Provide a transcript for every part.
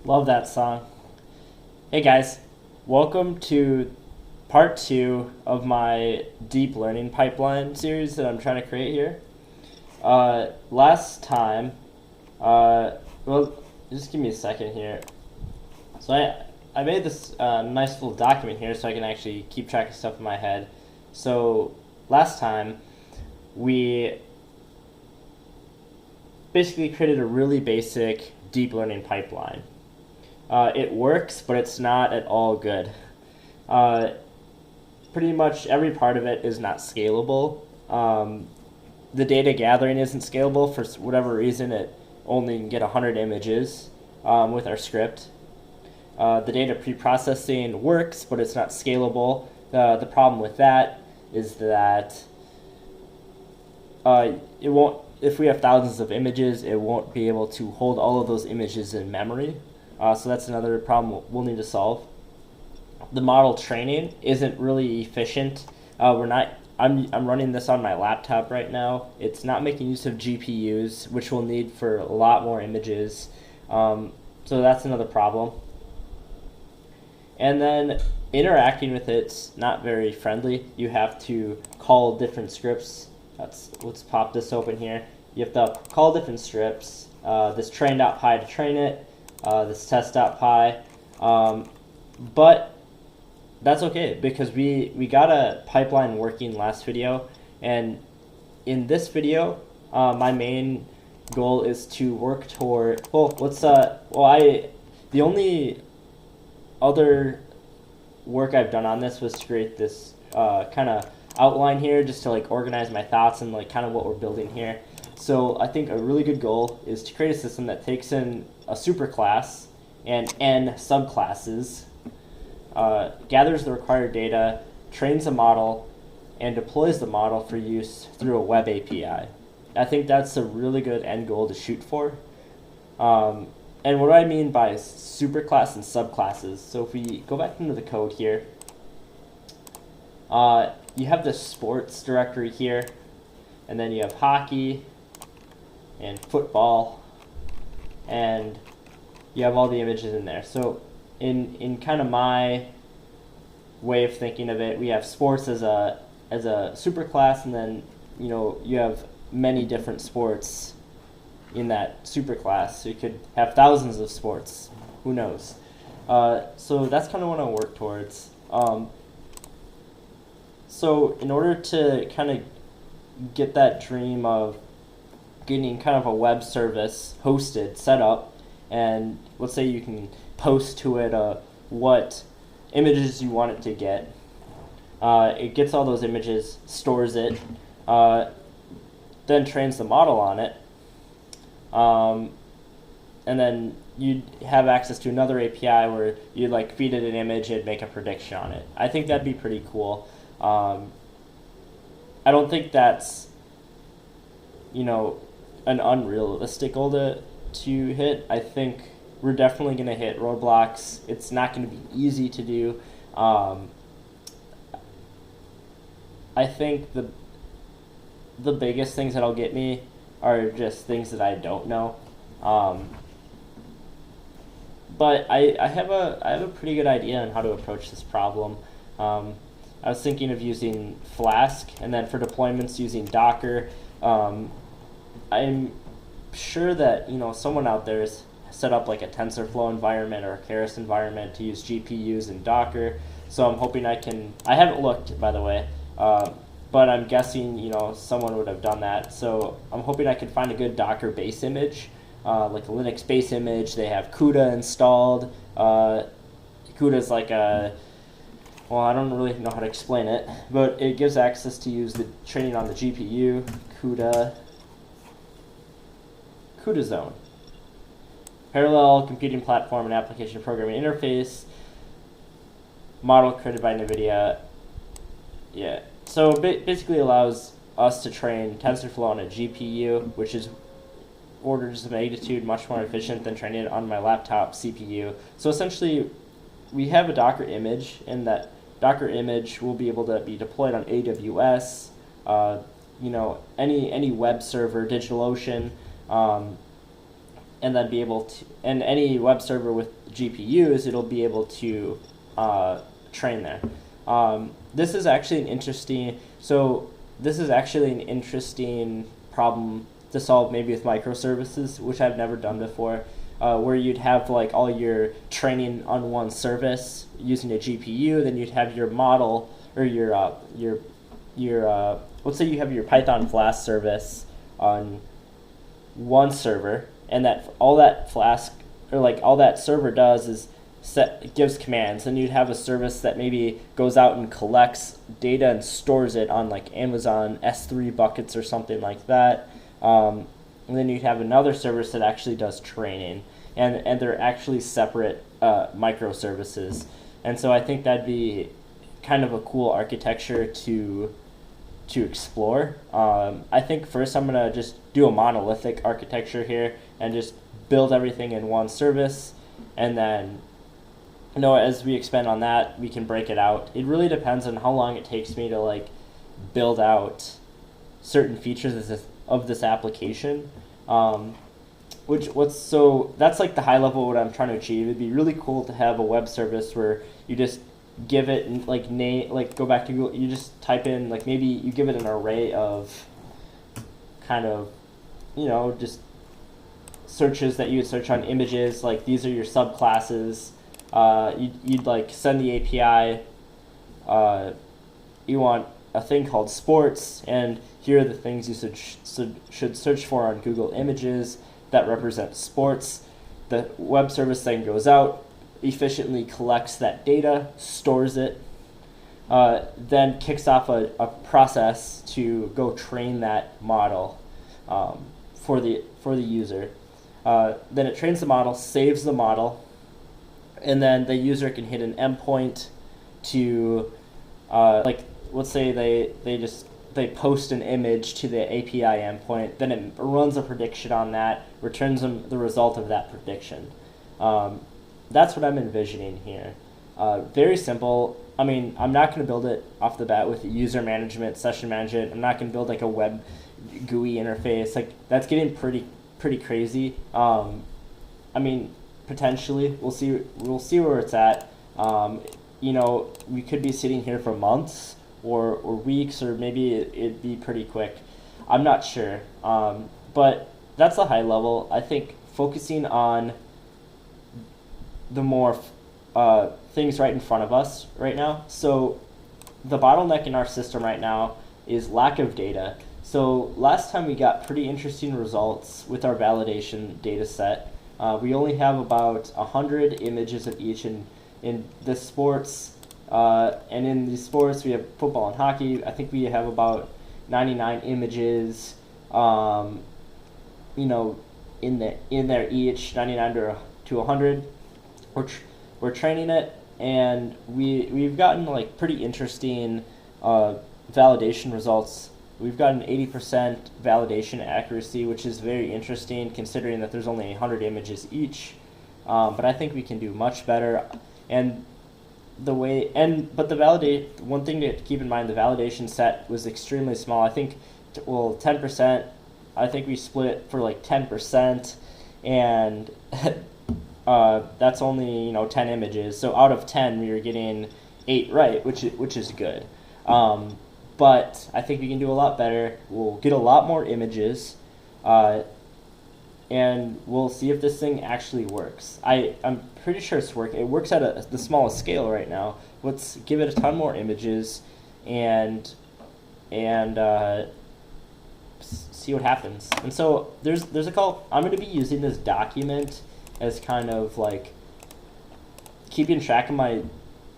Love that song. Hey guys, welcome to part 2 of my deep learning pipeline series that I'm trying to create here. Last time, well, just give me a second here. So I made this nice little document here so I can actually keep track of stuff in my head. So last time, we basically created a really basic deep learning pipeline. It works, but it's not at all good. Pretty much every part of it is not scalable. The data gathering isn't scalable for whatever reason. It only can get 100 images with our script. The data preprocessing works, but it's not scalable. The problem with that is that it won't. If we have thousands of images, it won't be able to hold all of those images in memory. So that's another problem we'll need to solve. The model training isn't really efficient. I'm running this on my laptop right now. It's not making use of GPUs, which we'll need for a lot more images. So that's another problem. And then interacting with it's not very friendly. You have to call different scripts. Let's pop this open here. You have to call different scripts. This train.py to train it. This test.py, but that's okay because we got a pipeline working last video, and in this video, my main goal is to work toward. The only other work I've done on this was to create this kind of outline here, just to like organize my thoughts and like kind of what we're building here. So I think a really good goal is to create a system that takes in a superclass and n subclasses, gathers the required data, trains a model, and deploys the model for use through a web API. I think that's a really good end goal to shoot for. And what do I mean by superclass and subclasses? So if we go back into the code here, you have the sports directory here, and then you have hockey and football, and you have all the images in there. So in kind of my way of thinking of it, we have sports as a superclass, and then you have many different sports in that superclass. So you could have thousands of sports. Who knows? So that's kind of what I work towards. So in order to kind of get that dream of getting kind of a web service hosted, set up, and let's say you can post to it what images you want it to get. It gets all those images, stores it, then trains the model on it, and then you'd have access to another API where you'd like feed it an image and make a prediction on it. I think that'd be pretty cool. I don't think that's an unrealistic goal to hit. I think we're definitely going to hit roadblocks. It's not going to be easy to do. I think the biggest things that'll get me are just things that I don't know. But I have a pretty good idea on how to approach this problem. I was thinking of using Flask, and then for deployments using Docker. I'm sure that someone out there has set up like a TensorFlow environment or a Keras environment to use GPUs and Docker. So I'm hoping I haven't looked, by the way, but I'm guessing someone would have done that. So I'm hoping I can find a good Docker base image, like a Linux base image. They have CUDA installed. CUDA is like I don't really know how to explain it, but it gives access to use the training on the GPU. CUDA zone. Parallel computing platform and application programming interface. Model created by NVIDIA. Yeah. So basically allows us to train TensorFlow on a GPU, which is orders of magnitude much more efficient than training it on my laptop CPU. So essentially, we have a Docker image, and that Docker image will be able to be deployed on AWS, any web server, DigitalOcean, and then be able to, and any web server with GPUs, it'll be able to train there. This is actually an interesting problem to solve maybe with microservices, which I've never done before, where you'd have like all your training on one service using a GPU, then you'd have your model or your let's say you have your Python Flask service on one server, and that all that Flask or like all that server does is gives commands, and you'd have a service that maybe goes out and collects data and stores it on like Amazon S3 buckets or something like that. And then you'd have another service that actually does training, and they're actually separate microservices. And so I think that'd be kind of a cool architecture to explore. I think first I'm gonna just do a monolithic architecture here and just build everything in one service, and then as we expand on that, we can break it out. It really depends on how long it takes me to like build out certain features of this application. So that's like the high level what I'm trying to achieve. It'd be really cool to have a web service where you just give it like name, like go back to Google, you just type in like maybe you give it an array of kind of just searches that you would search on images, like these are your subclasses. You'd like send the API, you want a thing called sports, and here are the things you should search for on Google Images that represent sports. The web service then goes out, efficiently collects that data, stores it, then kicks off a process to go train that model for the user. Then it trains the model, saves the model, and then the user can hit an endpoint to, like, let's say they post an image to the API endpoint, then it runs a prediction on that, returns them the result of that prediction. That's what I'm envisioning here. Very simple. I mean, I'm not going to build it off the bat with user management, session management. I'm not going to build like a web GUI interface. Like that's getting pretty crazy. I mean, potentially we'll see where it's at. We could be sitting here for months or weeks, or maybe it'd be pretty quick. I'm not sure. But that's the high level. I think focusing on the more things right in front of us right now. So the bottleneck in our system right now is lack of data. So last time we got pretty interesting results with our validation data set. We only have about 100 images of each in the sports, and in these sports we have football and hockey. I think we have about 99 images, in there each, 99 to 100. We're training it, and we've gotten like pretty interesting validation results. We've got an 80% validation accuracy, which is very interesting considering that there's only 100 images each. But I think we can do much better. And one thing to keep in mind, the validation set was extremely small. I think 10%. I think we split it for like 10%, and that's only 10 images. So out of 10, we were getting 8 right, which is good. But I think we can do a lot better. We'll get a lot more images, and we'll see if this thing actually works. I'm pretty sure it's working. It works at the smallest scale right now. Let's give it a ton more images and see what happens. And so there's a call. I'm going to be using this document as kind of like keeping track of my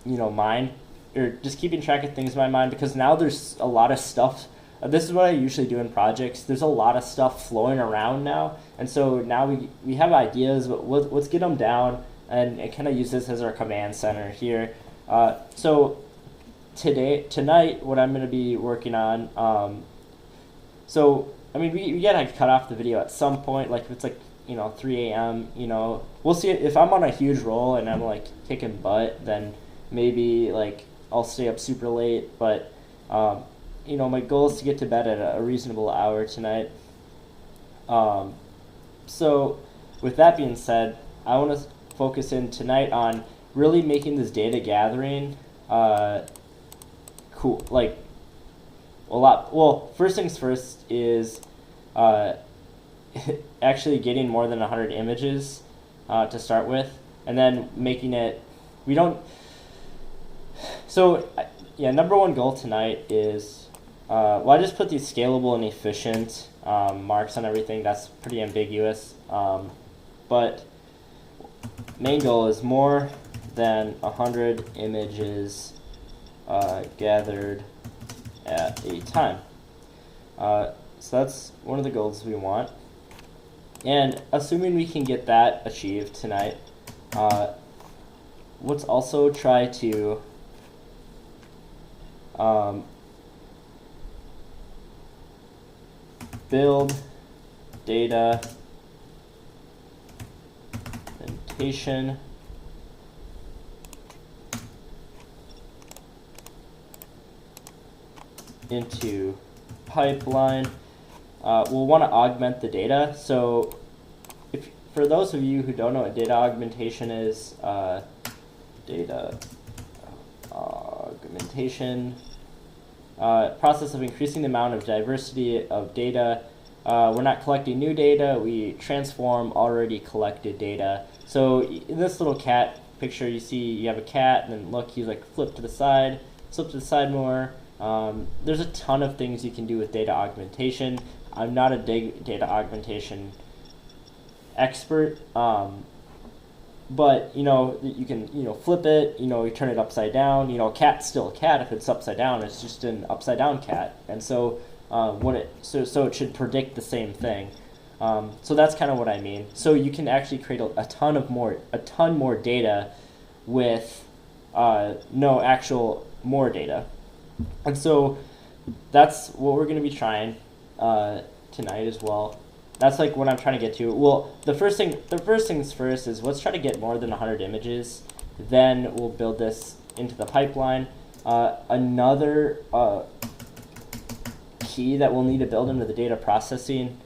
mind, or just keeping track of things in my mind, because now there's a lot of stuff. This is what I usually do in projects. There's a lot of stuff flowing around now, and so now we have ideas, but let's get them down and kind of use this as our command center here. So tonight, what I'm going to be working on. So I mean, we gotta cut off the video at some point. Like if it's like 3 a.m. We'll see. If I'm on a huge roll and I'm like kicking butt, then maybe like I'll stay up super late. But my goal is to get to bed at a reasonable hour tonight. So with that being said, I want to focus in tonight on really making this data gathering cool, like a lot. Well, first things first is actually getting more than 100 images to start with, and then making it. We don't. So yeah, number one goal tonight is. Well, I just put these scalable and efficient marks on everything. That's pretty ambiguous. But main goal is more than 100 images gathered at a time. So that's one of the goals we want. And assuming we can get that achieved tonight, let's also try to build data augmentation into pipeline. We'll want to augment the data. So for those of you who don't know what data augmentation is, data augmentation, process of increasing the amount of diversity of data. We're not collecting new data, we transform already collected data. So in this little cat picture, you see you have a cat, and then look, he's like flip to the side more. There's a ton of things you can do with data augmentation. I'm not a data augmentation expert, but you can flip it, you turn it upside down. A cat's still a cat if it's upside down. It's just an upside down cat, and so so it should predict the same thing. So that's kind of what I mean. So you can actually create a ton more data with no actual more data, and so that's what we're going to be trying tonight as well. That's like what I'm trying to get to. Well, the first things first is let's try to get more than 100 images. Then we'll build this into the pipeline. Another key that we'll need to build into the data processing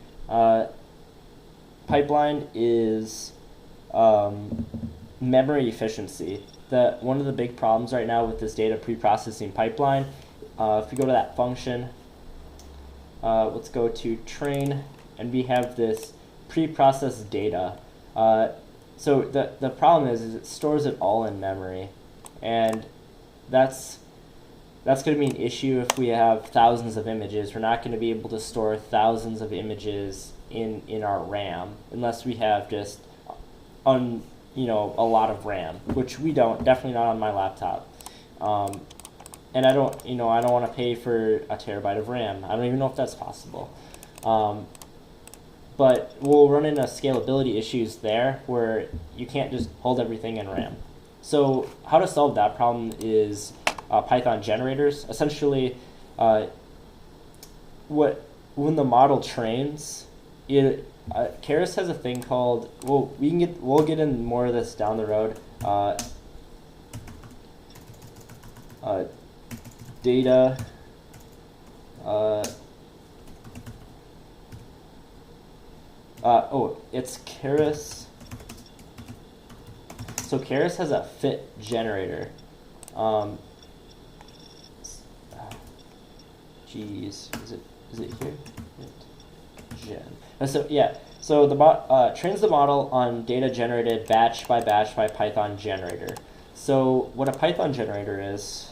pipeline is memory efficiency. One of the big problems right now with this data pre-processing pipeline, if we go to that function, let's go to train, and we have this pre-processed data. So the problem is it stores it all in memory, and that's going to be an issue if we have thousands of images. We're not going to be able to store thousands of images in our RAM unless we have just a lot of RAM, which we don't. Definitely not on my laptop. And I don't want to pay for a terabyte of RAM. I don't even know if that's possible. But we'll run into scalability issues there where you can't just hold everything in RAM. So how to solve that problem is Python generators. Essentially, when the model trains, Keras has a thing called, we'll get in more of this down the road. Data it's Keras. So Keras has a fit generator. Is it here? Gen. So yeah. So the trains the model on data generated batch by Python generator. So what a Python generator is,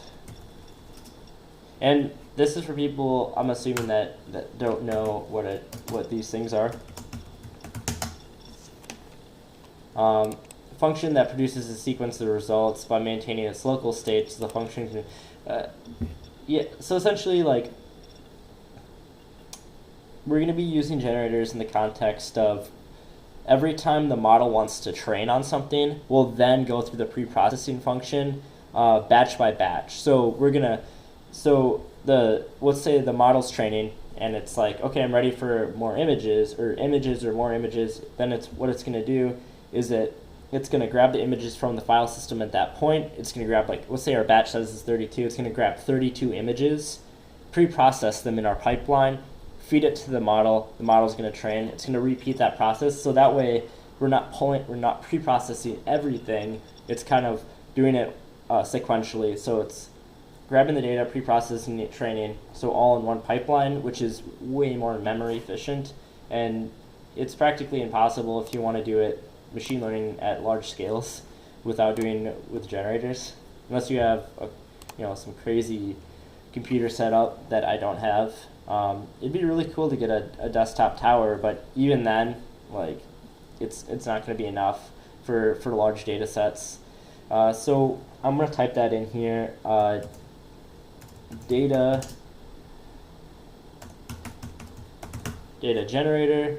and this is for people I'm assuming that don't know what these things are. Function that produces a sequence of results by maintaining its local state. So the function can, so essentially, like, we're going to be using generators in the context of every time the model wants to train on something, we'll then go through the pre-processing function batch by batch. So let's say the model's training and it's like, okay, I'm ready for more images or more images. Then what it's going to do is it's going to grab the images from the file system at that point. It's going to grab, like, let's say our batch size is 32. It's going to grab 32 images, pre-process them in our pipeline, feed it to the model. The model's going to train. It's going to repeat that process. So that way, we're not pre-processing everything. It's kind of doing it sequentially. So it's grabbing the data, pre-processing it, training, so all in one pipeline, which is way more memory efficient. And it's practically impossible if you want to do it machine learning at large scales without doing it with generators, unless you have some crazy computer setup that I don't have. It'd be really cool to get a desktop tower, but even then, like, it's not going to be enough for large data sets. So I'm going to type that in here. Data generator.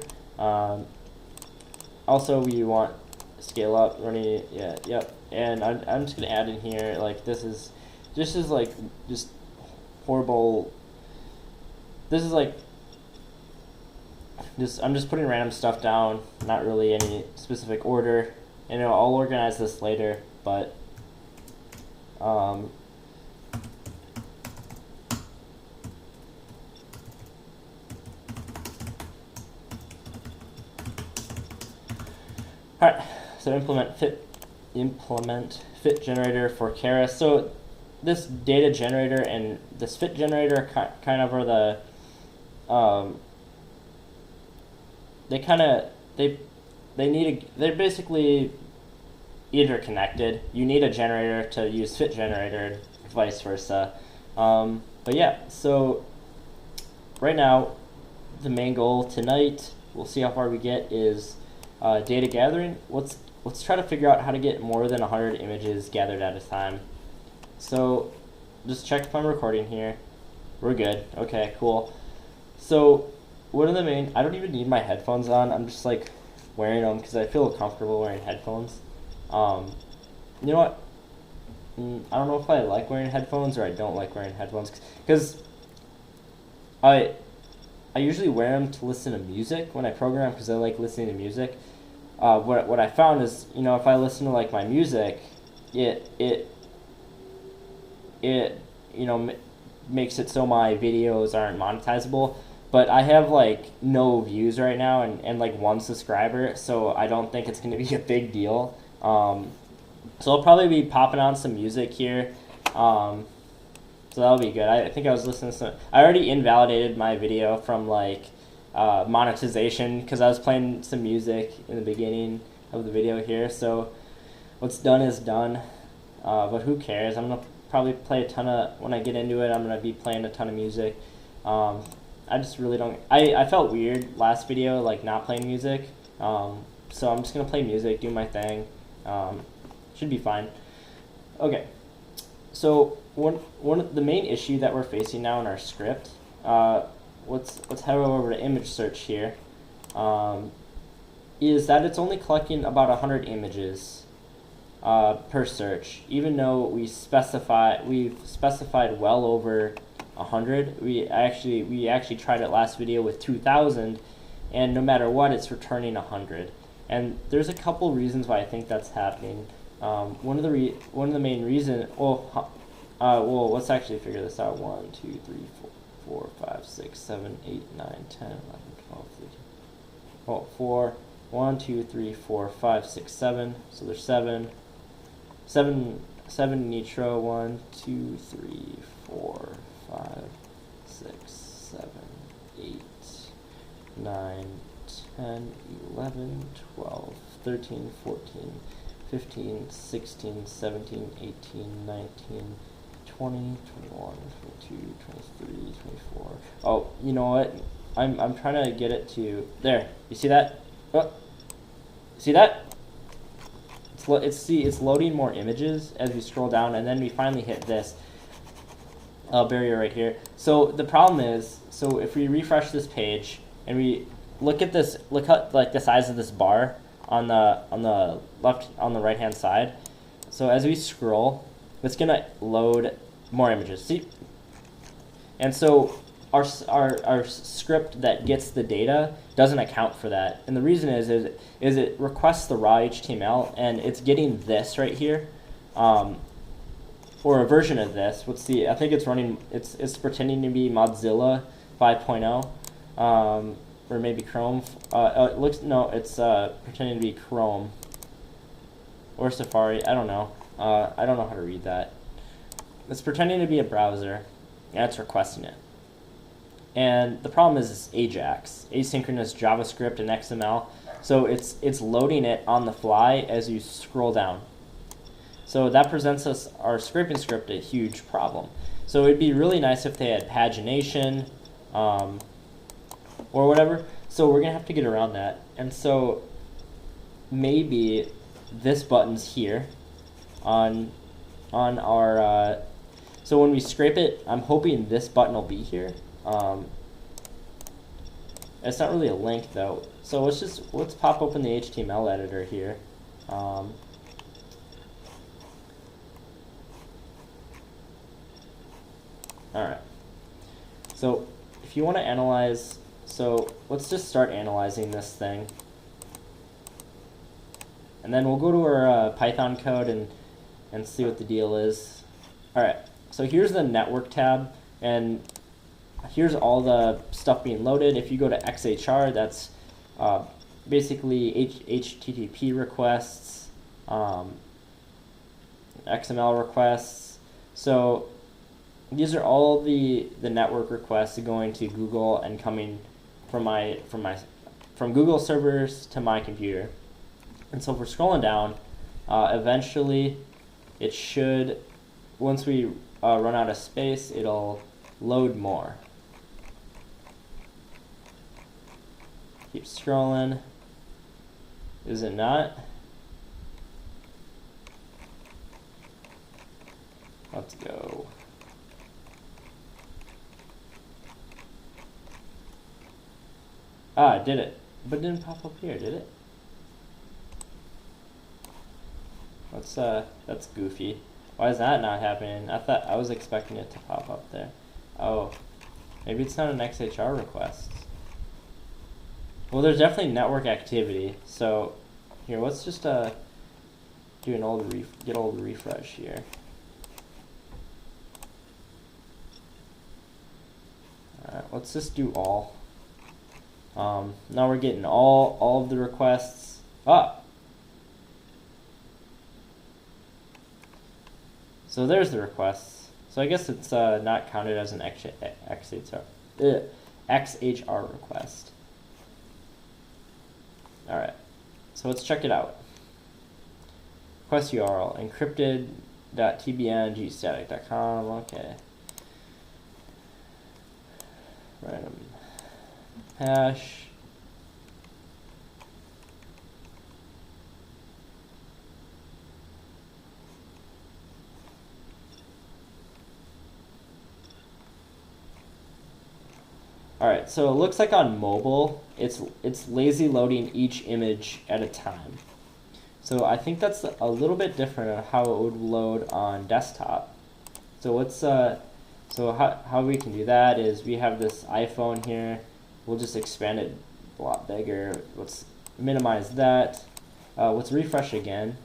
Also, we want scale up running. Yeah, yep. And I'm just gonna add in here, like, this is like just horrible. This is like I'm just putting random stuff down, not really any specific order. And I'll organize this later, but alright, so implement fit generator for Keras. So this data generator and this fit generator kind of are the they're basically interconnected. You need a generator to use fit generator, and vice versa. But yeah, so right now the main goal tonight, we'll see how far we get, is data gathering. Let's try to figure out how to get more than 100 images gathered at a time. So just check if I'm recording here. We're good. Okay, cool. So one of the main, I don't even need my headphones on. I'm just like wearing them because I feel comfortable wearing headphones. You know what? I don't know if I like wearing headphones or I don't like wearing headphones, because I usually wear them to listen to music when I program, because I like listening to music. What I found is, if I listen to like my music, it makes it so my videos aren't monetizable. But I have like no views right now and like 1 subscriber, so I don't think it's gonna be a big deal. So I'll probably be popping on some music here. So that'll be good. I think I was listening to some. I already invalidated my video from like monetization because I was playing some music in the beginning of the video here. So what's done is done. But who cares? I'm gonna probably play a ton of, when I get into it, I'm gonna be playing a ton of music. I just really don't. I felt weird last video, like not playing music. So I'm just gonna play music, do my thing. Should be fine. Okay. So one of the main issue that we're facing now in our script, let's head over to image search here, is that it's only collecting about 100 images per search, even though we've specified well over 100. We actually tried it last video with 2,000, and no matter what, it's returning 100. And there's a couple reasons why I think that's happening. One of the main reasons. Well, let's actually figure this out. 1, 2, 3, 4, 5, 6, 7, 8, 9, 10, 11, 12, 13. Oh, 4. 1, 2, 3, 4, 5, 6, 7. So there's 7 in each row. 1, 2, 3, 4, 5, 6, 7, 8, 9, 10, 11, 12, 13, 14, 15, 16, 17, 18, 19, 20, 21, 22, 23, 24. Oh, you know what? I'm trying to get it to there. You see that? Oh, see that? It's loading more images as we scroll down, and then we finally hit this barrier right here. So the problem is, so if we refresh this page and we look at this, look at like the size of this bar on the right hand side. So as we scroll, it's gonna load more images. See, and so our script that gets the data doesn't account for that, and the reason is it requests the raw HTML, and it's getting this right here, or a version of this. I think it's running. It's pretending to be Mozilla 5.0. or maybe Chrome. It looks, no, it's pretending to be Chrome or Safari. I don't know. I don't know how to read that. It's pretending to be a browser, and it's requesting it. And the problem is it's AJAX, asynchronous JavaScript and XML. So it's loading it on the fly as you scroll down. So that presents us, our scraping script, a huge problem. So it'd be really nice if they had pagination or whatever. So we're gonna have to get around that. And so maybe this button's here on our, so when we scrape it, I'm hoping this button will be here. It's not really a link though. So let's pop open the HTML editor here. Alright, so if you want to analyze, so let's just start analyzing this thing. And then we'll go to our Python code and see what the deal is. Alright, so here's the network tab, and here's all the stuff being loaded. If you go to XHR, that's basically HTTP requests, XML requests. So these are all the network requests going to Google and coming from Google servers to my computer. And so if we're scrolling down, eventually it should, once we run out of space, it'll load more. Keep scrolling. Is it not? Let's go. Ah, it did it. But it didn't pop up here, did it? That's goofy. Why is that not happening? I was expecting it to pop up there. Oh, maybe it's not an XHR request. Well, there's definitely network activity. So here, let's just do an old refresh here. Alright, let's just do all. Now we're getting all of the requests. So there's the requests. So I guess it's not counted as an XHR request. Alright, so let's check it out. Request URL, encrypted.tbngstatic.com, okay. Random hash. Alright, so it looks like on mobile, it's lazy loading each image at a time. So I think that's a little bit different of how it would load on desktop. So let's so how we can do that is we have this iPhone here. We'll just expand it a lot bigger. Let's minimize that. Let's refresh again.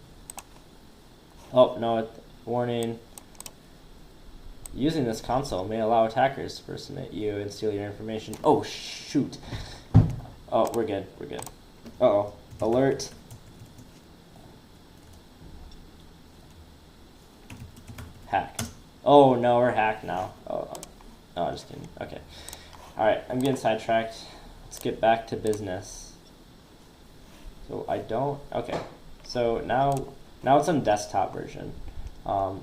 Oh no, warning. Using this console may allow attackers to impersonate you and steal your information. Oh shoot. Oh, we're good. We're good. Uh-oh. Alert. Hacked. Oh no, we're hacked now. Oh, no, I'm just kidding. Okay. Alright, I'm getting sidetracked. Let's get back to business. So I don't, okay. So now it's on desktop version. So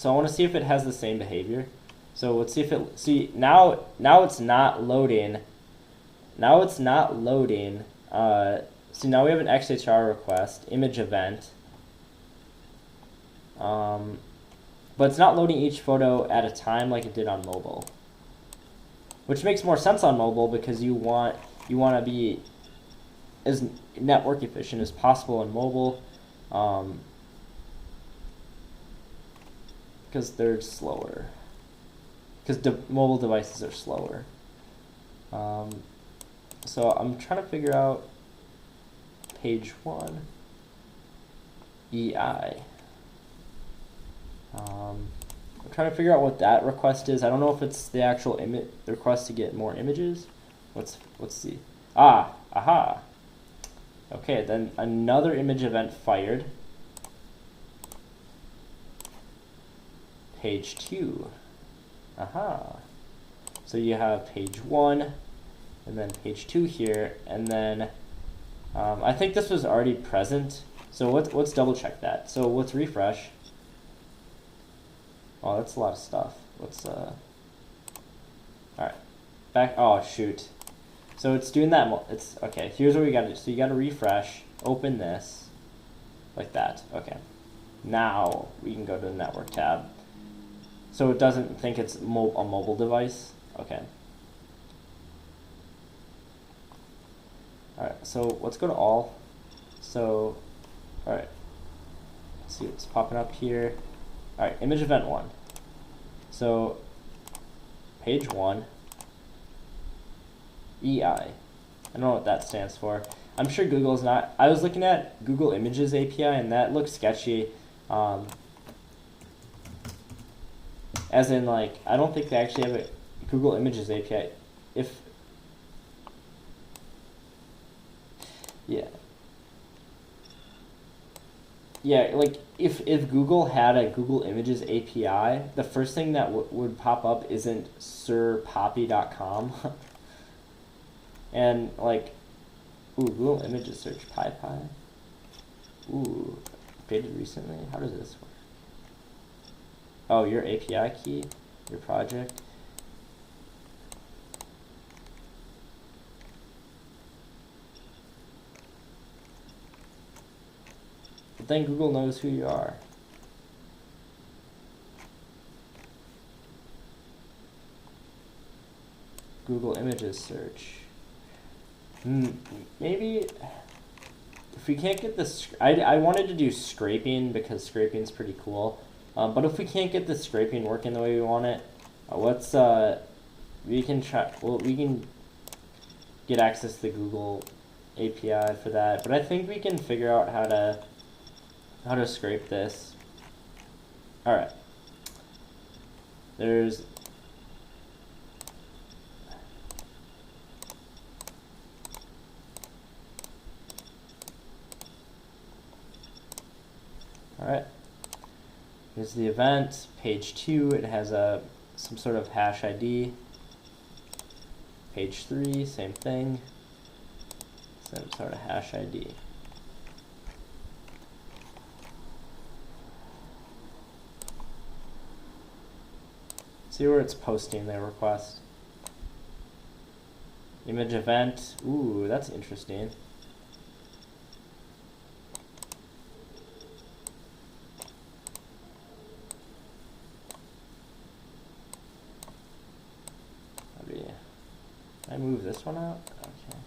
I want to see if it has the same behavior. So let's see if it, now it's not loading. Now it's not loading. See, now we have an XHR request, image event. But it's not loading each photo at a time like it did on mobile. Which makes more sense on mobile because you want to be as network efficient as possible on mobile. Because they're slower. Because mobile devices are slower. So I'm trying to figure out page 1. EI. I'm trying to figure out what that request is. I don't know if it's the actual request to get more images. Let's see. Aha. Okay, then another image event fired. Page 2. Aha. So you have page 1, and then page 2 here, and then I think this was already present. So let's double check that. So let's refresh. Oh, that's a lot of stuff. Let's all right, back. Oh shoot. So it's doing that. It's okay. Here's what we got to do. So you got to refresh. Open this, like that. Okay. Now we can go to the network tab. So it doesn't think it's a mobile device. Okay. All right. So let's go to all. So, all right. Let's see what's popping up here. All right. Image event 1. So page 1. EI. I don't know what that stands for. I'm sure Google's not. I was looking at Google Images API and that looks sketchy. As in, like, I don't think they actually have a Google Images API. Like if Google had a Google Images API, the first thing that would pop up isn't sirpoppy.com. And like, ooh, Google Images search PyPy. Ooh, updated recently. How does this work? Oh, your API key, your project. But then Google knows who you are. Google Images search. Maybe if we can't get this, I wanted to do scraping because scraping's pretty cool. But if we can't get the scraping working the way we want it, let's we can try. Well, we can get access to the Google API for that. But I think we can figure out how to scrape this. All right. There's. All right. Here's the event, page 2. It has some sort of hash ID. Page 3, same thing. Some sort of hash ID. See where it's posting their request. Image event. Ooh, that's interesting. Can I move this one out? Okay.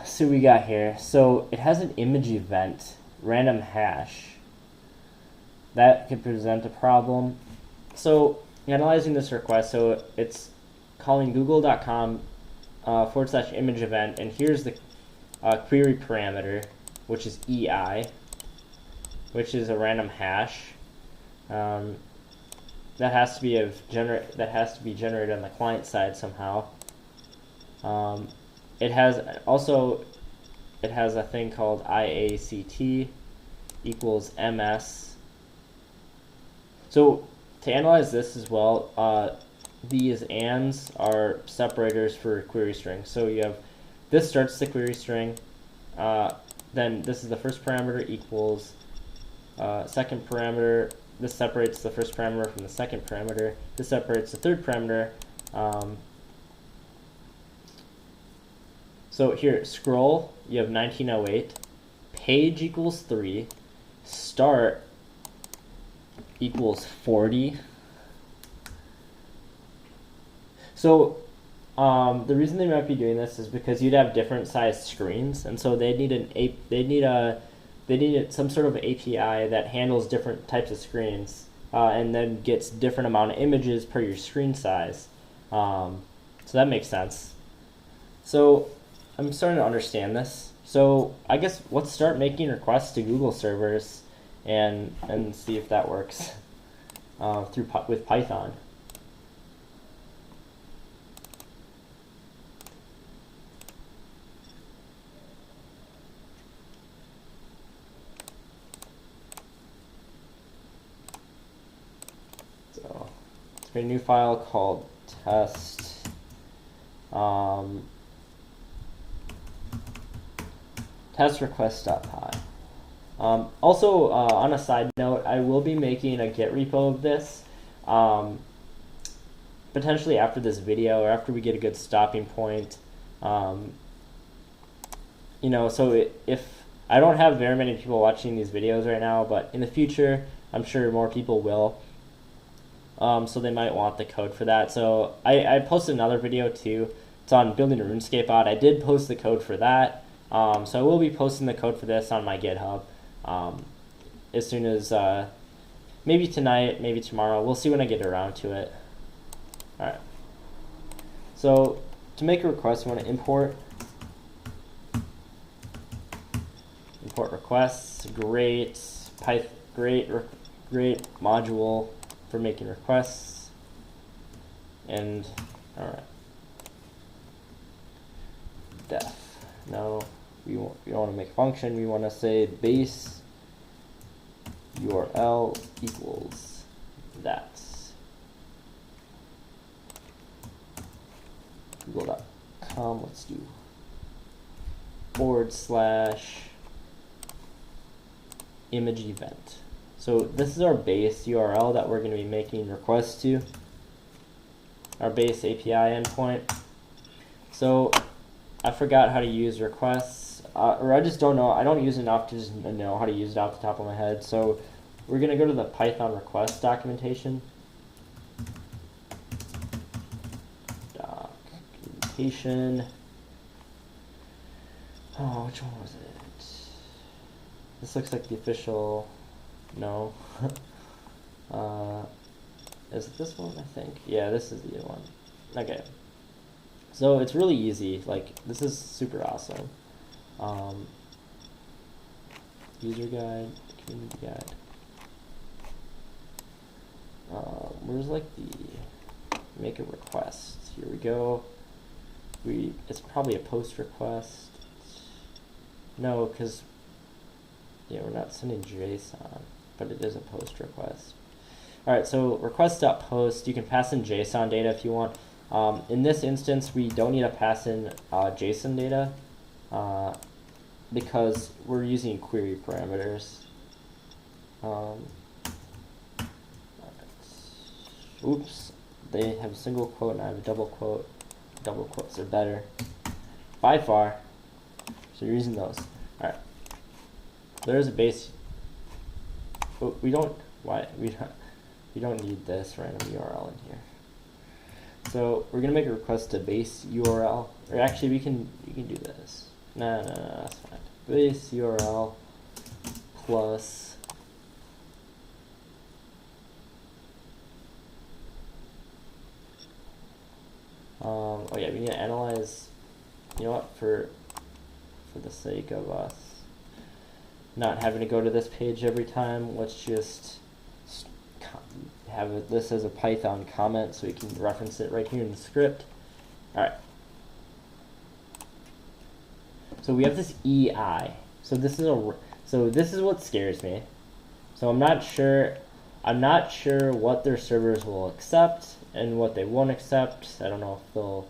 So we got here. So it has an image event, random hash. That could present a problem. So analyzing this request, so it's calling google.com / image event, and here's the query parameter, which is EI, which is a random hash. That has to be generated on the client side somehow. It has a thing called IACT equals MS. So to analyze this as well, these ands are separators for query strings. So you have this starts the query string, then this is the first parameter equals second parameter. This separates the first parameter from the second parameter. This separates the third parameter. So here, scroll, you have 1908. Page equals 3. Start equals 40. So the reason they might be doing this is because you'd have different sized screens, and so they need some sort of API that handles different types of screens and then gets different amount of images per your screen size. So that makes sense. So I'm starting to understand this. So I guess let's start making requests to Google servers and see if that works with Python. create a new file called test. Test request.py. Also, on a side note, I will be making a Git repo of this, potentially after this video or after we get a good stopping point. You know, so if I don't have very many people watching these videos right now, but in the future, I'm sure more people will. So they might want the code for that. So I posted another video too. It's on building a RuneScape bot. I did post the code for that. So I will be posting the code for this on my GitHub as soon as maybe tonight, maybe tomorrow. We'll see when I get around to it. All right. So to make a request, you want to import requests. Great module for making requests. And all right. Def. No, we don't want to make a function. We want to say base URL equals that. Google.com. Let's do / image event. So this is our base URL that we're going to be making requests to, our base API endpoint. So I forgot how to use requests, or I just don't know. I don't use enough to just know how to use it off the top of my head. So we're going to go to the Python request documentation. Oh, which one was it? This looks like the official. No. Is it this one? I think. Yeah, this is the one. Okay. So it's really easy. Like, this is super awesome. User guide, community guide. Where's like the make a request? Here we go. It's probably a post request. No, because yeah, we're not sending JSON, but it is a post request. All right, so request.post, you can pass in JSON data if you want. In this instance, we don't need to pass in JSON data because we're using query parameters. Oops, they have a single quote and I have a double quote. Double quotes are better by far, so you're using those. All right, there's a base. But we don't need this random URL in here. So we're gonna make a request to base URL, or actually you can do this. No, that's fine. Base URL plus oh yeah, we need to analyze. You know what? For the sake of us not having to go to this page every time, let's just have this as a Python comment so we can reference it right here in the script. All right. So we have this EI. So this is what scares me. So I'm not sure what their servers will accept and what they won't accept. I don't know if they'll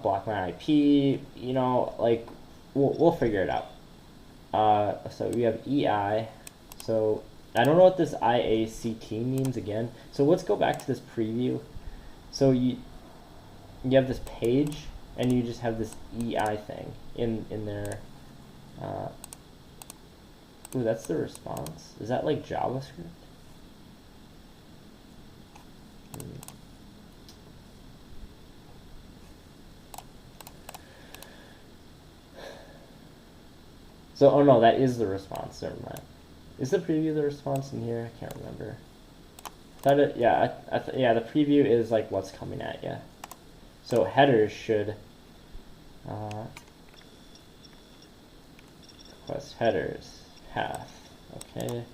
block my IP. You know, like we'll figure it out. So we have EI. So I don't know what this IACT means again. So let's go back to this preview. So you have this page and you just have this EI thing in there. Ooh, that's the response. Is that like JavaScript? So, oh no, that is the response. Never mind. Is the preview the response in here? I can't remember. Thought it, yeah, yeah. The preview is like what's coming at you. So headers should request headers path. Okay.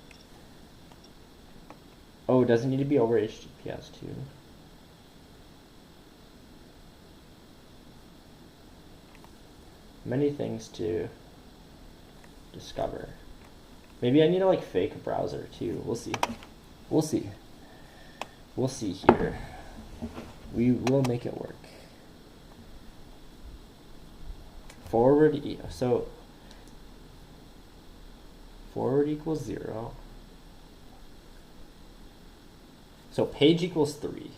Oh, does it need to be over HTTPS too? Many things to discover. Maybe I need to like fake a browser too. We'll see. we'll see here. We will make it work. Forward equals 0. So page equals 3.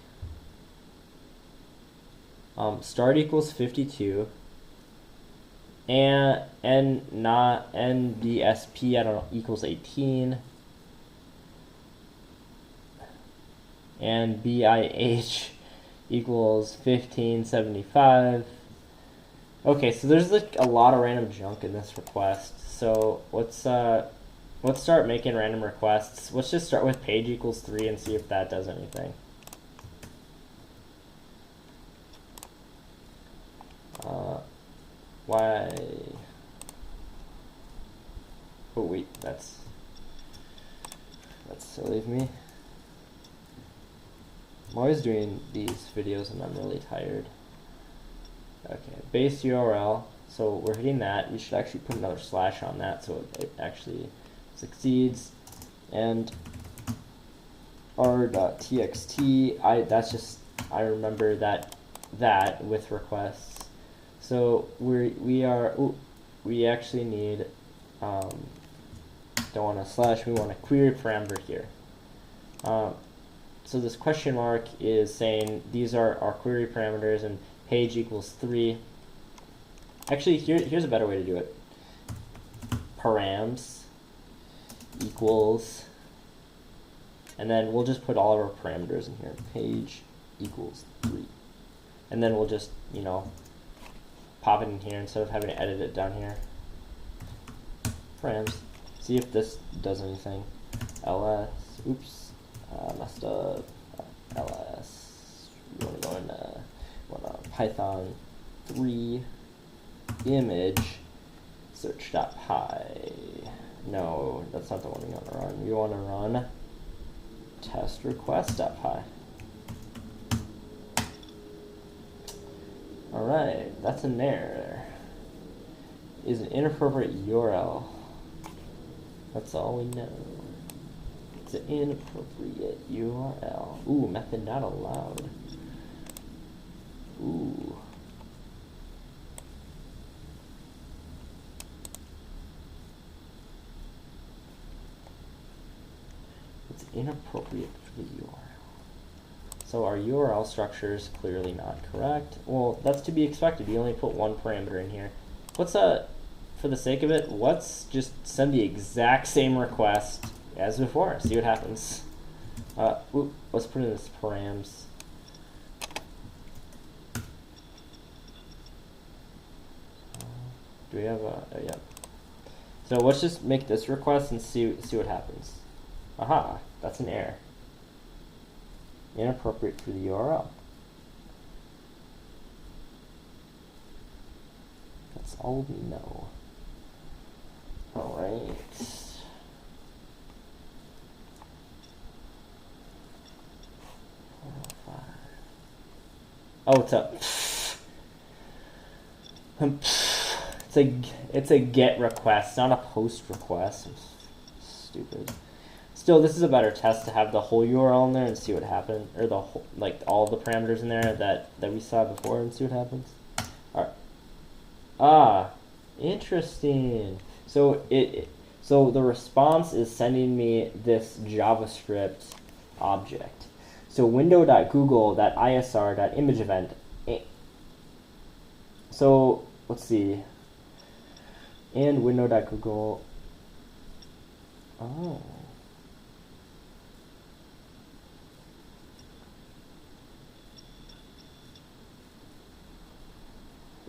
Start equals 52. And NDSP, I don't know, equals 18. And BIH equals 1575. Okay, so there's like a lot of random junk in this request. So let's start making random requests. Let's just start with page equals 3 and see if that does anything. Why? Oh wait, that's silly of me. I'm always doing these videos and I'm really tired. Okay, base URL. So we're hitting that. We should actually put another slash on that so it actually succeeds. And r.txt. I remember that with requests. So we actually need don't want a slash. We want a query parameter here. So this question mark is saying these are our query parameters and page equals 3. Actually, here's a better way to do it. Params equals, and then we'll just put all of our parameters in here. Page equals 3. And then we'll just, pop it in here instead of having to edit it down here. Params. See if this does anything. ls. Oops. Messed up. ls. We want to go into Python 3 image search.py. No, that's not the one we want to run. We want to run test request.py. Alright, that's an error. Is an inappropriate URL. That's all we know. It's an inappropriate URL. Ooh, method not allowed. Ooh. It's inappropriate for the URL. So our URL structure is clearly not correct. Well, that's to be expected. You only put one parameter in here. Let's, for the sake of it, let's just send the exact same request as before. See what happens. Let's put in this params. Do we have a, yeah. So let's just make this request and see what happens. Aha, that's an error. Inappropriate for the URL. That's all we know. Alright. Oh, it's a get request, not a post request. Stupid. Still, this is a better test to have the whole URL in there and see what happens, or the whole, like all the parameters in there that we saw before and see what happens. All right. Ah, interesting. So so the response is sending me this JavaScript object. So window.google.isr.image event. So let's see. And window.google. Oh.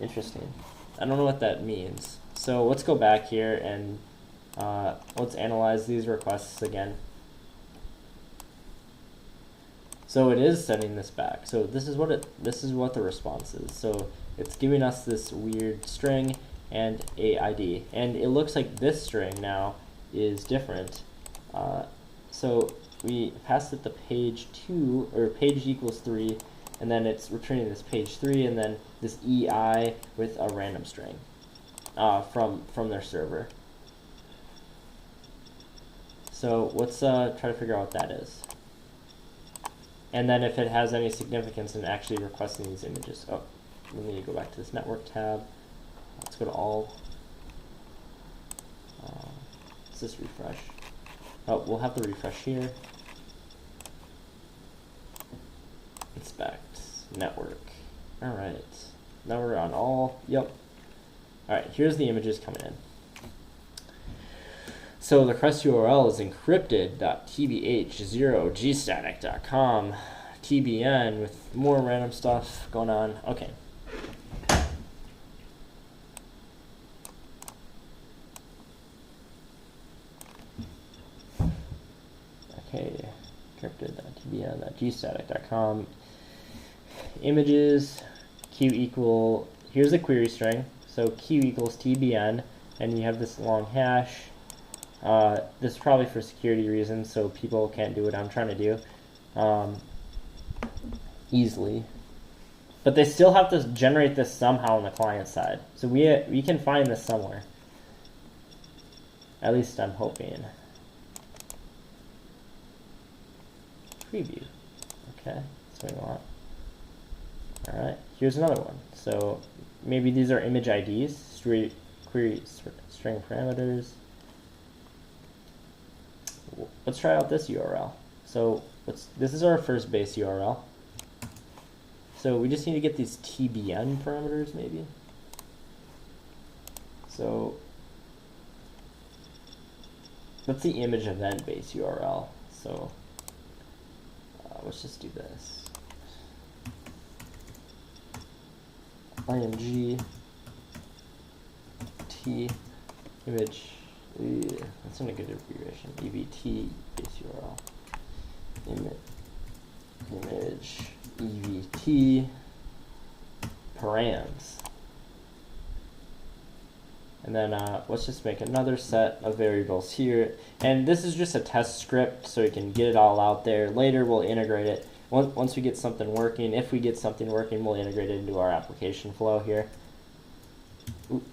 Interesting. I don't know what that means. So let's go back here and let's analyze these requests again. So it is sending this back. So this is what the response is. So it's giving us this weird string and a ID, and it looks like this string now is different. So we passed it the page 2 or page equals 3. And then it's returning this page 3 and then this EI with a random string from their server. So let's try to figure out what that is. and then if it has any significance in actually requesting these images. Oh, let me go back to this network tab. Let's go to all. Let's just refresh. Oh, we'll have the refresh here. Inspect, network. All right, now we're on all, yep. All right, here's the images coming in. So the request URL is encrypted.tbh0gstatic.com, TBN with more random stuff going on. Okay. Okay, encrypted.tbn.gstatic.com. Images, q equal, here's the query string. So q equals tbn, and you have this long hash. This is probably for security reasons, so people can't do what I'm trying to do easily. But they still have to generate this somehow on the client side. So we can find this somewhere. At least I'm hoping. Preview. Okay, that's what we want. Alright, here's another one. So maybe these are image IDs, query string parameters. Let's try out this URL. So this is our first base URL. So we just need to get these TBN parameters maybe. So that's the image event base URL. So let's just do this. img t image, that's not a good abbreviation, evt base URL, image evt params, and then let's just make another set of variables here, and this is just a test script so we can get it all out there. Later we'll integrate it. Once we get something working, if we get something working, we'll integrate it into our application flow here. Oop,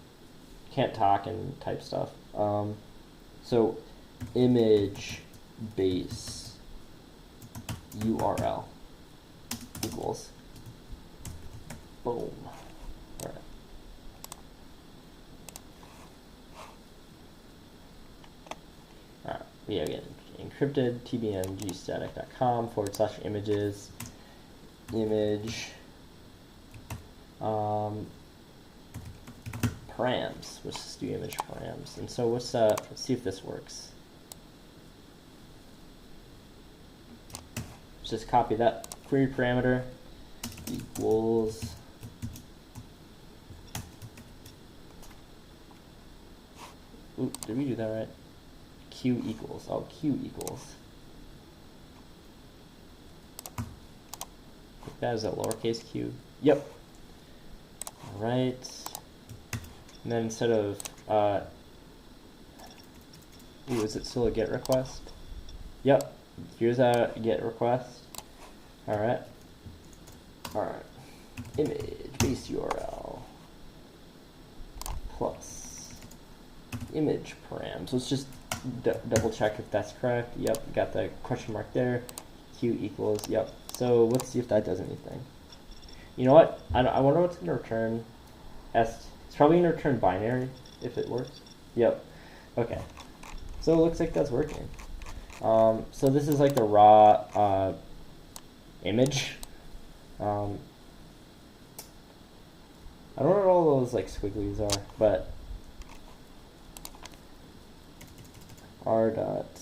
can't talk and type stuff. So image base URL equals, boom. All right. All right, we again encrypted tbngstatic.com / images image params. Let's just do image params. And so let's see if this works. Let's just copy that query parameter equals ooh, did we do that right? Q equals, oh, Q equals. That is a lowercase q. Yep. All right. And then instead of, is it still a GET request? Yep. Here's a GET request. All right. All right. Image base URL plus image params. Let's just double check if that's correct. Yep, got the question mark there. Q equals, yep. So let's see if that does anything. You know what? I wonder what's going to return. It's probably going to return binary if it works. Yep. Okay. So it looks like that's working. So this is like the raw image. I don't know what all those like squigglies are, but r dot,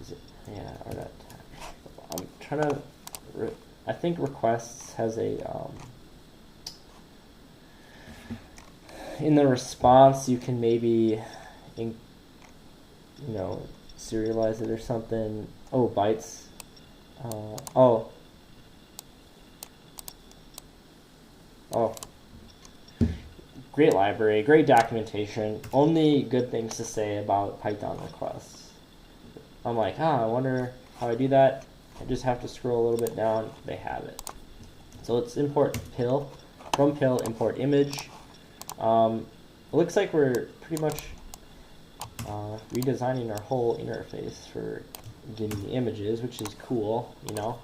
is it, yeah, r dot, I'm trying to, I think requests has a, in the response you can maybe, serialize it or something. Oh, bytes, oh, great library, great documentation, only good things to say about Python requests. I'm like, I wonder how I do that. I just have to scroll a little bit down, they have it. So let's import pill, from pill import image. It looks like we're pretty much redesigning our whole interface for getting the images, which is cool, you know.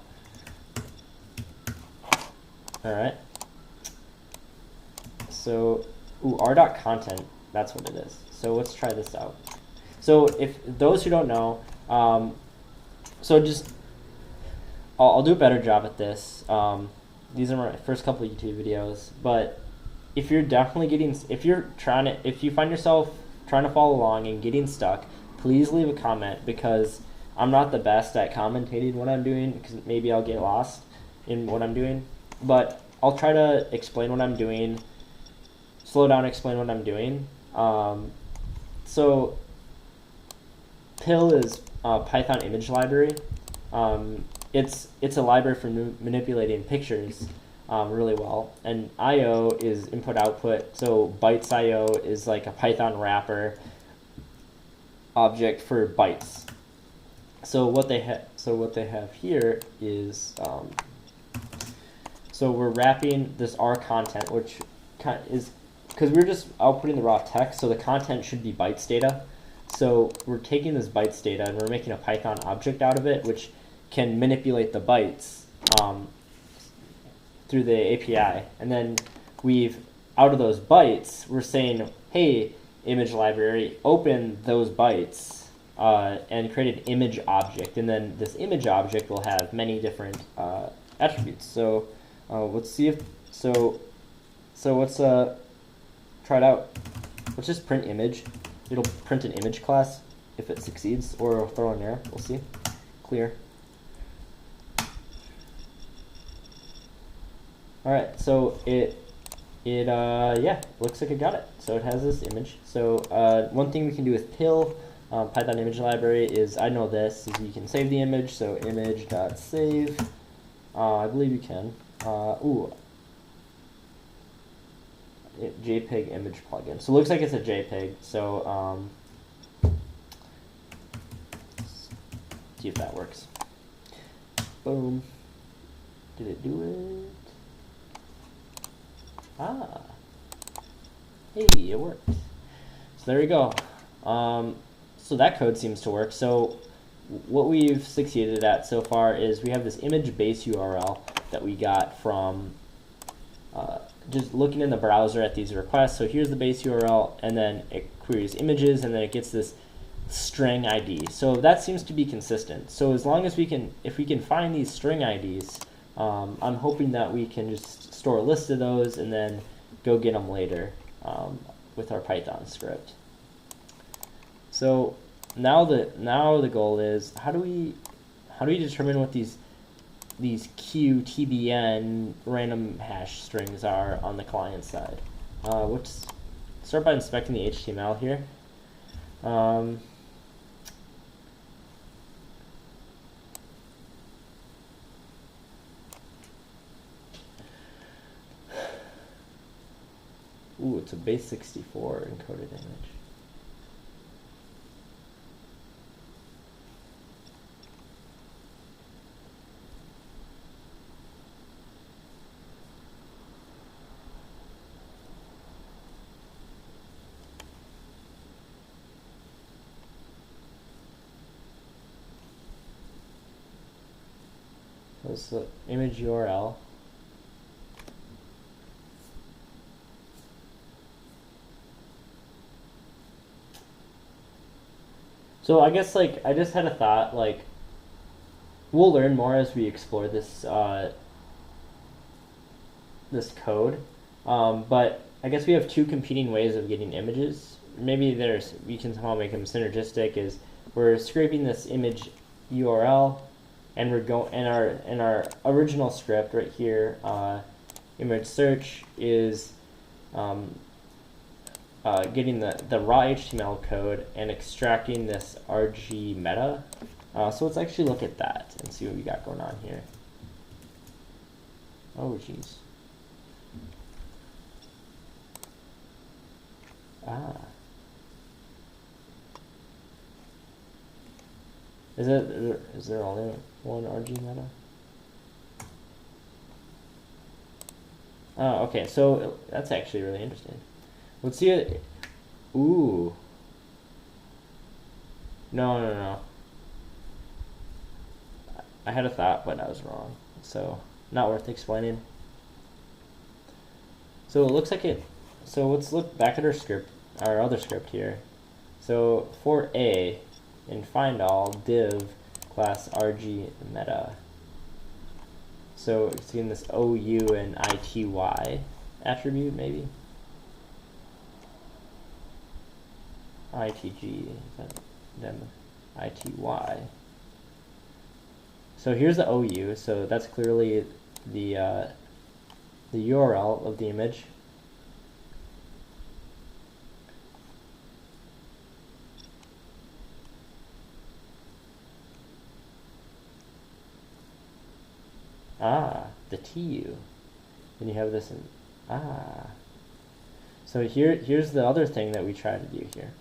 All right. So, r.content, that's what it is. So let's try this out. So if those who don't know, so just, I'll do a better job at this. These are my first couple of YouTube videos, but if you're definitely getting, if you find yourself trying to follow along and getting stuck, please leave a comment, because I'm not the best at commentating what I'm doing, because maybe I'll get lost in what I'm doing, but I'll try to explain what I'm doing, slow down, explain what I'm doing. So PIL is a Python image library. It's a library for manipulating pictures really well. And I/O is input-output. So bytes I/O is like a Python wrapper object for bytes. So what they have here is so we're wrapping this R content, which is because we're just outputting the raw text, so the content should be bytes data. So we're taking this bytes data and we're making a Python object out of it, which can manipulate the bytes through the API. And then out of those bytes, we're saying, hey, image library, open those bytes and create an image object. And then this image object will have many different attributes. So let's see if, so let's try it out. Let's just print image. It'll print an image class if it succeeds, or it'll throw an error. We'll see. Clear. All right, so yeah, looks like it got it. So it has this image. So one thing we can do with PIL, Python image library, is, I know this, is you can save the image. So image.save. I believe you can. JPEG image plugin. So it looks like it's a JPEG. So see if that works. Boom. Did it do it? Ah. Hey, it worked. So there we go. So that code seems to work. So what we've succeeded at so far is we have this image base URL that we got from just looking in the browser at these requests. So here's the base URL, and then it queries images, and then it gets this string ID. So that seems to be consistent. So as long as if we can find these string IDs, I'm hoping that we can just store a list of those and then go get them later with our Python script. So now the goal is, how do we determine what these QTBN random hash strings are on the client side? Let's start by inspecting the HTML here. Ooh, it's a base 64 encoded image. That's the image URL. So I guess, like, I just had a thought, like, we'll learn more as we explore this this code, but I guess we have two competing ways of getting images. Maybe we can somehow make them synergistic. Is we're scraping this image URL, and we're in our original script right here, image search is getting the raw HTML code and extracting this RG meta. So let's actually look at that and see what we got going on here. Oh, jeez. Ah. Is there only one RG meta? Oh, okay, so that's actually really interesting. Let's see it. Ooh. No. I had a thought, but I was wrong. So not worth explaining. So it looks like it. So let's look back at our script, our other script here. So for A, in find all div class rg meta. So it's in this OU and ITY attribute maybe. ITG, then ITY. So here's the OU, so that's clearly the URL of the image. The TU. Then you have this in, So here's the other thing that we try to do here.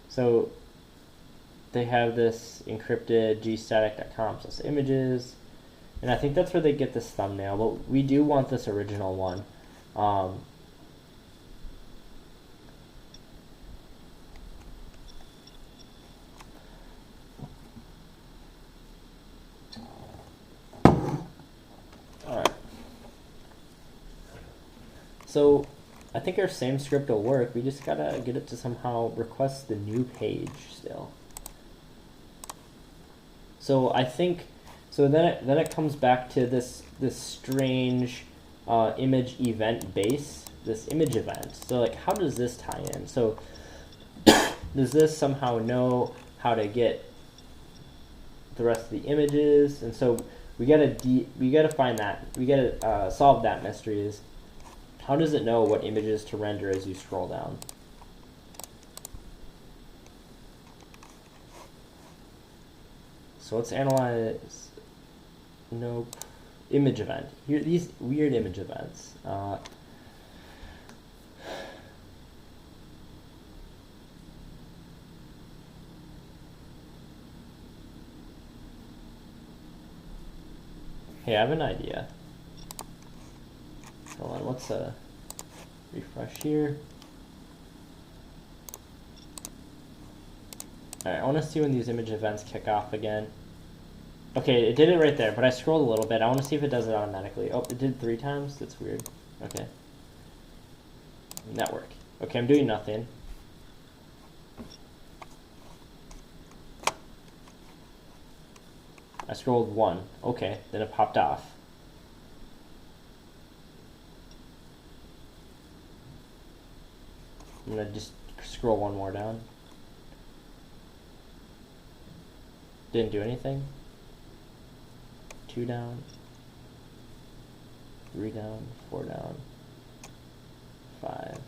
So they have this encrypted gstatic.com/images, and I think that's where they get this thumbnail, but we do want this original one. Alright. So I think our same script will work. We just gotta get it to somehow request the new page still. So I think, so then it comes back to this strange image event base, this image event. So like, how does this tie in? So does this somehow know how to get the rest of the images? And so we gotta find that. We gotta solve that mystery. Is how does it know what images to render as you scroll down? So let's analyze. Nope. Image event. Here, these weird image events. Hey, I have an idea. Hold on, let's refresh here. Alright, I want to see when these image events kick off again. Okay, it did it right there, but I scrolled a little bit. I want to see if it does it automatically. Oh, it did 3 times? That's weird. Okay. Network. Okay, I'm doing nothing. I scrolled 1. Okay, then it popped off. I'm going to just scroll 1 more down. Didn't do anything. 2 down. 3 down. 4 down. 5.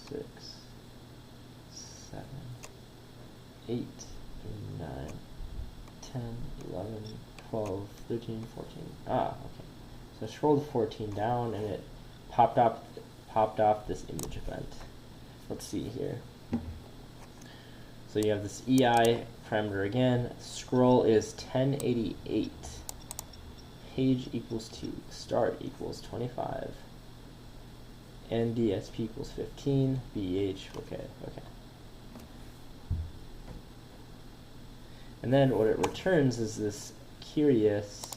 6. 7. 8. 9. 10. 11. 12. 13. 14. Okay. So I scrolled 14 down and it popped off this image event. Let's see here. So you have this EI parameter again. Scroll is 1088. Page equals 2. Start equals 25. NDSP equals 15. BH, okay. And then what it returns is this curious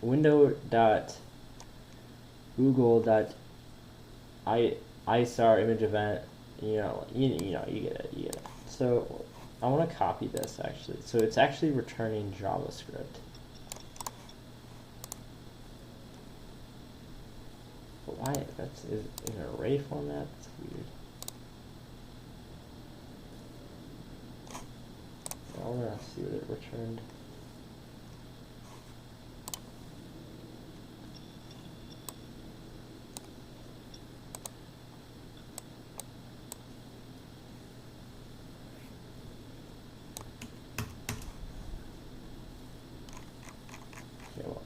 window.google.isar image event. You get it. So I want to copy this actually. So it's actually returning JavaScript. But why? That's is an array format. That's weird. I want to see what it returned.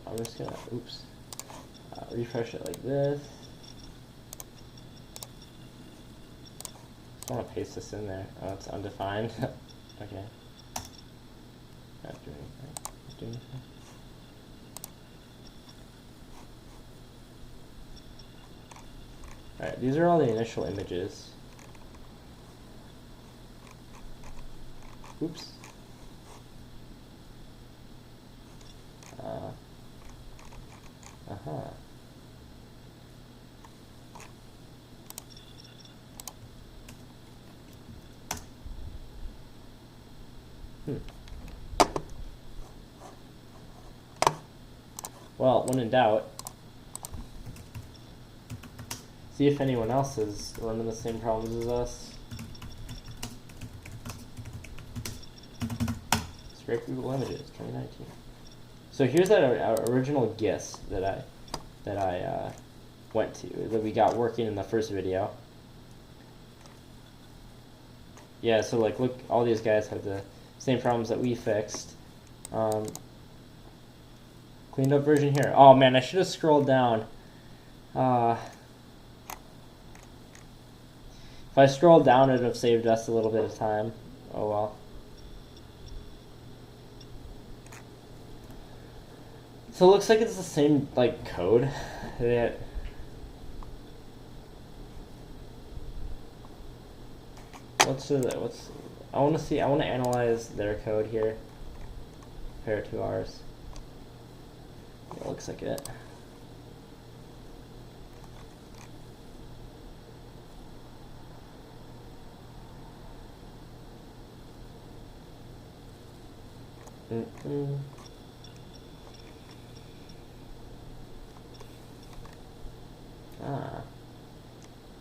I'm just gonna, refresh it like this. Just want to paste this in there. Oh, it's undefined. Okay. Not doing anything. Alright, these are all the initial images. Oops. Uh-huh. Well, when in doubt, see if anyone else is running the same problems as us. Scrape Google Images, 2019. So here's that original GIS that I went to, that we got working in the first video. Yeah, so like look, all these guys have the same problems that we fixed. Cleaned up version here. Oh man, I should have scrolled down. If I scrolled down, it would have saved us a little bit of time. Oh well. So it looks like it's the same like code. I want to analyze their code here. Compare it to ours. It looks like it.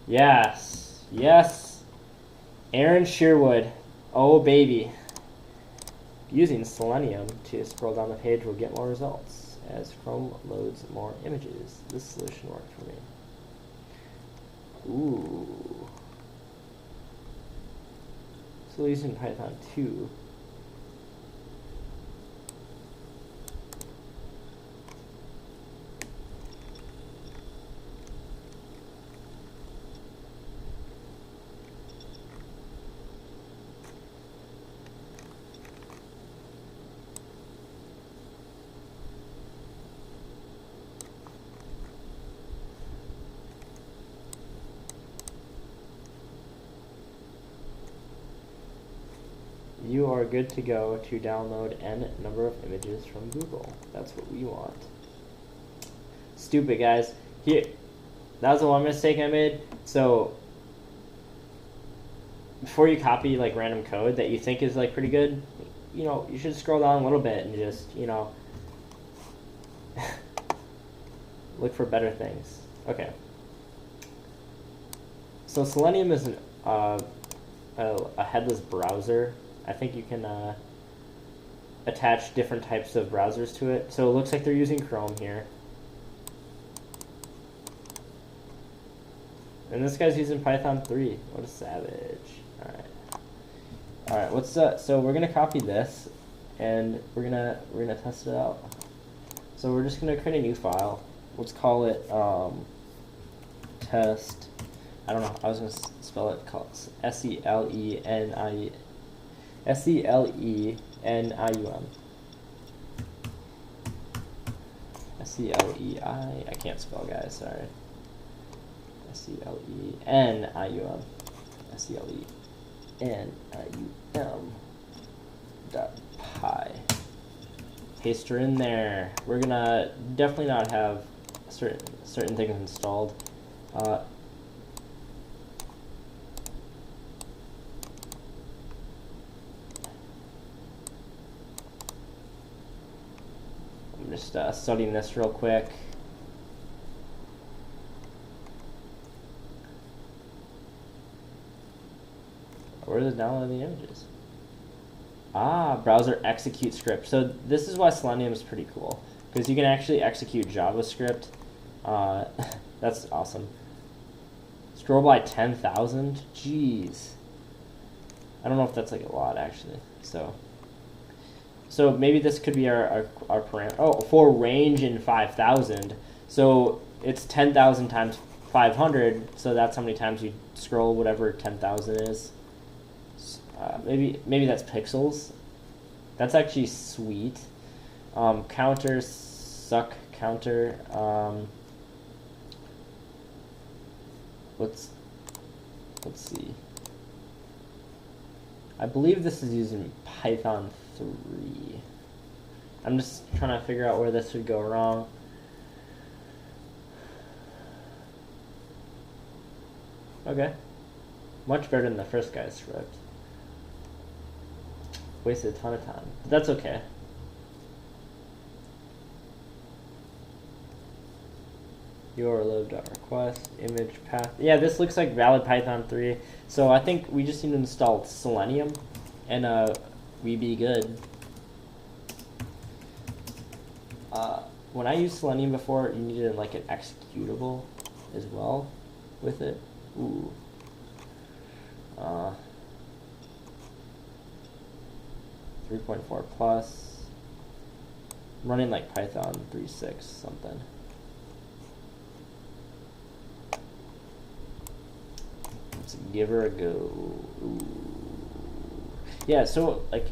Yes. Yes. Aaron Sherwood. Oh, baby. Using Selenium to scroll down the page will get more results as Chrome loads more images. This solution worked for me. Ooh. So using Python 2. You are good to go to download n number of images from Google. That's what we want. Stupid, guys. Here, that was the one mistake I made. So, before you copy like random code that you think is like pretty good, you know, you should scroll down a little bit and just, you know, look for better things. Okay. So Selenium is a headless browser. I think you can attach different types of browsers to it. So it looks like they're using Chrome here. And this guy's using Python 3. What a savage. Alright. Alright, what's so we're gonna copy this and we're gonna test it out. So we're just gonna create a new file. Let's call it test. I don't know, I was gonna spell it called SELENIUM. SELEI, I can't spell, guys, sorry. SELENIUM. SELENIUM .py. Paste her in there. We're gonna definitely not have certain things installed. I'm just studying this real quick. Where is it downloading the images? Ah, browser execute script. So this is why Selenium is pretty cool, because you can actually execute JavaScript. That's awesome. Scroll by 10,000? Jeez. I don't know if that's like a lot, actually. So maybe this could be our parameter. Oh, for range in 5,000. So it's 10,000 times 500. So that's how many times you scroll whatever 10,000 is. Maybe that's pixels. That's actually sweet. Counter, suck counter. Let's see. I believe this is using Python 3. I'm just trying to figure out where this would go wrong. Okay. Much better than the first guy's script. Wasted a ton of time. But that's okay. You overload request, image path. Yeah, this looks like valid Python 3. So I think we just need to install Selenium and we be good. When I used Selenium before, you needed like an executable as well with it. Ooh. 3.4 plus. I'm running like Python 3.6 something. Let's give her a go. Ooh. Yeah, so like,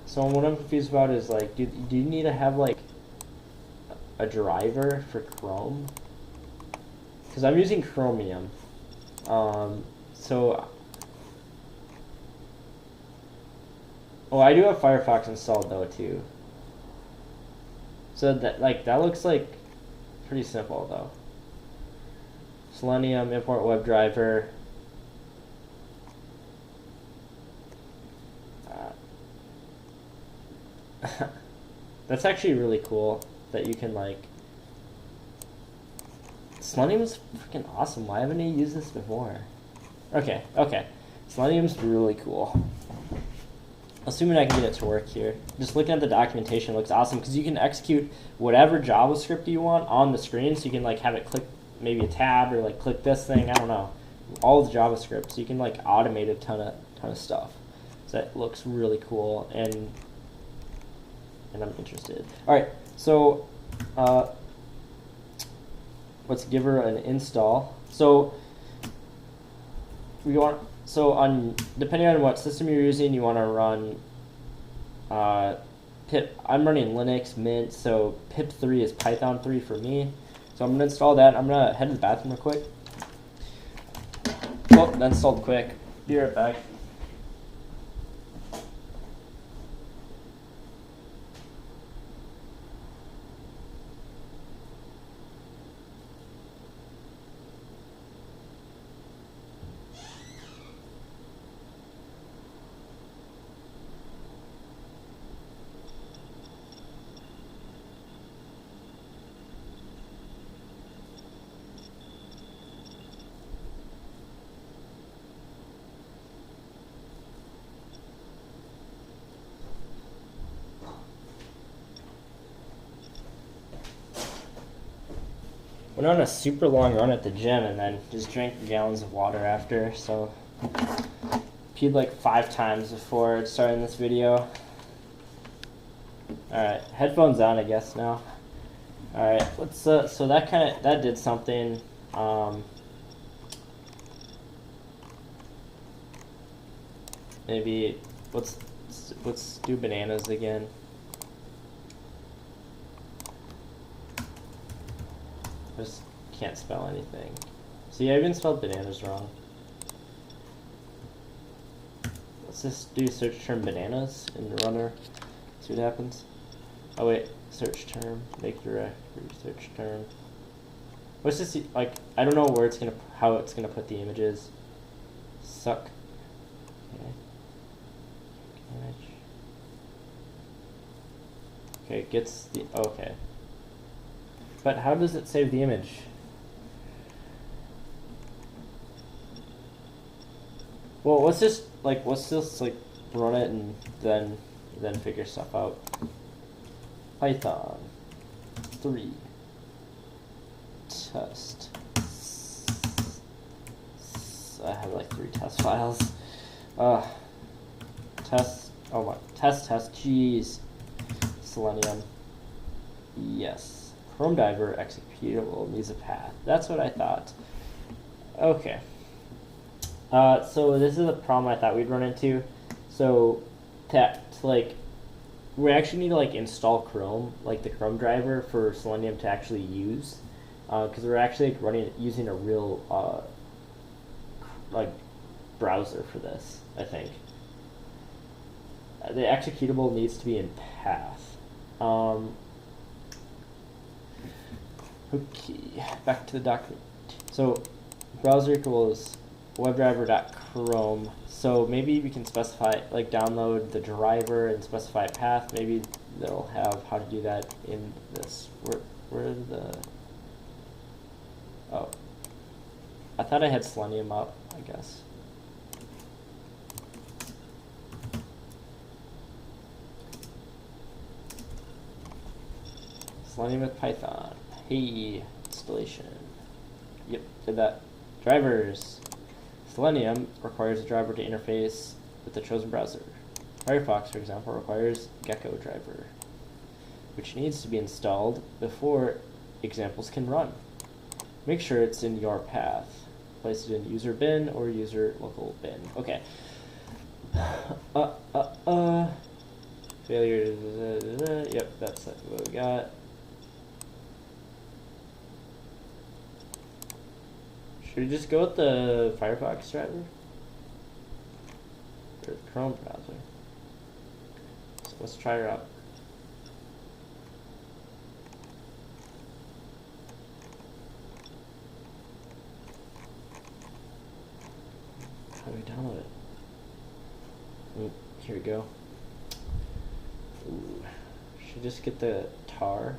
so what I'm confused about is like, do you need to have like a driver for Chrome? Because I'm using Chromium. So, oh, I do have Firefox installed though too. So that that looks like pretty simple though. Selenium import WebDriver. That's actually really cool that you can like. Selenium's freaking awesome. Why haven't I used this before? Okay. Selenium's really cool. Assuming I can get it to work here. Just looking at the documentation looks awesome because you can execute whatever JavaScript you want on the screen. So you can like have it click maybe a tab or like click this thing. I don't know. All the JavaScript. So you can like automate a ton of stuff. So that looks really cool and I'm interested. All right. So let's give her an install. So we want. So depending on what system you're using, you want to run pip. I'm running Linux Mint, so pip 3 is Python 3 for me. So I'm gonna install that. I'm gonna head to the bathroom real quick. Well, that installed quick. Be right back. Went on a super long run at the gym and then just drank gallons of water after, so peed like 5 times before starting this video. Alright, headphones on I guess now. Alright, let's so that did something. Maybe let's do bananas again. I just can't spell anything. See, I even spelled bananas wrong. Let's just do search term bananas in the runner. See what happens. Oh wait, search term, make directory, search term. Let's just see, like, I don't know where how it's gonna put the images. Suck. Okay. Image. Okay, it gets the, okay. But how does it save the image? Well, let's just like run it and then figure stuff out. Python 3 test. I have like 3 test files. Test. Oh my. Test. Jeez. Selenium. Yes. Chrome diver executable needs a path. That's what I thought. Okay. So this is a problem I thought we'd run into. So we actually need to like install Chrome, like the Chrome driver for Selenium to actually use, because we're actually using a real like browser for this. I think the executable needs to be in path. Okay, back to the document. So browser equals webdriver.chrome. So maybe we can specify, like, download the driver and specify a path. Maybe they'll have how to do that in this. Where are the... Oh. I thought I had Selenium up, I guess. Selenium with Python. Hey, installation. Yep, did that. Drivers. Selenium requires a driver to interface with the chosen browser. Firefox, for example, requires Gecko driver, which needs to be installed before examples can run. Make sure it's in your path. Place it in user bin or user local bin. Okay. Failure. Yep, that's what we got. Should we just go with the Firefox driver? Or the Chrome browser? So let's try her out. How do we download it? Here we go. Ooh. Should just get the tar.gz.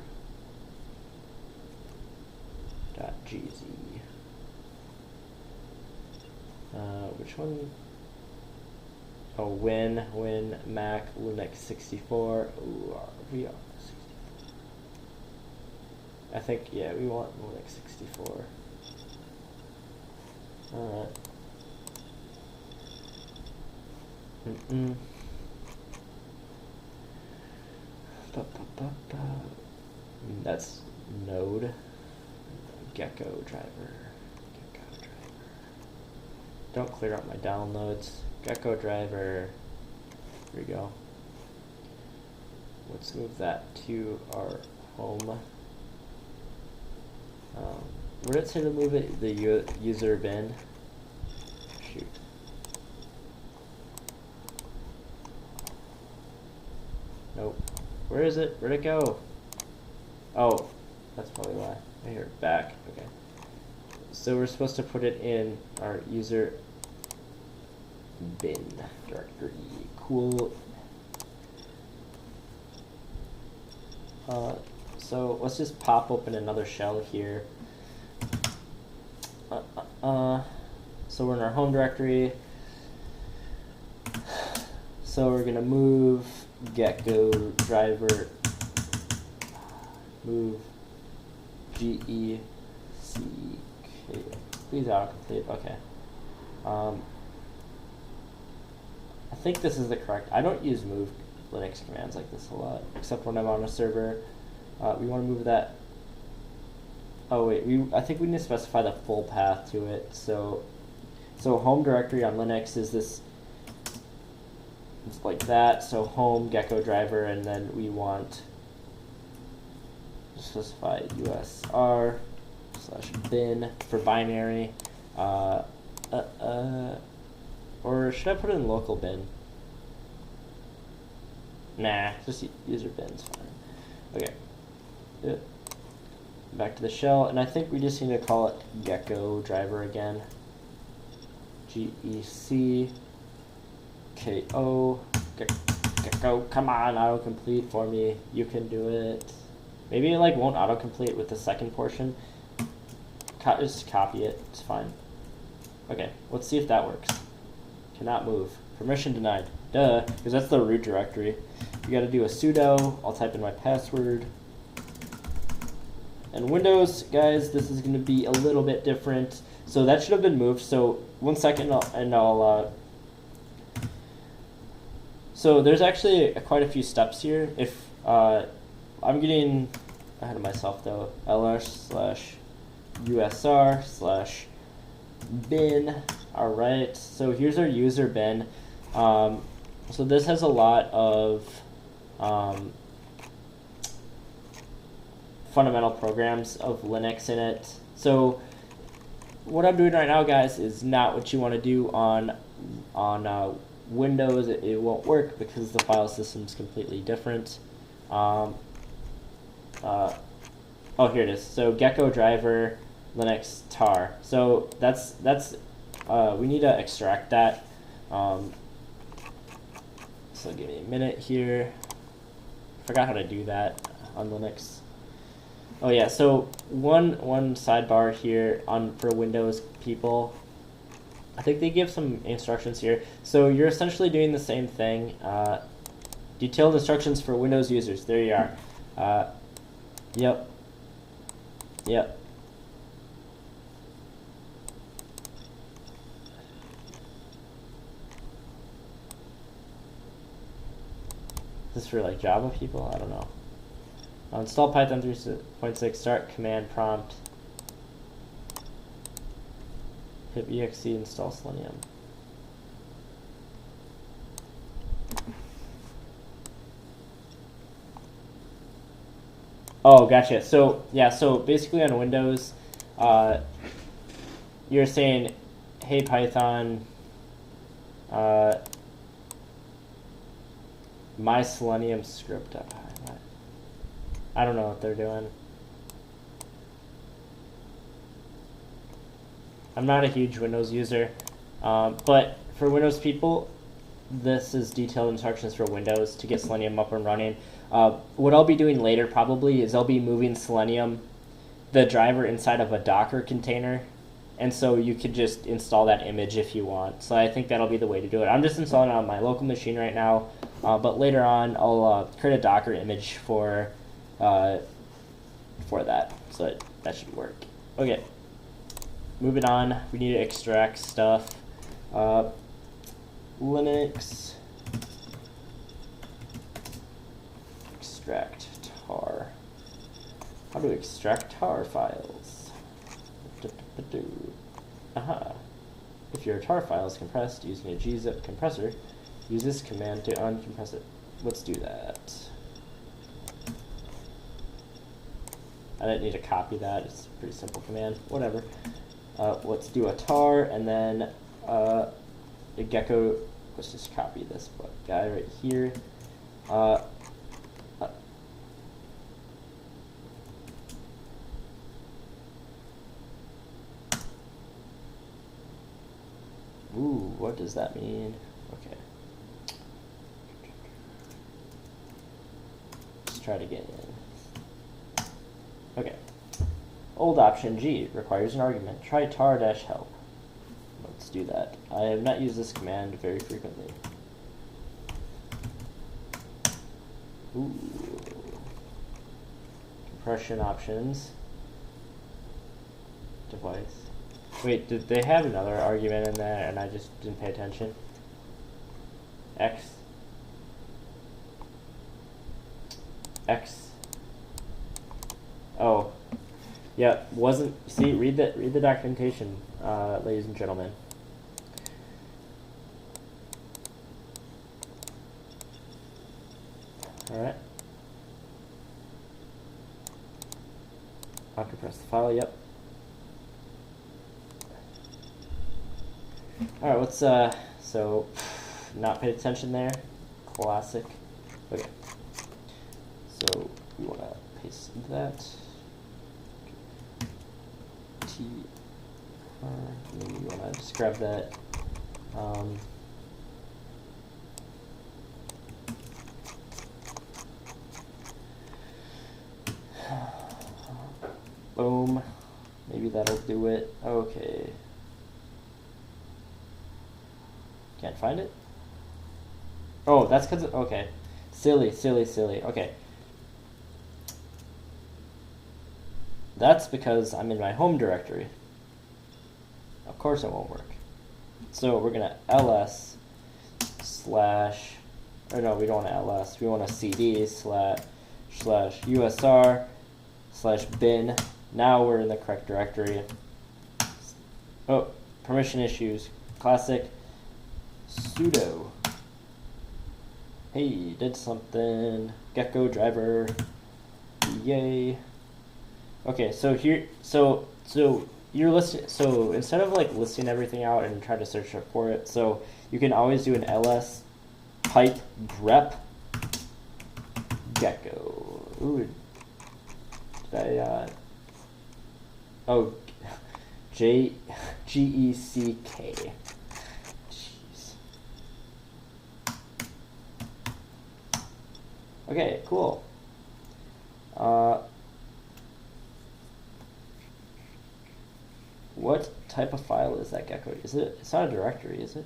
Which one? Oh, Win, Mac, Linux 64. Ooh, VR 64. I think, yeah, we want Linux 64. Alright. That's Node. Gecko driver. Don't clear up my downloads. Gecko driver. Here we go. Let's move that to our home. Where did it say to move it? The user bin. Shoot. Nope. Where is it? Where'd it go? Oh, that's probably why. I hear it back. Okay. So we're supposed to put it in our user bin directory. Cool. So let's just pop open another shell here. So we're in our home directory. So we're gonna move Gecko driver, move GECK. Please autocomplete. Okay. I think this is the correct. I don't use move Linux commands like this a lot, except when I'm on a server. We want to move that. Oh wait, I think we need to specify the full path to it. So home directory on Linux is this. It's like that. So home Gecko driver, and then we want to specify usr/bin for binary. Or should I put it in local bin? Nah, just user bin's fine. Okay. Back to the shell, and I think we just need to call it Gecko driver again. GECKO. Gecko, come on, autocomplete for me. You can do it. Maybe it won't autocomplete with the second portion. Just copy it. It's fine. Okay, let's see if that works. Cannot move. Permission denied. Duh, because that's the root directory. You gotta do a sudo. I'll type in my password. And Windows, guys, this is gonna be a little bit different. So that should have been moved. So 1 second, so there's actually quite a few steps here. If I'm getting ahead of myself though. ls/usr/bin. All right. So here's our user bin. So this has a lot of fundamental programs of Linux in it. So what I'm doing right now, guys, is not what you want to do on Windows. It won't work because the file system is completely different. Oh, here it is. So Gecko driver Linux tar. So that's we need to extract that. So give me a minute here. Forgot how to do that on Linux. Oh yeah, so one sidebar here for Windows people. I think they give some instructions here. So you're essentially doing the same thing. Detailed instructions for Windows users. There you are. Yep. Yep. Is this for like Java people? I don't know. Install Python 3.6, start command prompt. Hit exe, install selenium. Oh, gotcha. So yeah, so basically on Windows, you're saying, hey Python, my selenium script. I don't know what they're doing. I'm not a huge Windows user, but for Windows people, this is detailed instructions for Windows to get Selenium up and running. What I'll be doing later probably is I'll be moving Selenium, the driver, inside of a Docker container, and so you could just install that image if you want. So I think that'll be the way to do it. I'm just installing it on my local machine right now, but later on I'll create a Docker image for that, so that should work. Okay. Moving on, we need to extract stuff. Linux extract tar. How to extract tar files? Aha. If your tar file is compressed using a gzip compressor, use this command to uncompress it. Let's do that. I didn't need to copy that. It's a pretty simple command. Whatever. Let's do a tar, and then a gecko. Let's just copy this guy right here. Ooh, what does that mean? Okay. Let's try to get in. Okay. Old option G requires an argument. Try tar-help. Let's do that. I have not used this command very frequently. Ooh. Compression options. Device. Wait, did they have another argument in there and I just didn't pay attention? X. Oh. Yeah, wasn't, see, read the documentation, ladies and gentlemen. Alright. I'll compress the file, yep. Alright, let's, so, not pay attention there. Classic. Okay. So, we want to paste that. Maybe you want to just grab that. Boom. Maybe that'll do it. Okay. Can't find it? Oh, that's because, okay. Silly. Okay. That's because I'm in my home directory. Of course it won't work. So we're gonna ls slash, or no, we don't want to ls, we want to cd slash usr slash bin. Now we're in the correct directory. Oh, permission issues. Classic. Sudo. Hey, did something. Gecko driver. Yay. Okay, so here, so you're listing, so instead of like listing everything out and try to search for it, so you can always do an ls pipe grep gecko. Ooh, did I, oh, GECK. Jeez. Okay, cool. What type of file is that gecko? Is it? It's not a directory, is it?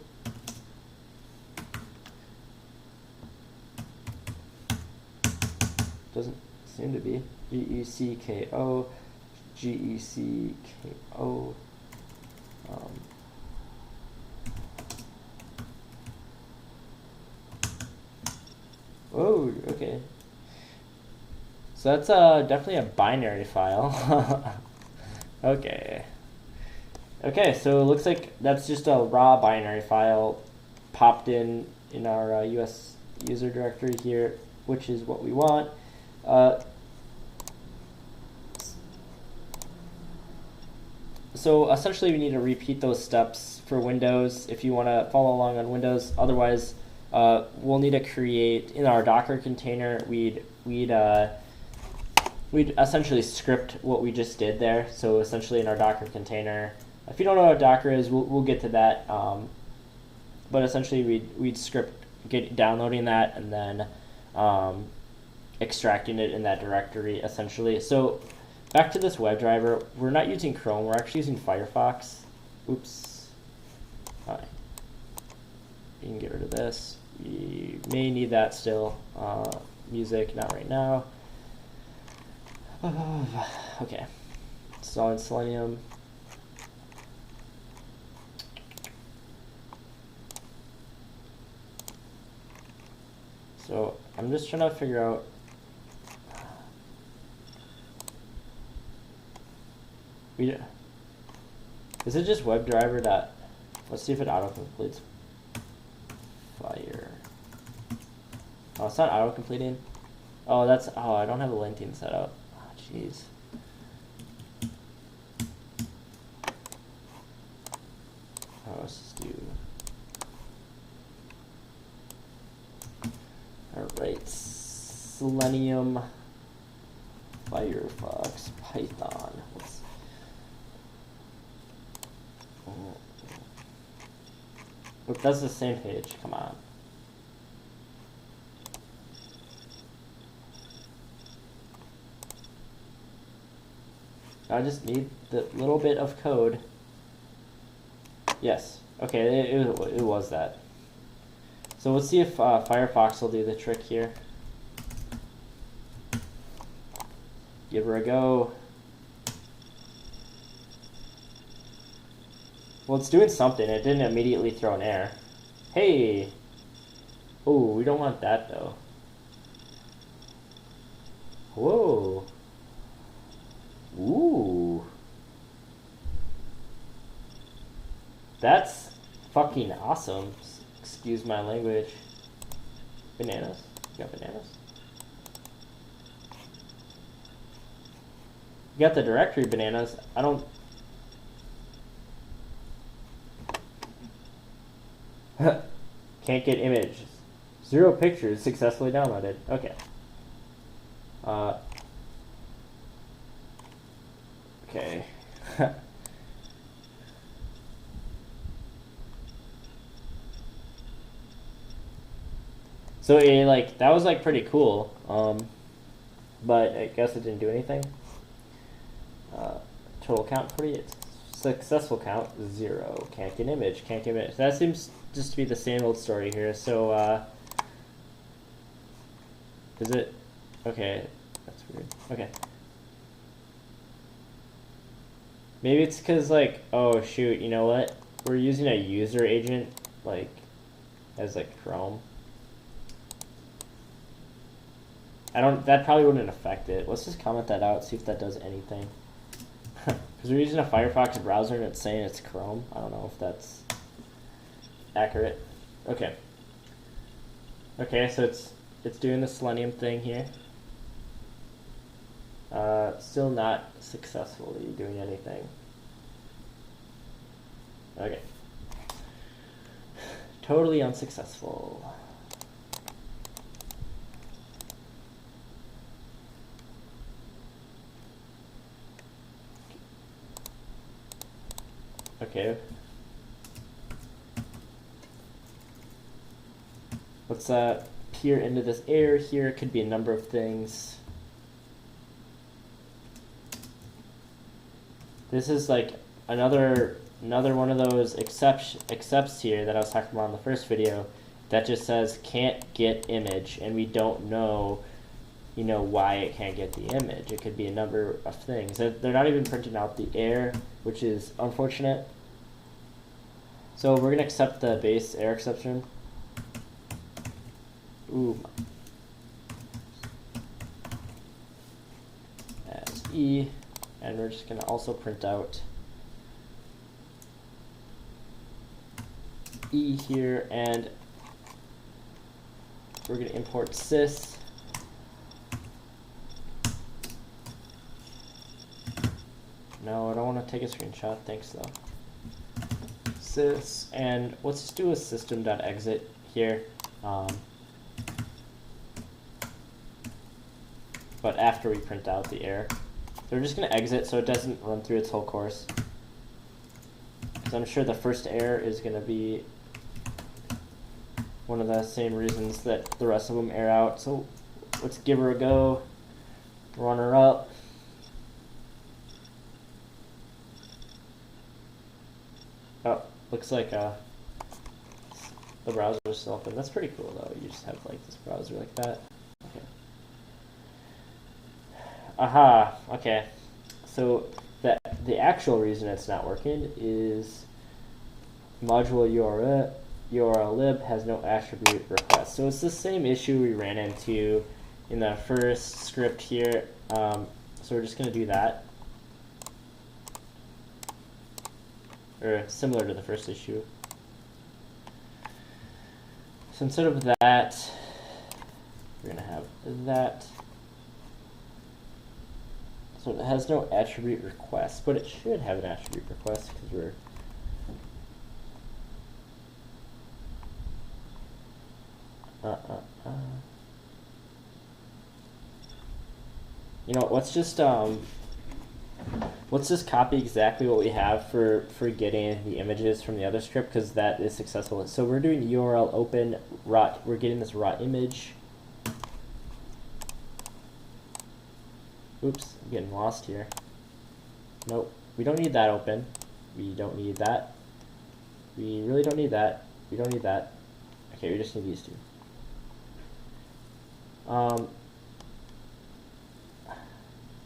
Doesn't seem to be. GECKO, GECKO. Oh, okay. So that's definitely a binary file. Okay. Okay, so it looks like that's just a raw binary file popped in our US user directory here, which is what we want. So essentially we need to repeat those steps for Windows if you want to follow along on Windows. Otherwise, we'll need to create, in our Docker container, we'd essentially script what we just did there. So essentially in our Docker container, if you don't know what Docker is, we'll get to that. But essentially we'd script downloading that and then extracting it in that directory essentially. So back to this WebDriver, we're not using Chrome, we're actually using Firefox. Oops. All right. You can get rid of this. You may need that still. Music, not right now. Okay. Installing Selenium. So I'm just trying to figure out is it just WebDriver dot? Let's see if it autocompletes. Fire. Oh, it's not autocompleting. Oh, that's I don't have the linting set up. Oh, jeez. Oh, let's just do. All right, Selenium, Firefox, Python. Look, that's the same page. Come on. I just need the little bit of code. Yes. Okay, it was that. So let's see if Firefox will do the trick here. Give her a go. Well, it's doing something. It didn't immediately throw an error. Hey! Oh, we don't want that though. Whoa! Ooh! That's fucking awesome. Excuse my language. Bananas? You got bananas? You got the directory bananas. I don't... Can't get image. 0 pictures successfully downloaded. Okay. Okay. So that was pretty cool. But I guess it didn't do anything. Total count 48. Successful count 0. Can't get image. Can't get image. That seems just to be the same old story here. So is it? Okay, that's weird. Okay. Maybe it's because oh shoot, you know what? We're using a user agent as Chrome. That probably wouldn't affect it. Let's just comment that out, see if that does anything. Because we're using a Firefox browser and it's saying it's Chrome. I don't know if that's accurate. Okay. Okay, so it's doing the Selenium thing here. Still not successfully doing anything. Okay. Totally unsuccessful. Okay. Let's peer into this error here. It could be a number of things. This is like another one of those excepts here that I was talking about in the first video that just says can't get image, and we don't know, you know, why it can't get the image. It could be a number of things. They're not even printing out the error, which is unfortunate. So we're gonna accept the base error exception. Ooh. As E, and we're just gonna also print out E here, and we're gonna import sys. No, I don't want to take a screenshot. Thanks though. Sys, and let's just do a system.exit here. But after we print out the error. So we're just going to exit so it doesn't run through its whole course. Because I'm sure the first error is going to be one of the same reasons that the rest of them error out. So let's give her a go, run her up. Oh, looks like the browser is still open. That's pretty cool though. You just have like this browser like that. Okay. Aha, okay. So the actual reason it's not working is module URL lib has no attribute request. So it's the same issue we ran into in the first script here. So we're just going to do that. Or similar to the first issue. So instead of that, we're going to have that. So it has no attribute request, but it should have an attribute request because we're you know, let's just copy exactly what we have for getting the images from the other script, because that is successful. So we're doing URL open raw. We're getting this raw image. Oops, I'm getting lost here. Nope, we don't need that open. We don't need that. We really don't need that. We don't need that. Okay, we just need these two.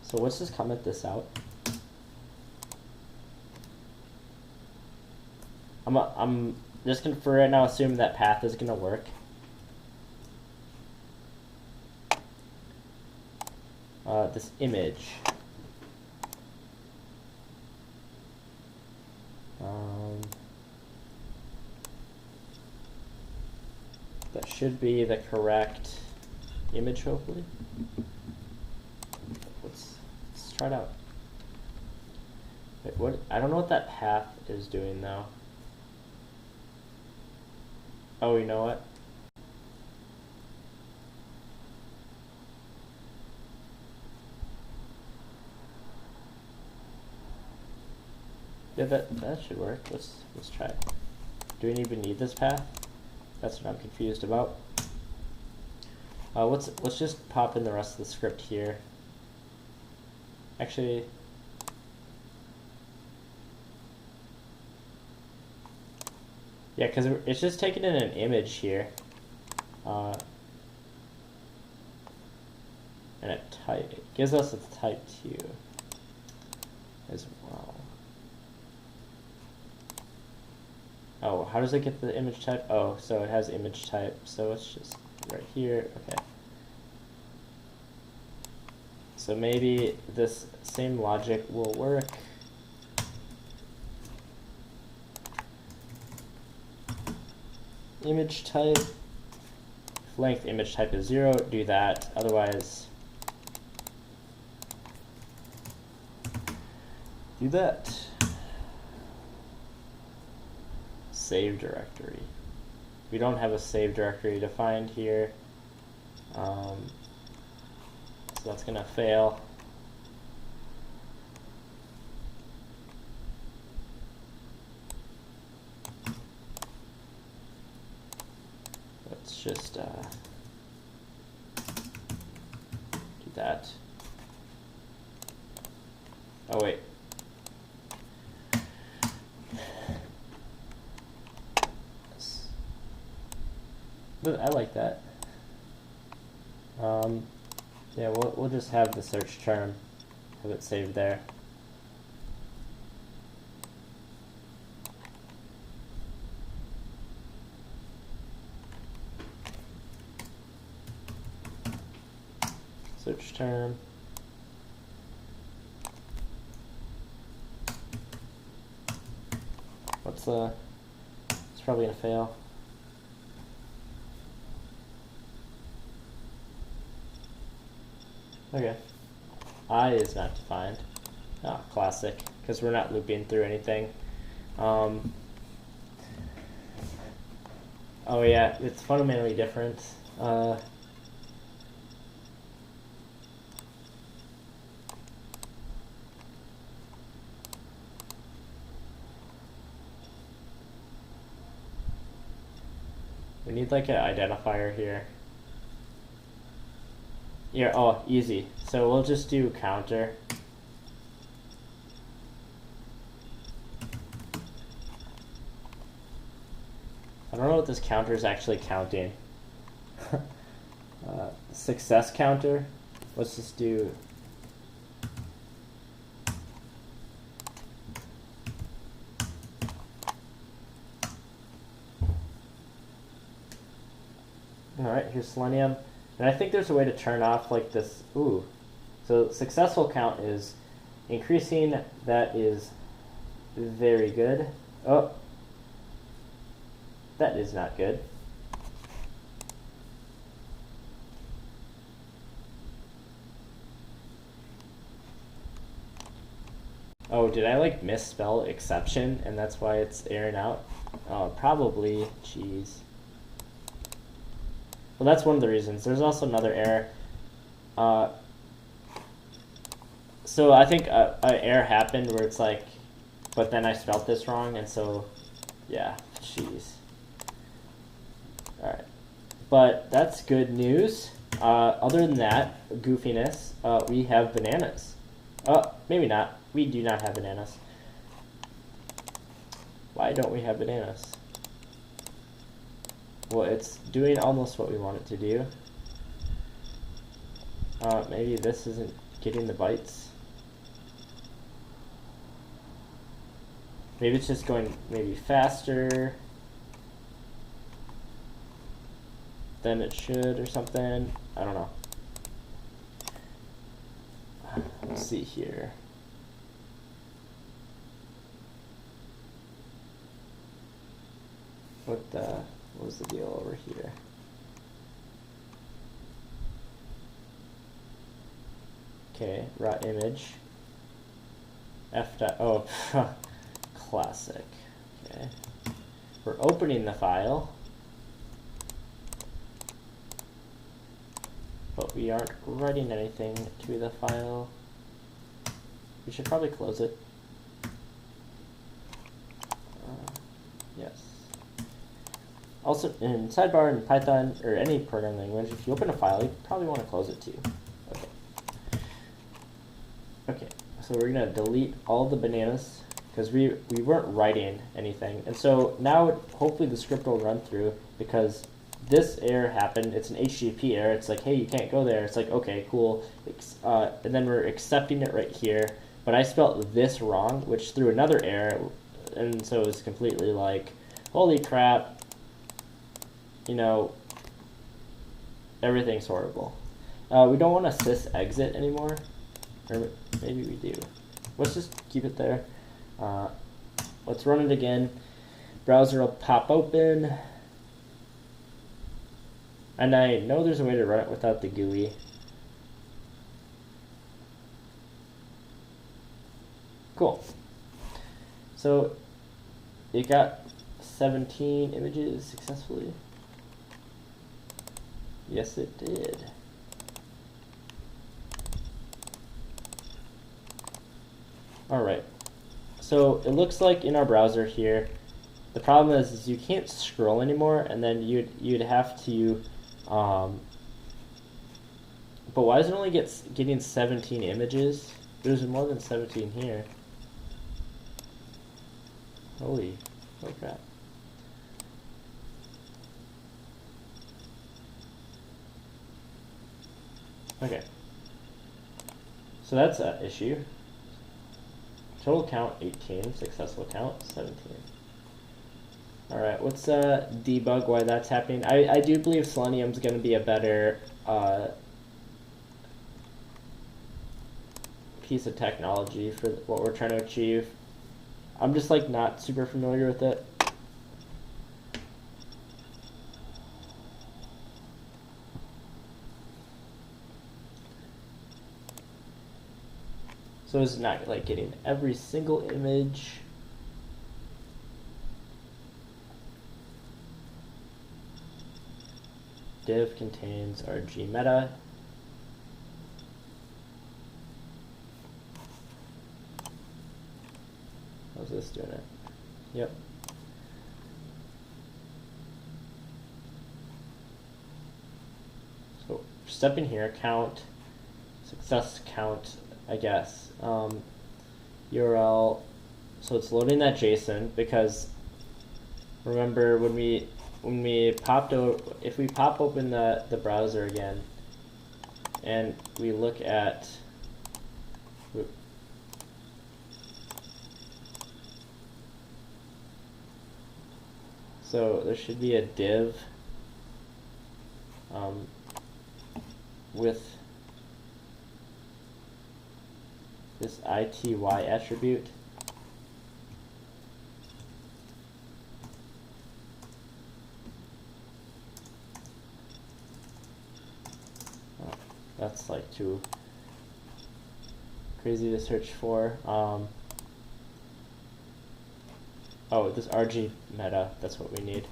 So let's just comment this out. I'm just gonna for right now assume that path is gonna work. This image. That should be the correct image, hopefully. Let's try it out. Wait, what? I don't know what that path is doing though. Oh, you know what? Yeah, that should work. Let's try it. Do we even need this path? That's what I'm confused about. Let's just pop in the rest of the script here. Actually, yeah, because it's just taking in an image here, and it gives us a type 2 as well. Oh, how does it get the image type? Oh, so it has image type, so it's just right here. Okay. So maybe this same logic will work. Image type, length image type is 0, do that. Otherwise, do that. Save directory. We don't have a save directory defined here. So that's gonna fail. that. Oh wait. I like that. Yeah, we'll just have the search term, have it saved there. Search term. It's probably gonna fail. Okay. I is not defined. Oh, classic, because we're not looping through anything. Oh yeah, it's fundamentally different. We need like an identifier here. Yeah, oh, easy. So we'll just do counter. I don't know what this counter is actually counting. Success counter. Let's just do. Alright, here's selenium. And I think there's a way to turn off like this. Ooh. So successful count is increasing. That is very good. Oh. That is not good. Oh, did I like misspell exception and that's why it's erroring out? Oh, probably. Jeez. Well, that's one of the reasons. There's also another error. So I think an error happened where it's like, but then I spelled this wrong, and so, yeah, jeez. Alright. But that's good news. Other than that, goofiness, we have bananas. Maybe not. We do not have bananas. Why don't we have bananas? Well, it's doing almost what we want it to do. Maybe this isn't getting the bytes. Maybe it's just going maybe faster than it should or something. I don't know. Let's see here. What was the deal over here? Okay, raw image. Oh, classic. Okay. We're opening the file, but we aren't writing anything to the file. We should probably close it. Yes. Also, in sidebar in Python or any programming language, if you open a file, you probably want to close it too. Okay. Okay, so we're gonna delete all the bananas because we weren't writing anything, and so now hopefully the script will run through because this error happened. It's an HTTP error. It's like, hey, you can't go there. It's like, okay, cool. And then we're accepting it right here, but I spelled this wrong, which threw another error, and so it was completely like, holy crap. You know, everything's horrible. We don't want to sys exit anymore, or maybe we do. Let's just keep it there. Let's run it again. Browser will pop open, and I know there's a way to run it without the GUI. Cool. So it got 17 images successfully. Yes, it did. All right. So it looks like in our browser here, the problem is you can't scroll anymore, and then you'd have to But why is it only getting 17 images? There's more than 17 here. Holy crap. Okay. So that's an issue. Total count 18, successful count 17. Alright, let's debug why that's happening. I do believe Selenium's going to be a better piece of technology for what we're trying to achieve. I'm just like not super familiar with it. So it's not like getting every single image. Div contains RG meta. How's this doing it? Yep. So step in here, count, success count, I guess. URL, so it's loading that JSON because remember when we if we pop open the browser again and we look at so there should be a div with this ity attribute. Oh, that's like too crazy to search for. Oh, this RG meta, that's what we need.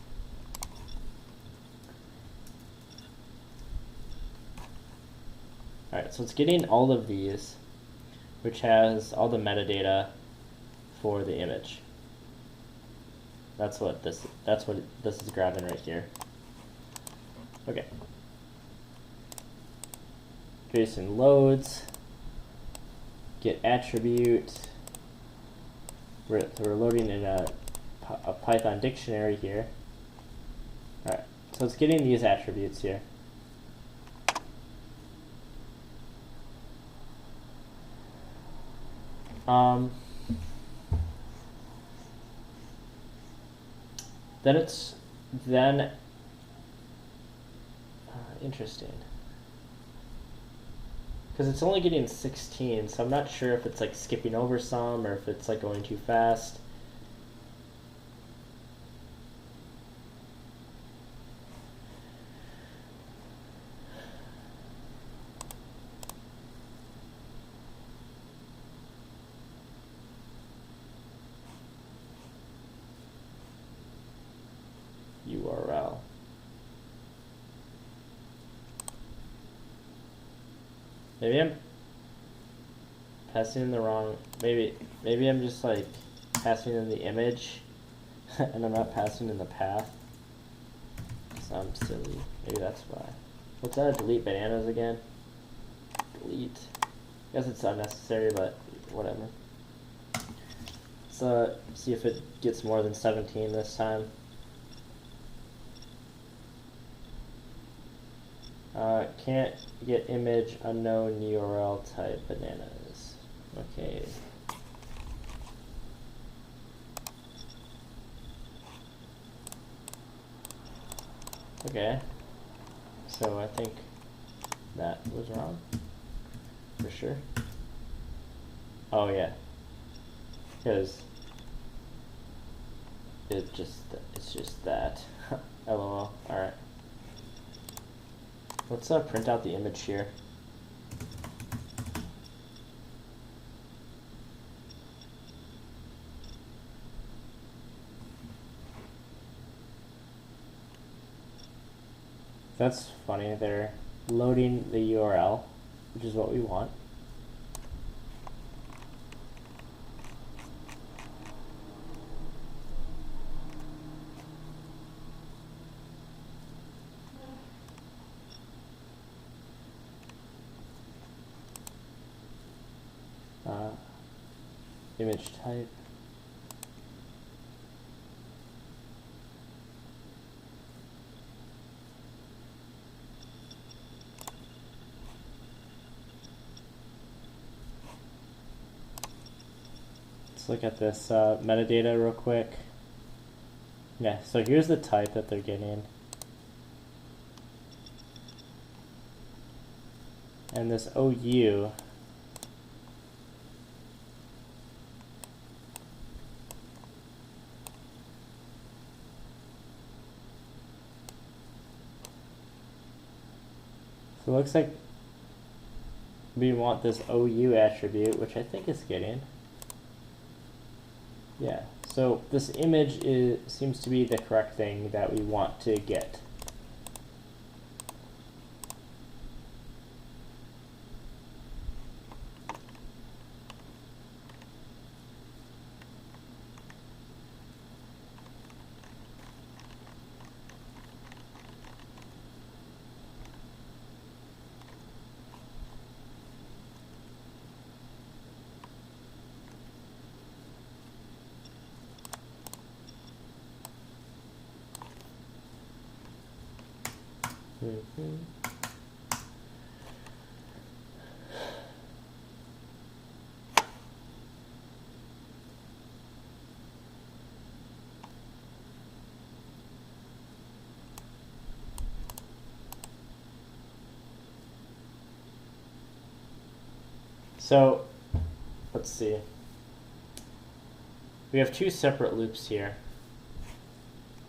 Alright, so it's getting all of these, which has all the metadata for the image. That's what this is grabbing right here. Okay. JSON loads, get attribute. So we're loading in a Python dictionary here. All right, so it's getting these attributes here. Then interesting, because it's only getting 16, so I'm not sure if it's like skipping over some or if it's like going too fast. URL. Maybe I'm passing in the wrong, maybe I'm just like passing in the image and I'm not passing in the path. So I'm silly. Maybe that's why. What's that? Delete bananas again? Delete. I guess it's unnecessary, but whatever. So see if it gets more than 17 this time. Can't get image unknown URL type bananas. Okay. Okay. So I think that was wrong. For sure. Oh yeah. Because it's just that. LOL. Alright. Let's print out the image here. That's funny, they're loading the URL, which is what we want. image type. Let's look at this metadata real quick. Yeah, so here's the type that they're getting. And this OU so it looks like we want this OU attribute, which I think is getting. Yeah, so this image seems to be the correct thing that we want to get. So, let's see. We have two separate loops here.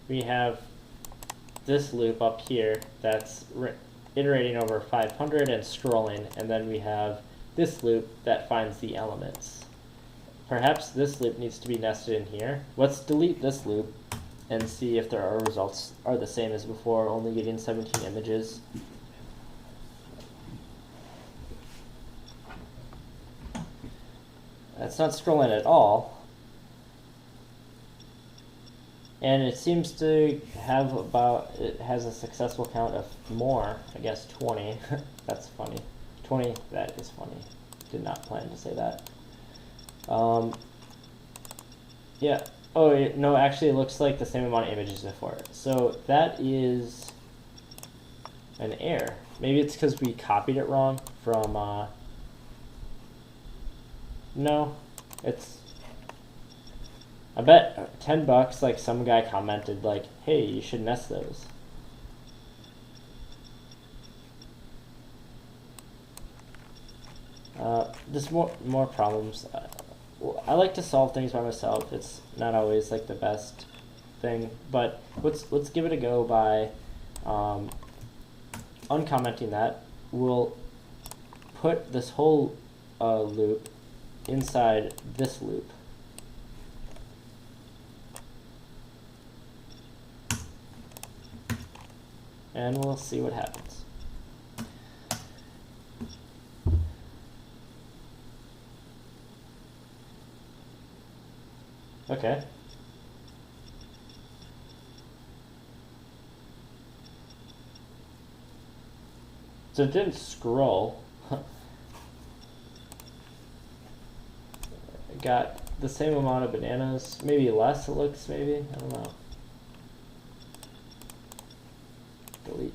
We have this loop up here that's iterating over 500 and scrolling, and then we have this loop that finds the elements. Perhaps this loop needs to be nested in here. Let's delete this loop and see if our results are the same as before, only getting 17 images. That's not scrolling at all. And it seems to have it has a successful count of more, I guess 20. That's funny. 20, that is funny. Did not plan to say that. Yeah. Oh, no, actually it looks like the same amount of images before. So that is an error. Maybe it's because we copied it wrong from, no, it's, I bet $10, like some guy commented like, hey, you should nest those. There's more problems. I like to solve things by myself. It's not always like the best thing, but let's give it a go by uncommenting that. We'll put this whole loop inside this loop. And we'll see what happens. Okay. So it didn't scroll. It got the same amount of bananas, maybe less it looks, maybe, I don't know. Delete.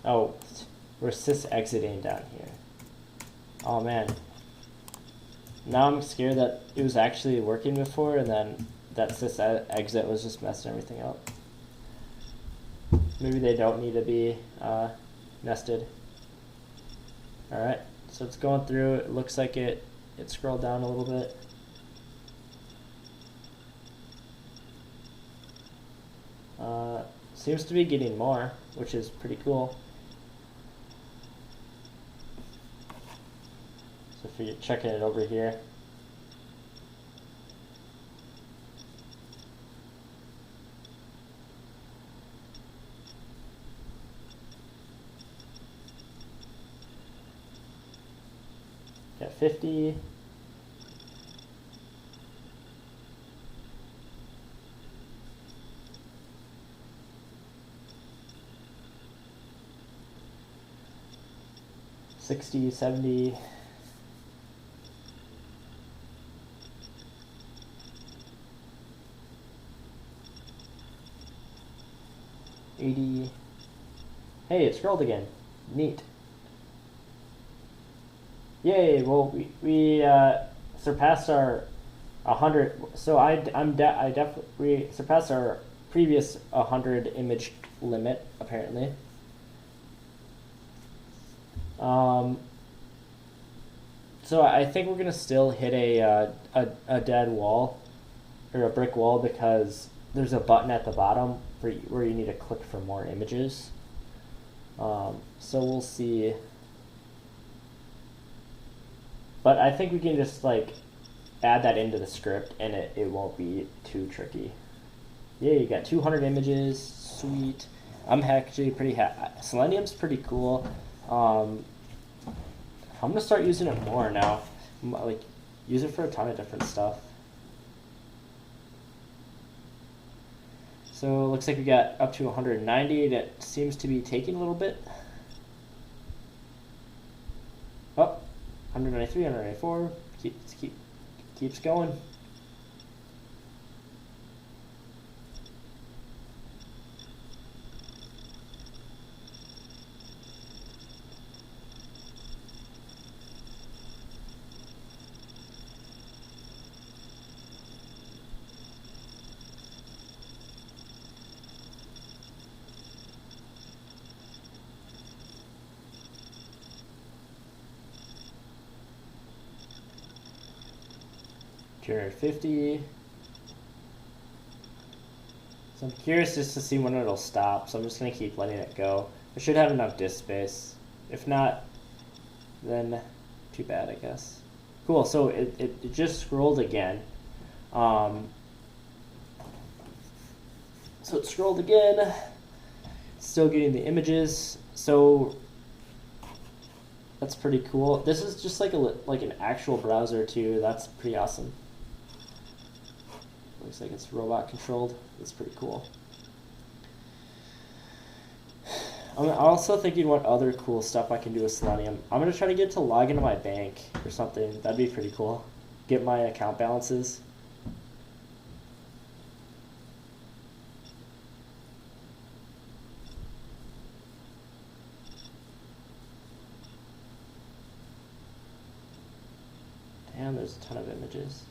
Oh, we're sys exiting down here. Oh man. Now I'm scared that it was actually working before and then that sys exit was just messing everything up. Maybe they don't need to be nested. Alright, so it's going through. It looks like it scrolled down a little bit. Seems to be getting more, which is pretty cool. So if you're checking it over here. Got 50. 60, 70. 80. Hey, it scrolled again. Neat. Yay! Well, we surpassed our 100. So I definitely surpassed our previous 100 image limit apparently. So I think we're gonna still hit a dead wall or a brick wall because there's a button at the bottom where you need to click for more images. So we'll see. But I think we can just like add that into the script and it won't be too tricky. Yeah, you got 200 images, sweet. I'm actually pretty happy. Selenium's pretty cool. I'm gonna start using it more now. Like, use it for a ton of different stuff. So it looks like we got up to 190. That seems to be taking a little bit. Oh, 193, 194. Keeps going. $250. So I'm curious just to see when it'll stop, so I'm just going to keep letting it go. I should have enough disk space. If not, then too bad, I guess. Cool, so it just scrolled again. So it scrolled again. Still getting the images. So that's pretty cool. This is just like an actual browser too. That's pretty awesome. Looks like it's robot controlled. That's pretty cool. I'm also thinking what other cool stuff I can do with Selenium. I'm going to try to get to log into my bank or something. That'd be pretty cool. Get my account balances. Damn, there's a ton of images.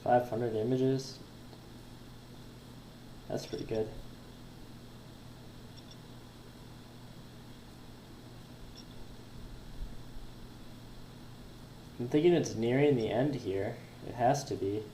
$500 images. That's pretty good. I'm thinking it's nearing the end here. It has to be.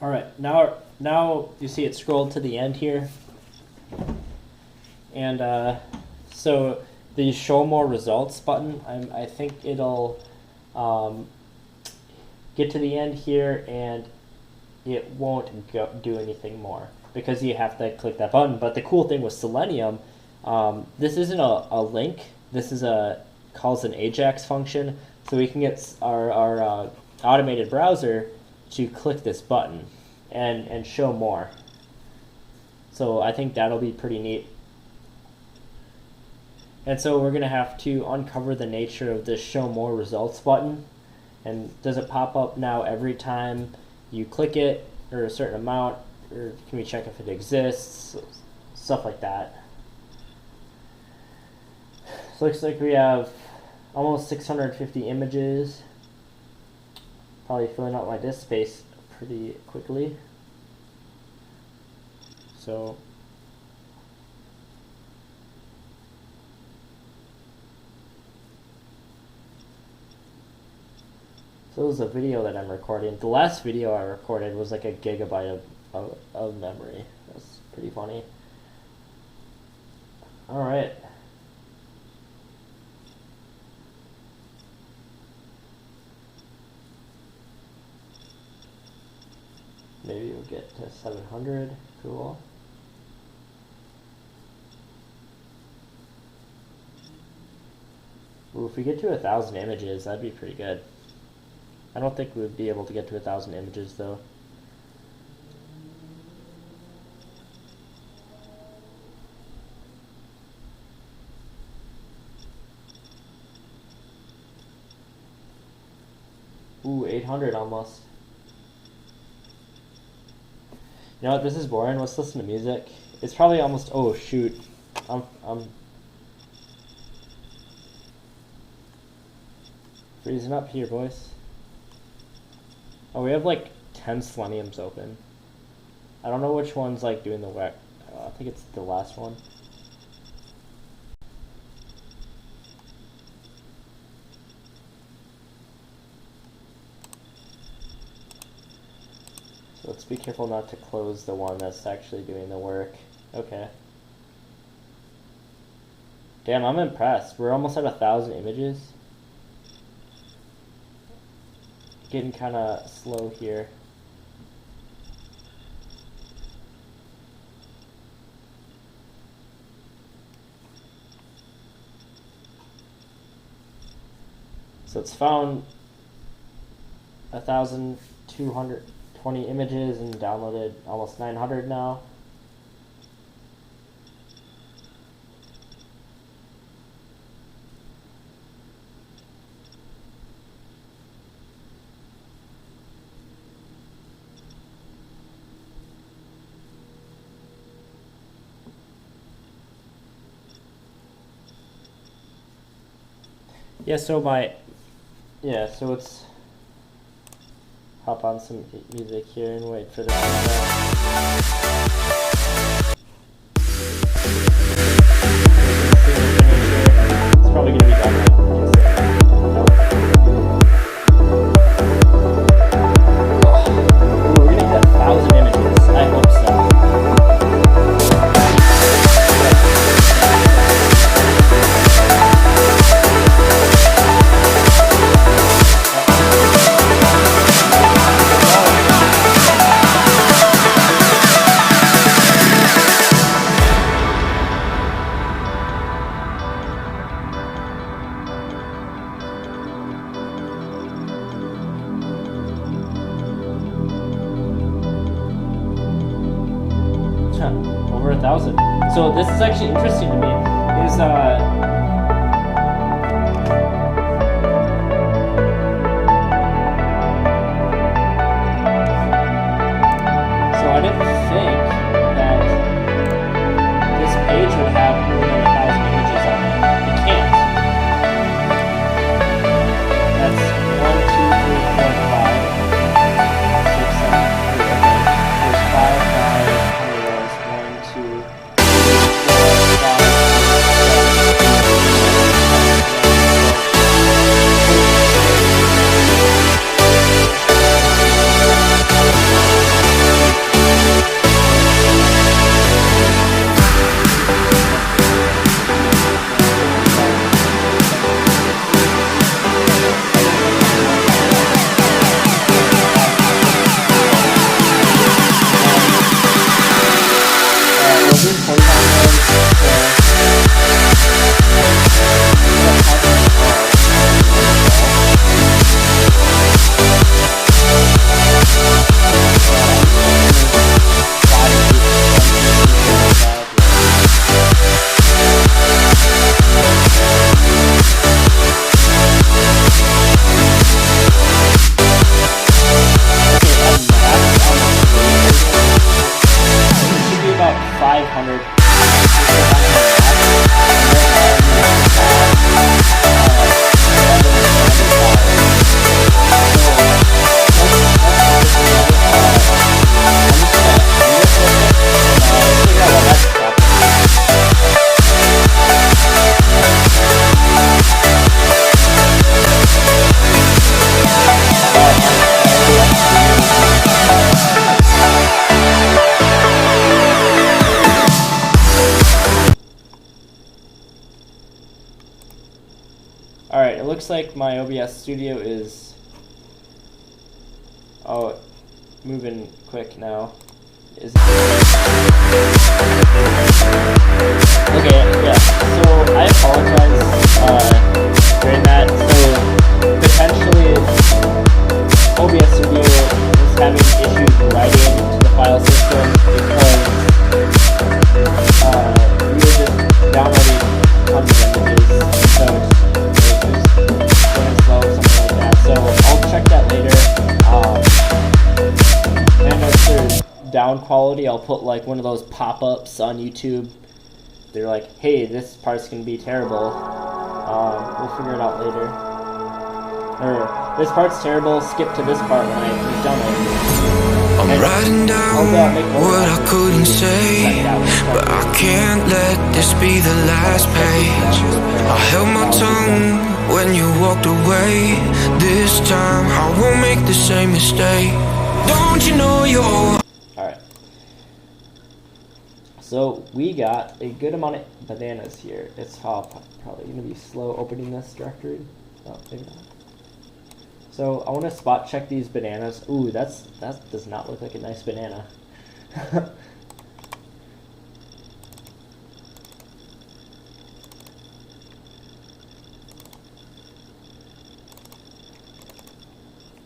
All right, now you see it scrolled to the end here, and so the show more results button, I think it'll get to the end here and it won't do anything more because you have to click that button. But the cool thing with Selenium, this isn't a link. This is calls an AJAX function, so we can get our automated browser to click this button and show more. So I think that'll be pretty neat. And so we're going to have to uncover the nature of this show more results button. And does it pop up now every time you click it, or a certain amount, or can we check if it exists, stuff like that. So looks like we have almost 650 images. Probably filling out my disk space pretty quickly. So this is a video that I'm recording. The last video I recorded was like a gigabyte of memory. That's pretty funny. Alright. Maybe we'll get to 700. Cool. Ooh, if we get to 1,000 images, that'd be pretty good. I don't think we would be able to get to 1,000 images though. Ooh, 800 almost. You know what? This is boring. Let's listen to music. It's probably almost. Oh shoot! I'm freezing up here, boys. Oh, we have like 10 seleniums open. I don't know which one's like doing the work. I think it's the last one. So let's be careful not to close the one that's actually doing the work. Okay. Damn, I'm impressed. We're almost at 1,000 images. Getting kind of slow here. So it's found 1,220 images and downloaded almost 900 now. So let's hop on some music here and wait for the It's probably gonna be done. We're gonna hit 1,000 images. I hope so. Over 1,000. So this is actually interesting to me. So I didn't think that this page would have more than 1,000 images on it. It can't. That's 1, 2, 3, 4, 5, 6, 7, 8. Okay. There's 5, 5. 1, 2, about 500. Alright, it looks like my OBS studio is moving quick now. Okay, yeah, so I apologize during that. So potentially OBS studio is having issues writing to the file system because we were just downloading tons of images, so slow, something like that. So I'll check that later. And as for down quality, I'll put like one of those pop-ups on YouTube. They're like, hey, this part's gonna be terrible. We'll figure it out later. Or this part's terrible, skip to this part when I finish downloading. I'm writing down what I couldn't say, but I can't let this be the last page. I held my tongue when you walked away. This time I won't make the same mistake. Don't you know you're... Alright. So we got a good amount of bananas here. It's probably going to be slow opening this directory. Oh, maybe not. So I want to spot check these bananas. Ooh, that does not look like a nice banana.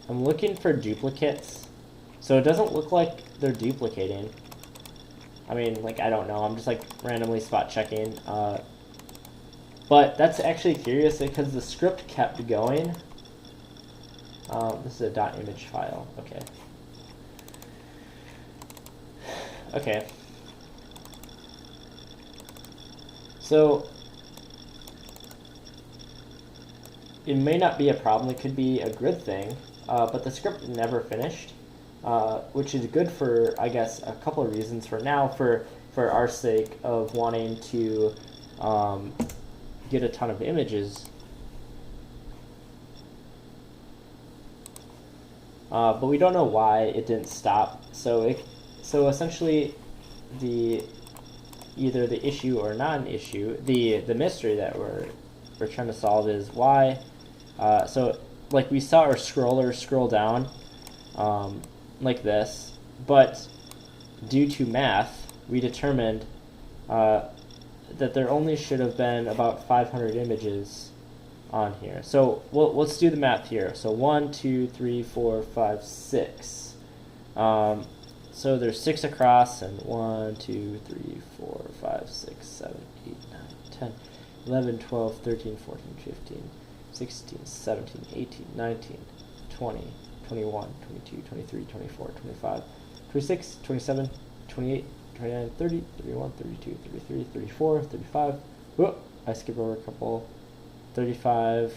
I'm looking for duplicates. So it doesn't look like they're duplicating. I mean, like, I don't know. I'm just like randomly spot checking. But that's actually curious because the script kept going. This is a .image file. Okay. Okay. So it may not be a problem. It could be a good thing. But the script never finished, which is good for, I guess, a couple of reasons. For now, for our sake of wanting to get a ton of images. But we don't know why it didn't stop. So essentially, either the issue or non-issue, the mystery that we're trying to solve is why. So like we saw our scroller scroll down like this, but due to math, we determined that there only should have been about 500 images on here. So let's do the math here. So 1, 2, 3, 4, 5, 6. So there's 6 across, and 1, 2, 3, 4, 5, 6, 7, 8, 9, 10, 11, 12, 13, 14, 15, 16, 17, 18, 19, 20, 21, 22, 23, 24, 25, 26, 27, 28, 29, 30, 31, 32, 33, 34, 35. Whoop, I skipped over a couple. 35.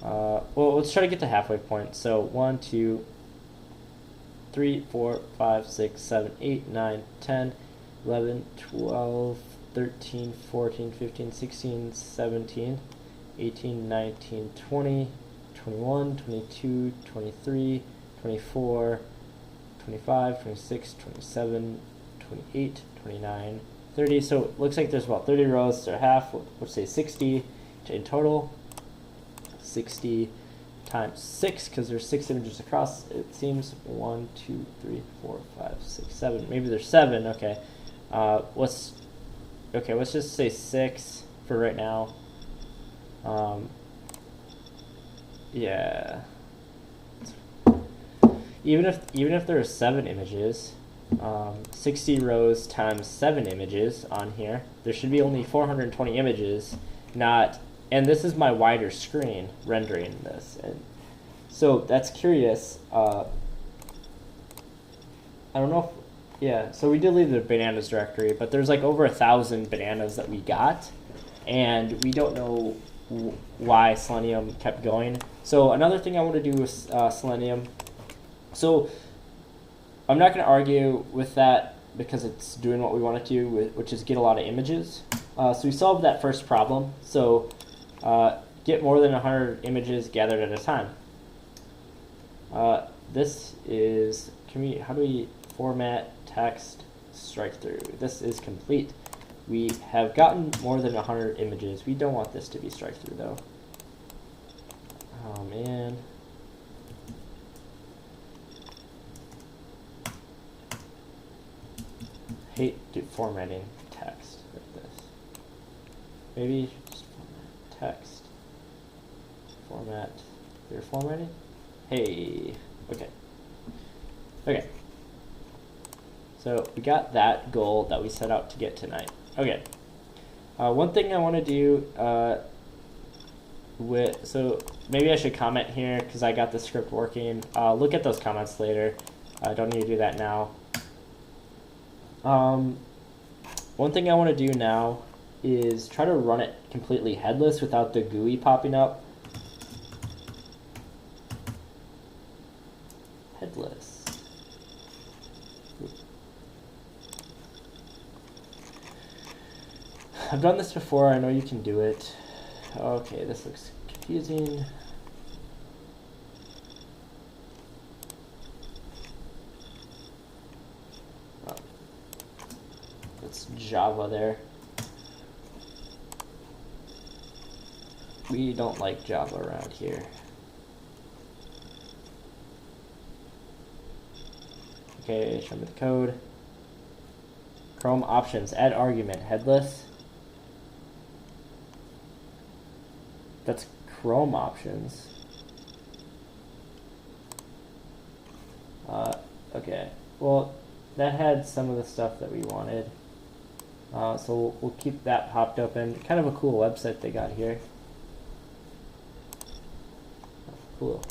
Well, let's try to get to halfway point. So 1, 2, 3, 4, 5, 6, 7, 8, 9, 10, 11, 12, 13, 14, 15, 16, 17, 18, 19, 20, 21, 22, 23, 24, 25, 26, 27, 28, 29, 30. So it looks like there's about 30 rows to half. Let's say 60 in total. 60 times 6, because there's 6 images across. It seems 1, 2, 3, 4, 5, 6, 7. Maybe there's 7. Okay. Let's just say 6 for right now. Yeah. Even if there are 7 images, 60 rows times 7 images on here, there should be only 420 images. And this is my wider screen rendering this, and so that's curious. I don't know Yeah, so we did leave the bananas directory, but there's like over 1,000 bananas that we got, and we don't know why Selenium kept going. So another thing I want to do with Selenium, so I'm not going to argue with that because it's doing what we want it to do, which is get a lot of images. So we solved that first problem. So get more than 100 images gathered at a time. This is, how do we format text strike through? This is complete. We have gotten more than 100 images. We don't want this to be strike through though. Oh man. Hate formatting text like this. Maybe just format text. Format. You're formatting? Hey. Okay. Okay. So we got that goal that we set out to get tonight. Okay. One thing I want to do so maybe I should comment here because I got the script working. Look at those comments later. I don't need to do that now. One thing I want to do now is try to run it completely headless without the GUI popping up. Headless. I've done this before, I know you can do it. Okay, this looks confusing. That's Java there. We don't like Java around here. Okay, show me the code. Chrome options, add argument, headless. That's Chrome options. Okay, well, that had some of the stuff that we wanted. So we'll keep that popped open. Kind of a cool website they got here. Cool.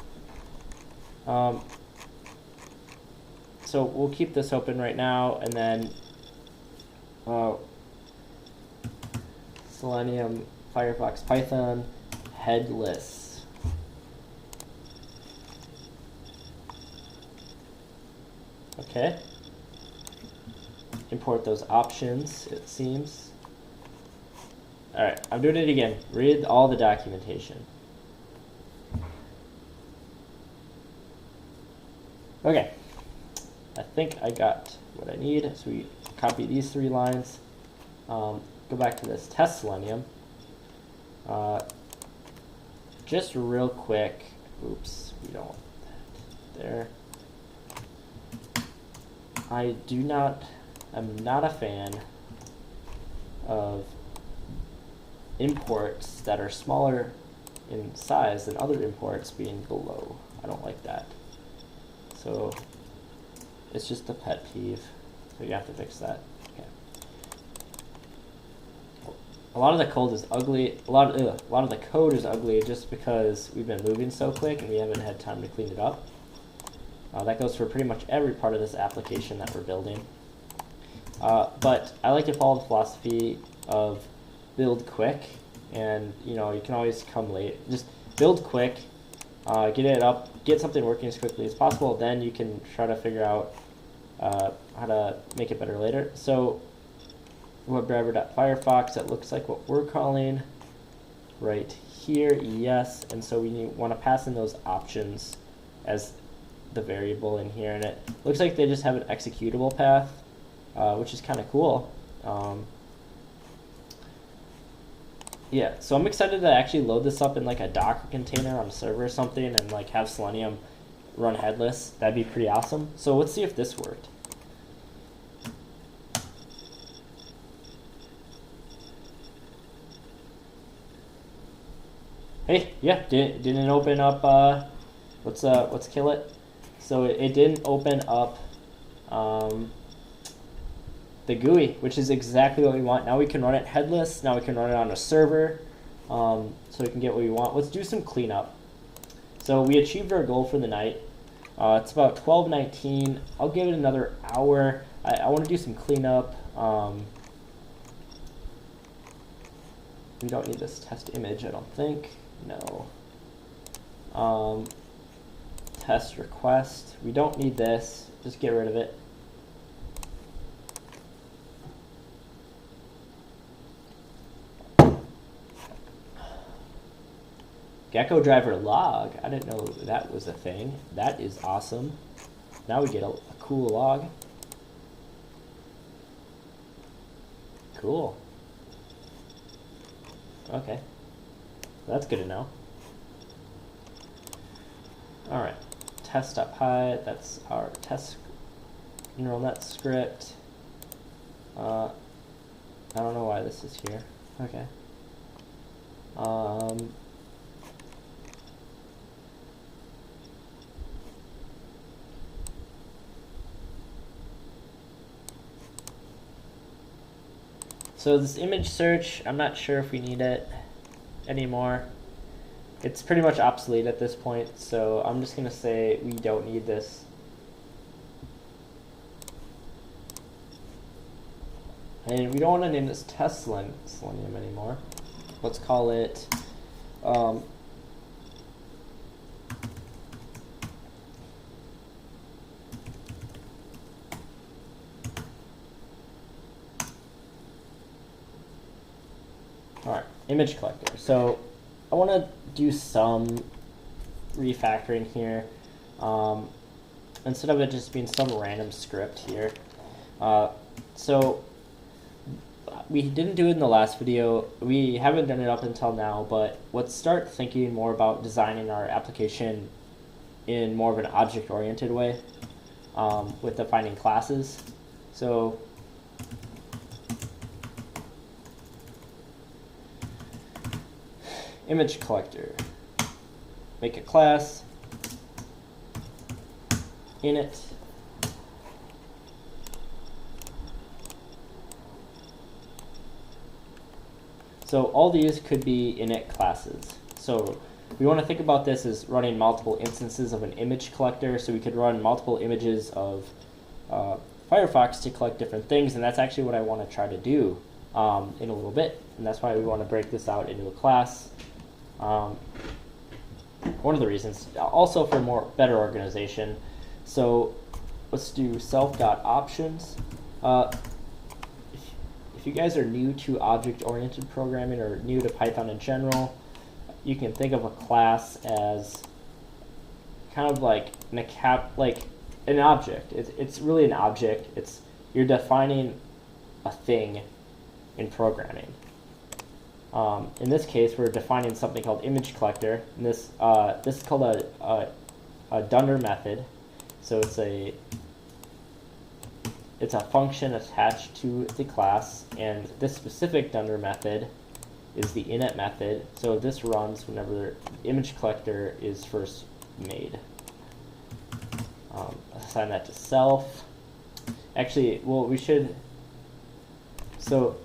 So we'll keep this open right now, and then Selenium, Firefox, Python, headless. Okay. Import those options, it seems. Alright, I'm doing it again. Read all the documentation. Okay. I think I got what I need. So we copy these 3 lines. Go back to this test Selenium. Just real quick. Oops, we don't want that there. I'm not a fan of imports that are smaller in size than other imports being below. I don't like that. So it's just a pet peeve. So you have to fix that. Okay. A lot of the code is ugly. A lot of the code is ugly just because we've been moving so quick and we haven't had time to clean it up. That goes for pretty much every part of this application that we're building. But I like to follow the philosophy of build quick, and you can always come late. Just build quick, get it up, get something working as quickly as possible. Then you can try to figure out how to make it better later. So WebDriver.Firefox, that looks like what we're calling right here. Yes, and so we want to pass in those options as the variable in here, and it looks like they just have an executable path, which is kind of cool. Yeah, so I'm excited to actually load this up in like a Docker container on a server or something and like have Selenium run headless. That'd be pretty awesome. So let's see if this worked. Hey, yeah, didn't open up, let's kill it. So it didn't open up the GUI, which is exactly what we want. Now we can run it headless. Now we can run it on a server, so we can get what we want. Let's do some cleanup. So we achieved our goal for the night. It's about 12:19. I'll give it another hour. I want to do some cleanup. We don't need this test image, I don't think. No. Test request. We don't need this. Just get rid of it. Gecko driver log. I didn't know that was a thing. That is awesome. Now we get a cool log. Cool. Okay. That's good to know. Alright. Test.py. That's our test neural net script. I don't know why this is here. Okay. So this image search, I'm not sure if we need it anymore. It's pretty much obsolete at this point, so I'm just going to say we don't need this. And we don't want to name this test selenium anymore. Let's call it alright, image collector. So I want to do some refactoring here. Instead of it just being some random script here. So we didn't do it in the last video. We haven't done it up until now, but let's start thinking more about designing our application in more of an object-oriented way with defining classes. So image collector, make a class, init, so all these could be init classes. So we want to think about this as running multiple instances of an image collector, so we could run multiple images of Firefox to collect different things, and that's actually what I want to try to do in a little bit, and that's why we want to break this out into a class. One of the reasons, also for better organization. So let's do self.options. If you guys are new to object-oriented programming or new to Python in general, you can think of a class as kind of like an object. It's really an object. You're defining a thing in programming. In this case, we're defining something called image collector, and this is called a dunder method. So it's a function attached to the class, and this specific dunder method is the init method. So this runs whenever the image collector is first made. Assign that to self. Actually, well, we should. So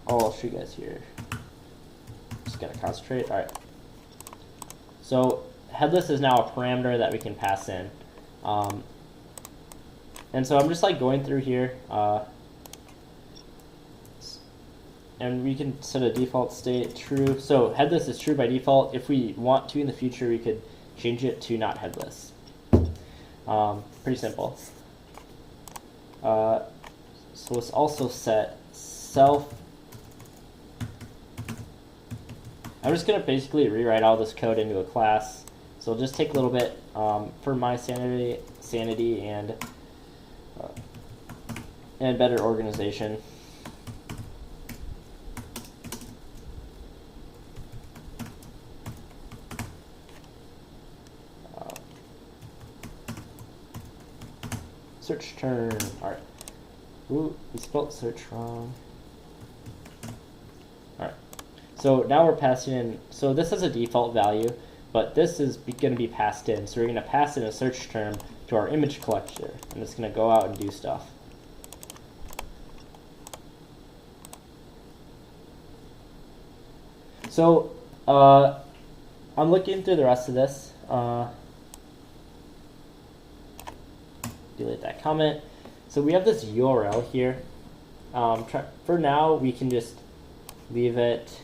I'll show you guys here. Just gotta concentrate. All right. So headless is now a parameter that we can pass in, and so I'm just like going through here, and we can set a default state true. So headless is true by default. If we want to in the future, we could change it to not headless. Pretty simple. So let's also set self. I'm just going to basically rewrite all this code into a class. So it'll just take a little bit for my sanity and better organization. Search term. All right. Ooh, we spelled search wrong. All right. So now we're passing in. So this is a default value, but this is going to be passed in. So we're going to pass in a search term to our image collector, and it's going to go out and do stuff. So I'm looking through the rest of this. Delete that comment. So we have this URL here. For now, we can just leave it.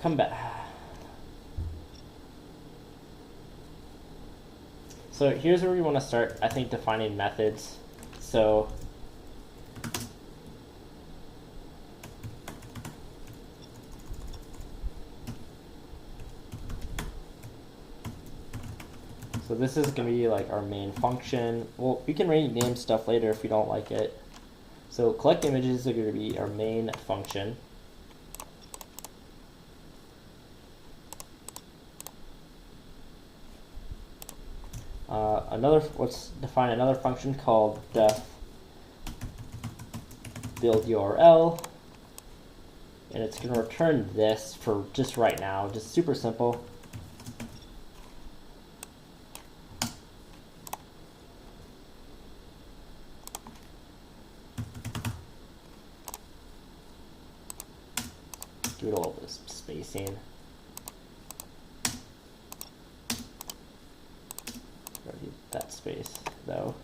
Come back. So here's where we want to start, I think, defining methods. So this is going to be like our main function. Well, we can rename stuff later if we don't like it. So collect images are going to be our main function. Let's define another function called def build URL, and it's going to return this for just right now, just super simple. Do a little bit of spacing. That space though.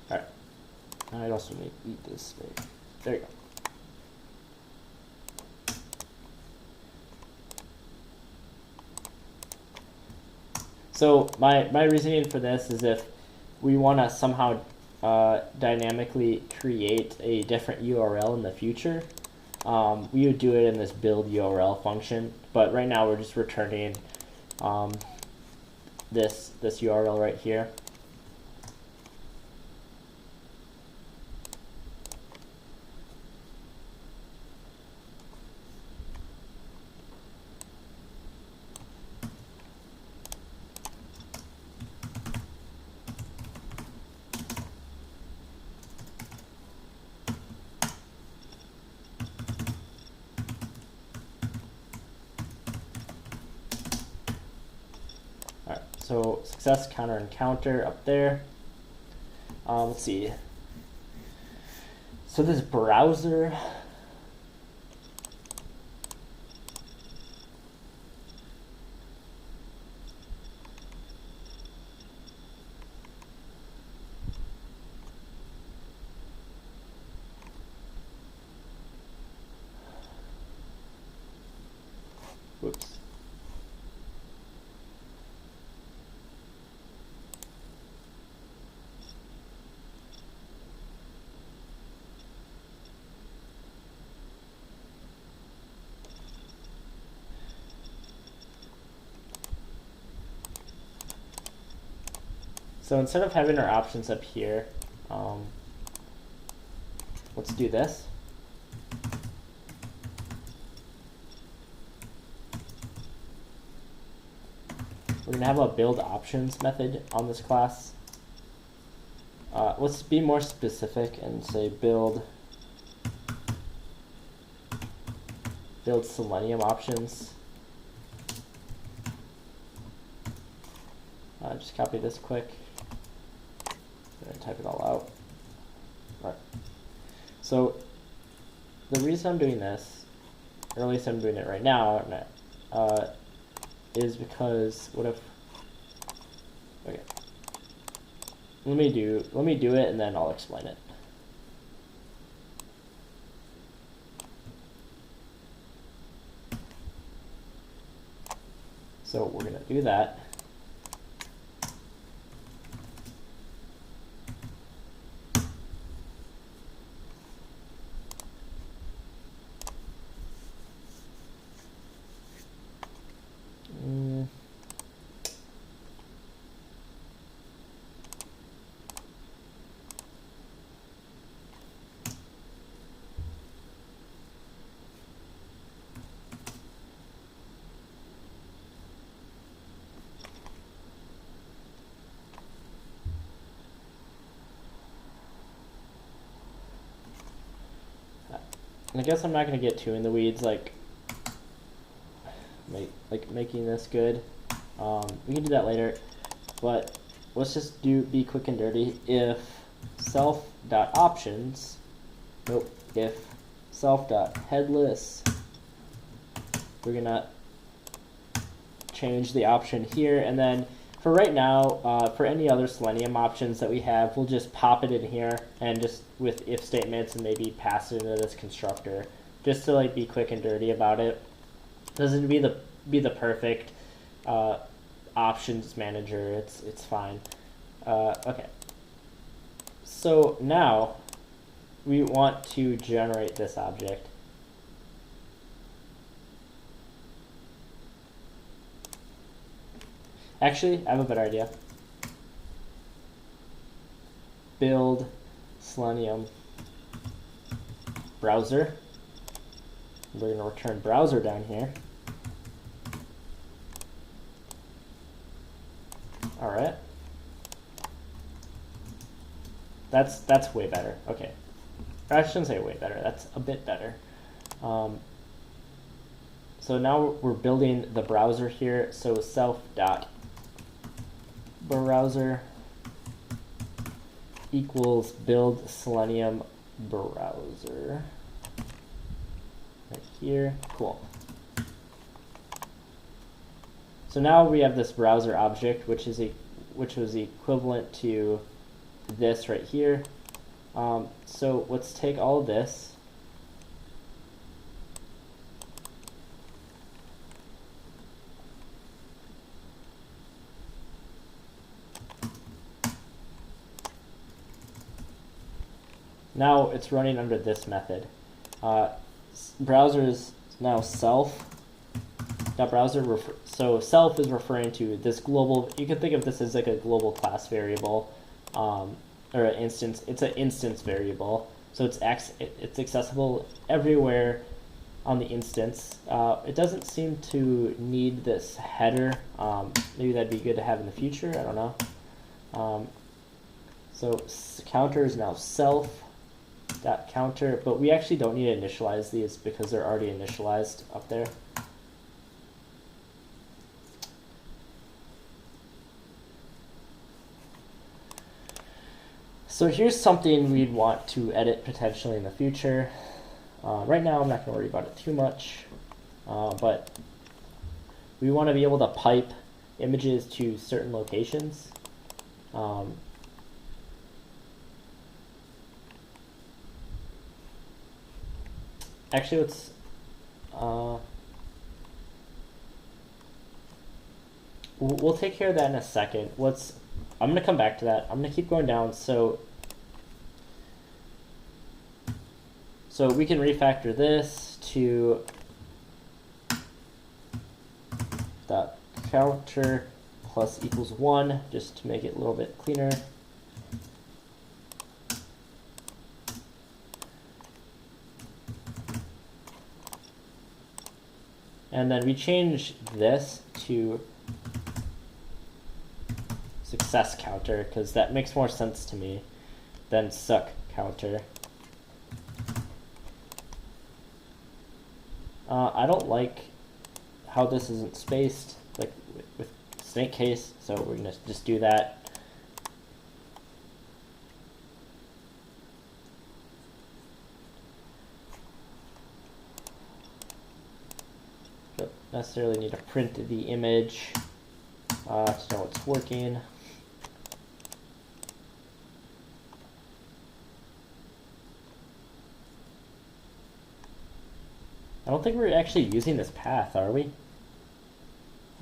Alright. I also need this space. There you go. So my reasoning for this is if we want to somehow dynamically create a different URL in the future, we would do it in this build URL function. But right now we're just returning this URL right here. So success counter and counter up there. Let's see. So this browser, whoops. So instead of having our options up here, let's do this. We're going to have a build options method on this class. Let's be more specific and say build selenium options. Just copy this quick. And type it all out. All right. So the reason I'm doing this, or at least I'm doing it right now, is because what if? Okay. Let me do it, and then I'll explain it. So we're gonna do that. And I guess I'm not going to get too in the weeds, like making this good. We can do that later, but let's just be quick and dirty. If self.options, nope, if self.headless, we're gonna change the option here, and then for right now, for any other Selenium options that we have, we'll just pop it in here and just with if statements and maybe pass it into this constructor, just to like be quick and dirty about it. Doesn't be the perfect options manager. It's fine. Okay. So now we want to generate this object. Actually, I have a better idea. Build Selenium browser. We're going to return browser down here. All right. That's way better. Okay. I shouldn't say way better. That's a bit better. So now we're building the browser here. So self.browser equals build Selenium browser. Right here. Cool. So now we have this browser object, which was equivalent to this right here. So let's take all of this. Now it's running under this method. Browser is now self.browser. So self is referring to this global. You can think of this as like a global class variable, or an instance. It's an instance variable. So it's accessible everywhere on the instance. It doesn't seem to need this header. Maybe that'd be good to have in the future. I don't know. So counter is now self.counter, but we actually don't need to initialize these because they're already initialized up there. So here's something we'd want to edit potentially in the future. Right now I'm not going to worry about it too much, but we want to be able to pipe images to certain locations. Actually, let's we'll take care of that in a second. I'm gonna come back to that. I'm gonna keep going down. So we can refactor this to dot counter plus equals 1, just to make it a little bit cleaner. And then we change this to success counter because that makes more sense to me than suck counter. I don't like how this isn't spaced, like with snake case, so we're gonna just do that. Don't necessarily need to print the image to know it's working. I don't think we're actually using this path, are we?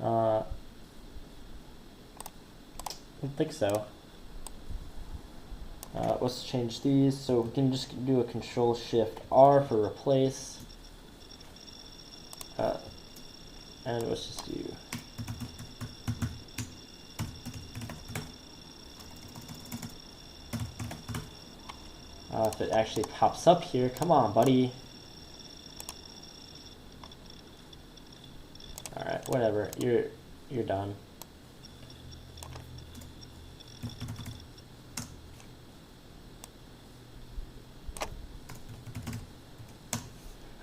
I don't think so. Let's change these. So we can just do a Control-Shift-R for replace. And let's just do if it actually pops up here. Come on, buddy. Alright, whatever. You're done.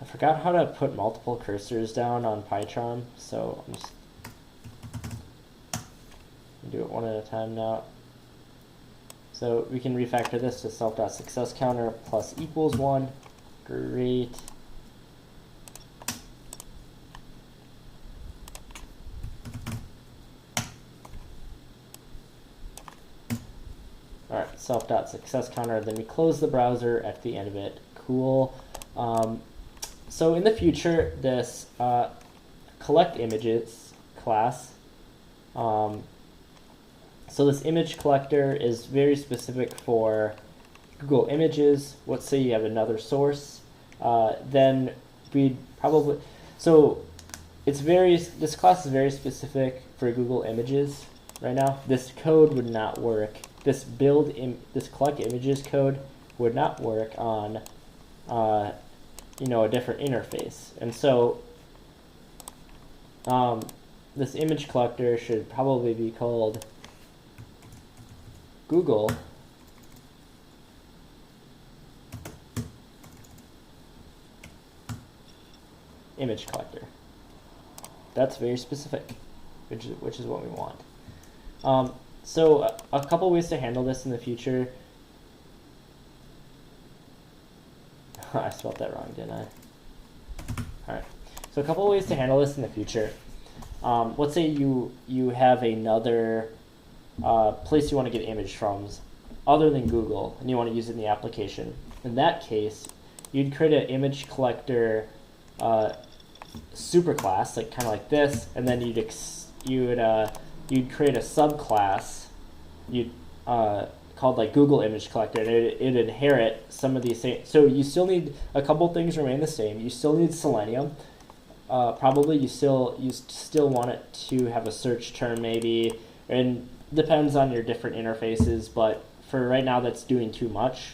I forgot how to put multiple cursors down on PyCharm, so I'm just gonna do it one at a time now. So we can refactor this to self.successCounter plus equals 1. Great. All right, self.successCounter. Then we close the browser at the end of it. Cool. So in the future, this collect images class, so this image collector is very specific for Google Images. Let's say you have another source, then we'd probably, so this class is very specific for Google Images right now. This code would not work. This collect images code would not work on a different interface. And so this image collector should probably be called Google image collector. That's very specific, which is what we want. So a couple ways to handle this in the future. I spelled that wrong, didn't I? All right. So a couple ways to handle this in the future. Let's say you have another place you want to get image from other than Google, and you want to use it in the application. In that case, you'd create an image collector superclass, like kind of like this, and then you'd create a subclass called like Google Image Collector, and it'd inherit some of these same. So you still need a couple things remain the same. You still need Selenium. Probably you still want it to have a search term maybe, and depends on your different interfaces. But for right now, that's doing too much.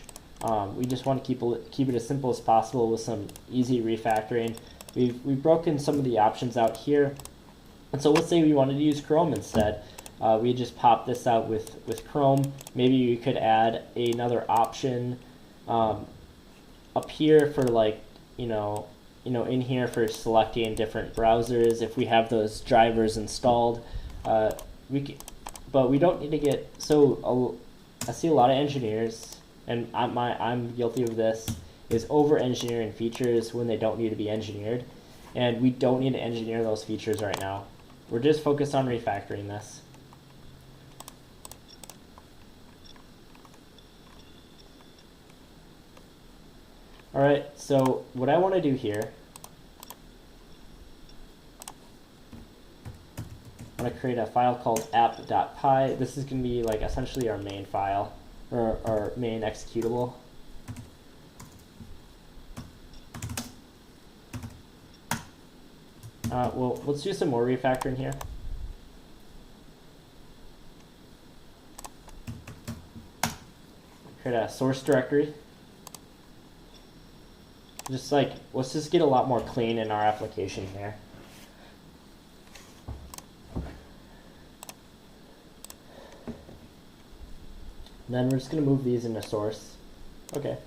We just want to keep it as simple as possible with some easy refactoring. We've broken some of the options out here, and so let's say we wanted to use Chrome instead. We just pop this out with Chrome. Maybe you could add another option up here for like in here for selecting different browsers if we have those drivers installed. But we don't need to get I see a lot of engineers, and I'm guilty of this, is over engineering features when they don't need to be engineered, and we don't need to engineer those features right now. We're just focused on refactoring this. All right, so what I want to do here, I'm going to create a file called app.py. This is going to be like essentially our main file, or our main executable. Well, let's do some more refactoring here. Create a source directory. Let's just get a lot more clean in our application here. And then we're just going to move these into source. Okay.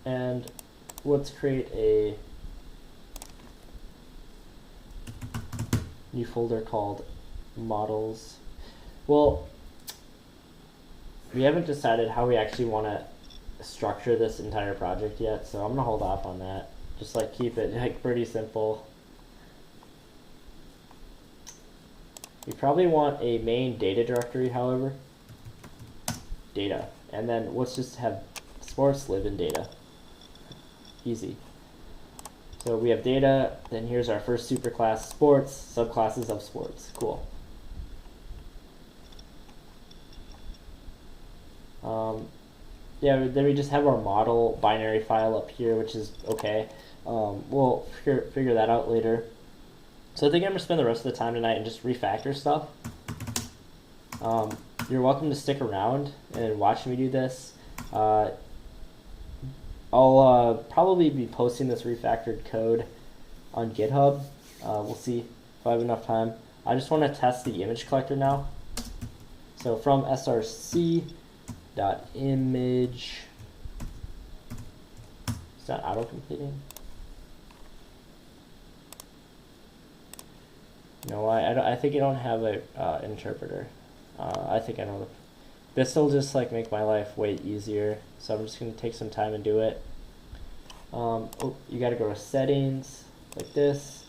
And let's create a new folder called models. Well, we haven't decided how we actually want to structure this entire project yet, so I'm going to hold off on that. Just like keep it like pretty simple. We probably want a main data directory, however. Data. And then let's just have sports live in data. Easy. So we have data, then here's our first superclass, sports, subclasses of sports. Cool. Yeah, then we just have our model binary file up here, which is okay. We'll figure that out later. So I think I'm going to spend the rest of the time tonight and just refactor stuff. You're welcome to stick around and watch me do this. I'll probably be posting this refactored code on GitHub. We'll see if I have enough time. I just want to test the image collector now. So from src.image, it's not auto-completing. No, I think I don't have a interpreter. I think I know. This will just like make my life way easier. So I'm just gonna take some time and do it. Oh, you gotta go to settings like this.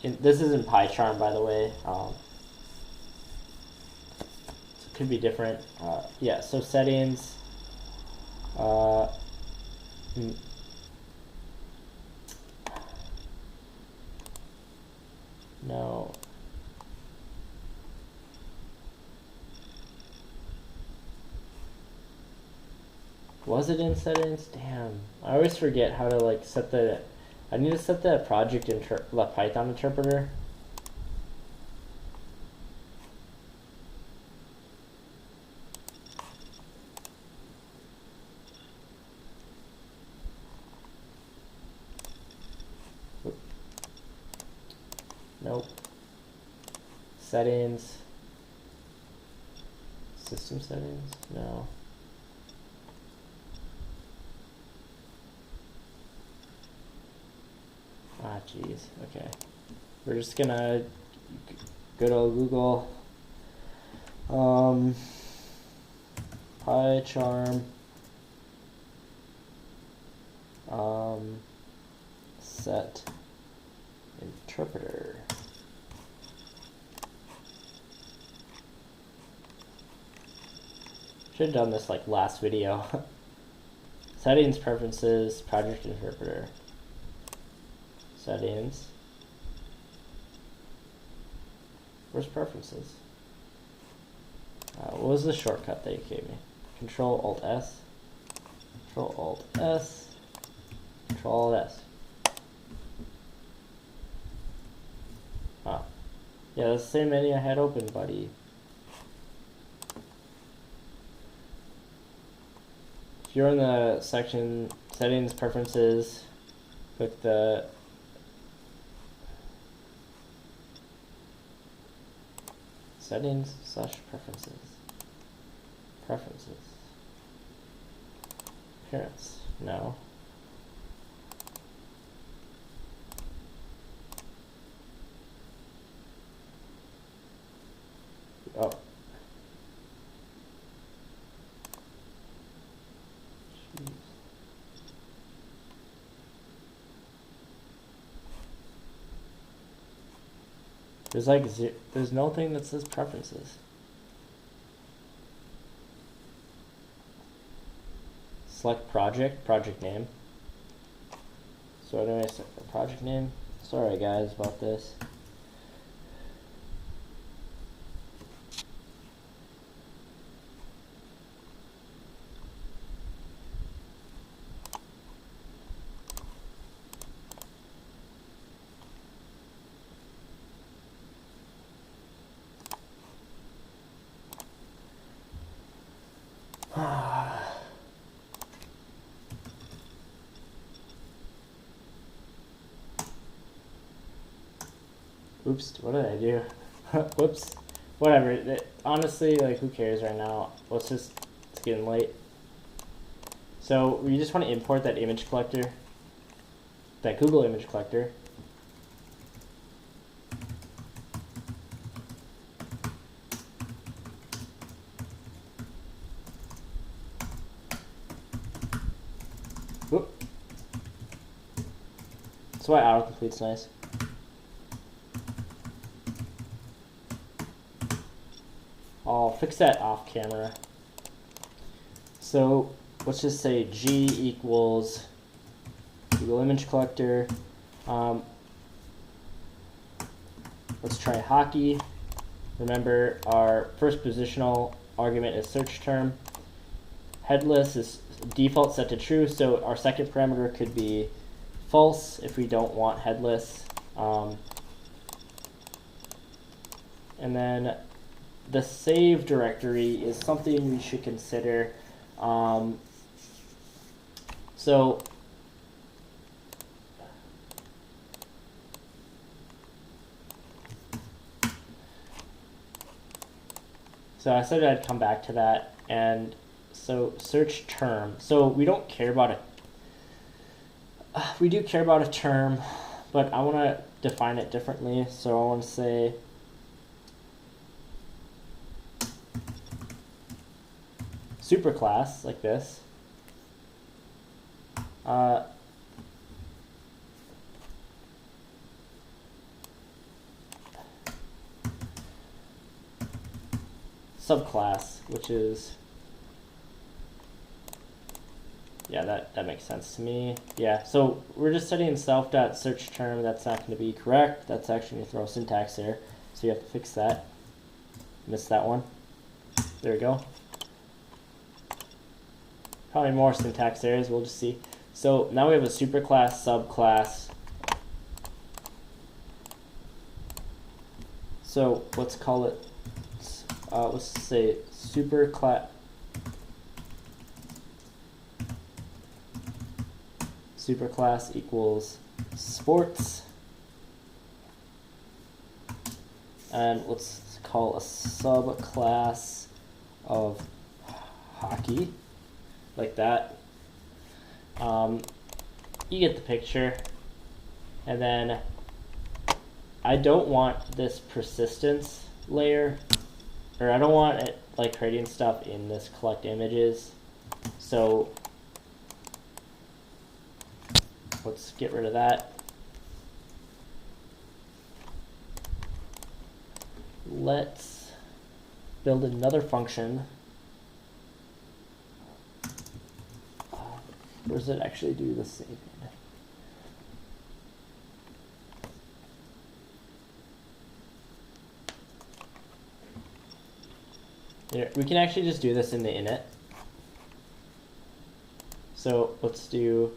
This is in PyCharm, by the way. So it could be different. Yeah. So settings. No. Was it in settings? Damn. I always forget how to like set the... I need to set the project the Python interpreter. Nope. Settings. System settings? No. Ah, jeez. Okay. We're just gonna go to Google. PyCharm. Set interpreter. Should have done this like last video. Settings, preferences, project interpreter. Settings. Where's preferences? What was the shortcut that you gave me? Control Alt S. Control Alt S. Control Alt S. Ah. Yeah, that's the same menu I had open, buddy. If you're in the section settings, preferences, click the settings / preferences. Preferences. Appearance. No. Oh. Jeez. There's like there's no thing that says preferences. Select project name. So what do I set for project name? Sorry guys about this. Oops, what did I do? Whoops. Whatever. Honestly, like, who cares right now? It's getting late. So, we just want to import that image collector. That Google image collector. Whoop. That's why autocomplete's nice. I'll fix that off camera. So let's just say G equals Google image collector. Let's try hockey. Remember, our first positional argument is search term. Headless is default set to true, so our second parameter could be false if we don't want headless. And then the save directory is something we should consider. So I said I'd come back to that. And so search term. So we don't care about it. We do care about a term, but I want to define it differently. So I want to say superclass, like this. Subclass, which is, yeah, that makes sense to me. Yeah, so we're just setting self.search term. That's not going to be correct. That's actually going to throw a syntax error. So you have to fix that. Missed that one. There we go. Probably more syntax errors. We'll just see. So now we have a superclass, subclass. So let's call it, let's say superclass. Superclass equals sports, and let's call a subclass of hockey, like that. You get the picture. And then I don't want this persistence layer, or I don't want it like creating stuff in this collect images. So let's get rid of that. Let's build another function. Or does it actually do the same? Here, we can actually just do this in the init. So let's do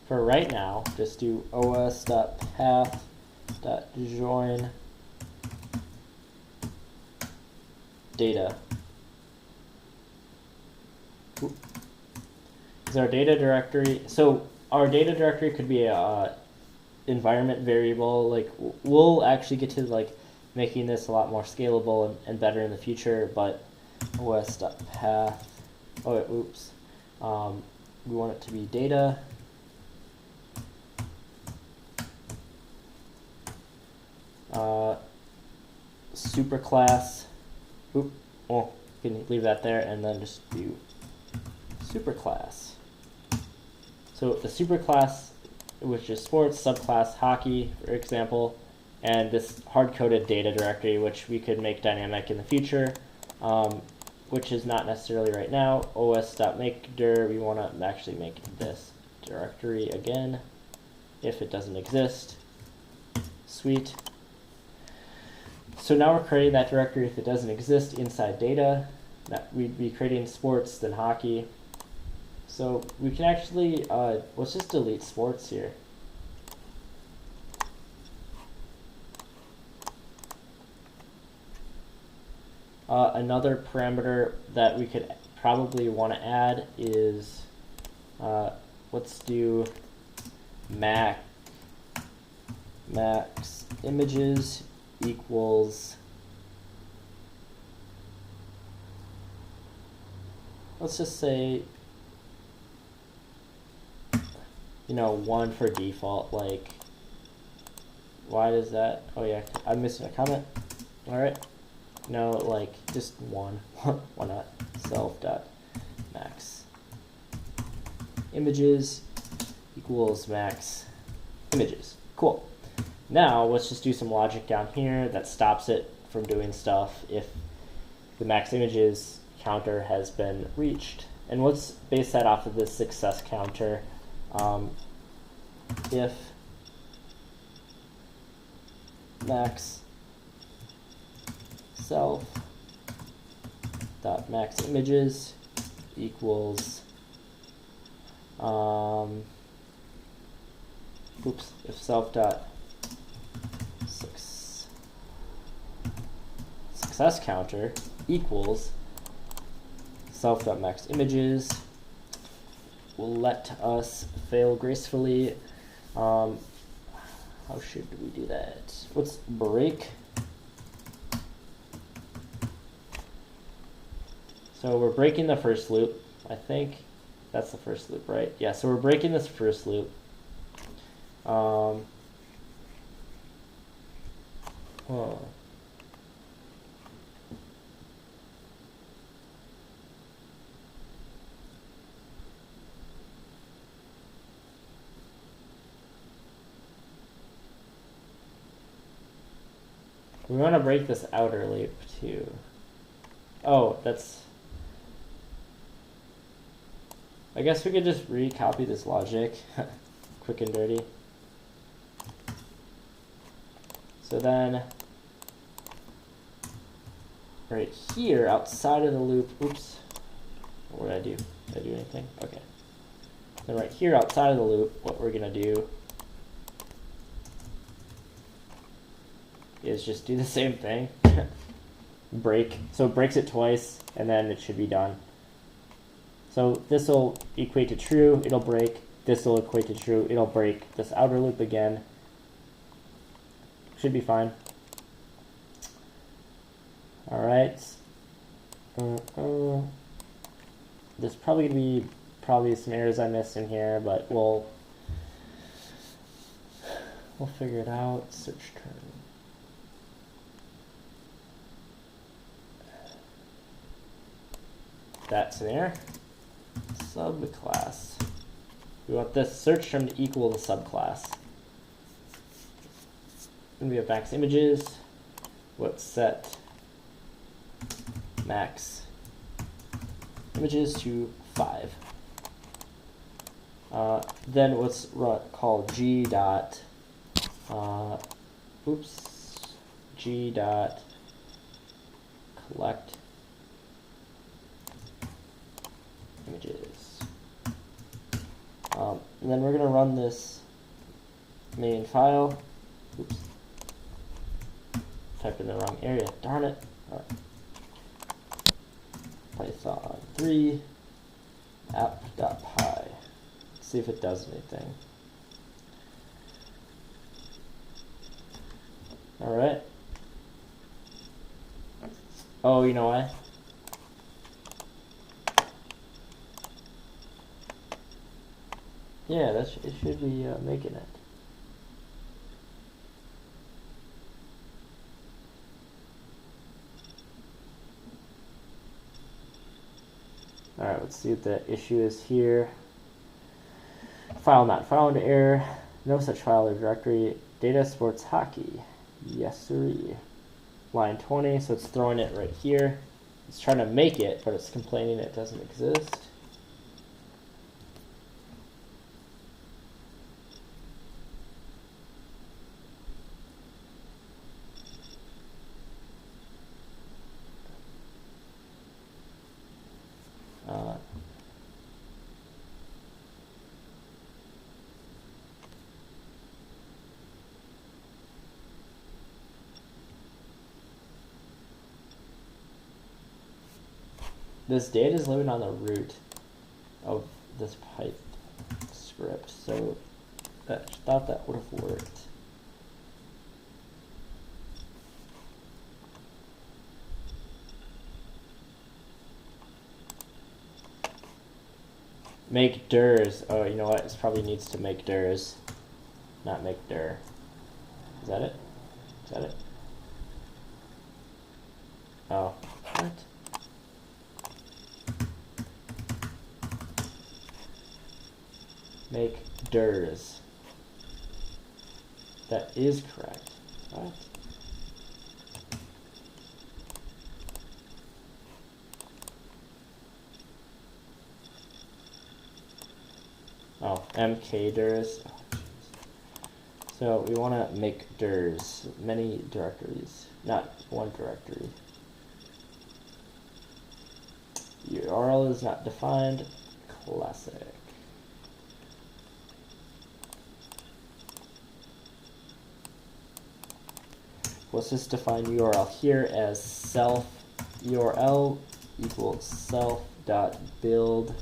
for right now, just do os.path.join data. Is our data directory, so our data directory could be a environment variable. Like we'll actually get to like making this a lot more scalable and better in the future, but os.path, oh wait, oops, we want it to be data. Superclass, you can leave that there and then just do superclass. So the superclass, which is sports, subclass hockey, for example, and this hard-coded data directory, which we could make dynamic in the future, which is not necessarily right now. os.makedir, we want to actually make this directory again if it doesn't exist. Sweet. So now we're creating that directory if it doesn't exist inside data. We'd be creating sports, then hockey. So we can actually, let's just delete sports here. Another parameter that we could probably want to add is, let's do max images equals, let's just say, 1 for default. Like, why does that? Oh yeah, I'm missing a comment. All right, no, like just 1. Why not? Self.max images equals max images. Cool. Now let's just do some logic down here that stops it from doing stuff if the max images counter has been reached. And let's base that off of this success counter. If max self dot max images equals if self dot success counter equals self dot max images, will let us fail gracefully. How should we do that? Let's break. So we're breaking the first loop, I think. That's the first loop, right? Yeah, so we're breaking this first loop. Oh. We want to break this outer loop too. Oh, that's... I guess we could just recopy this logic, quick and dirty. So then, right here, outside of the loop, oops, what did I do? Did I do anything? Okay. Then right here, outside of the loop, what we're gonna do is just do the same thing. Break. So it breaks it twice, and then it should be done. So this will equate to true, it'll break. This will equate to true, it'll break. This outer loop again. Should be fine. All right. There's probably going to be some errors I missed in here, but we'll figure it out. Search term. That's an error. Subclass. We want this search term to equal the subclass. Then we have max images. Let's set max images to 5. Then let's call g dot g dot collect images. And then we're going to run this main file. Oops. Typed in the wrong area. Darn it. All right. Python 3 app.py. See if it does anything. All right. Oh, you know why? Yeah, it should be making it. All right, let's see what the issue is here. File not found error. No such file or directory. Data sports hockey. Yes, sirree. Line 20, so it's throwing it right here. It's trying to make it, but it's complaining it doesn't exist. This data is living on the root of this pipe script, so I thought that would have worked. Make durs. Oh, you know what? This probably needs to make durs, not make dir. Is that it? Is that it? Oh, what? Make durs. That is correct. What? Oh, mk durs. Oh, so we want to make durs, many directories, not one directory. URL is not defined. Classic. Let's just define URL here as self URL equals self.build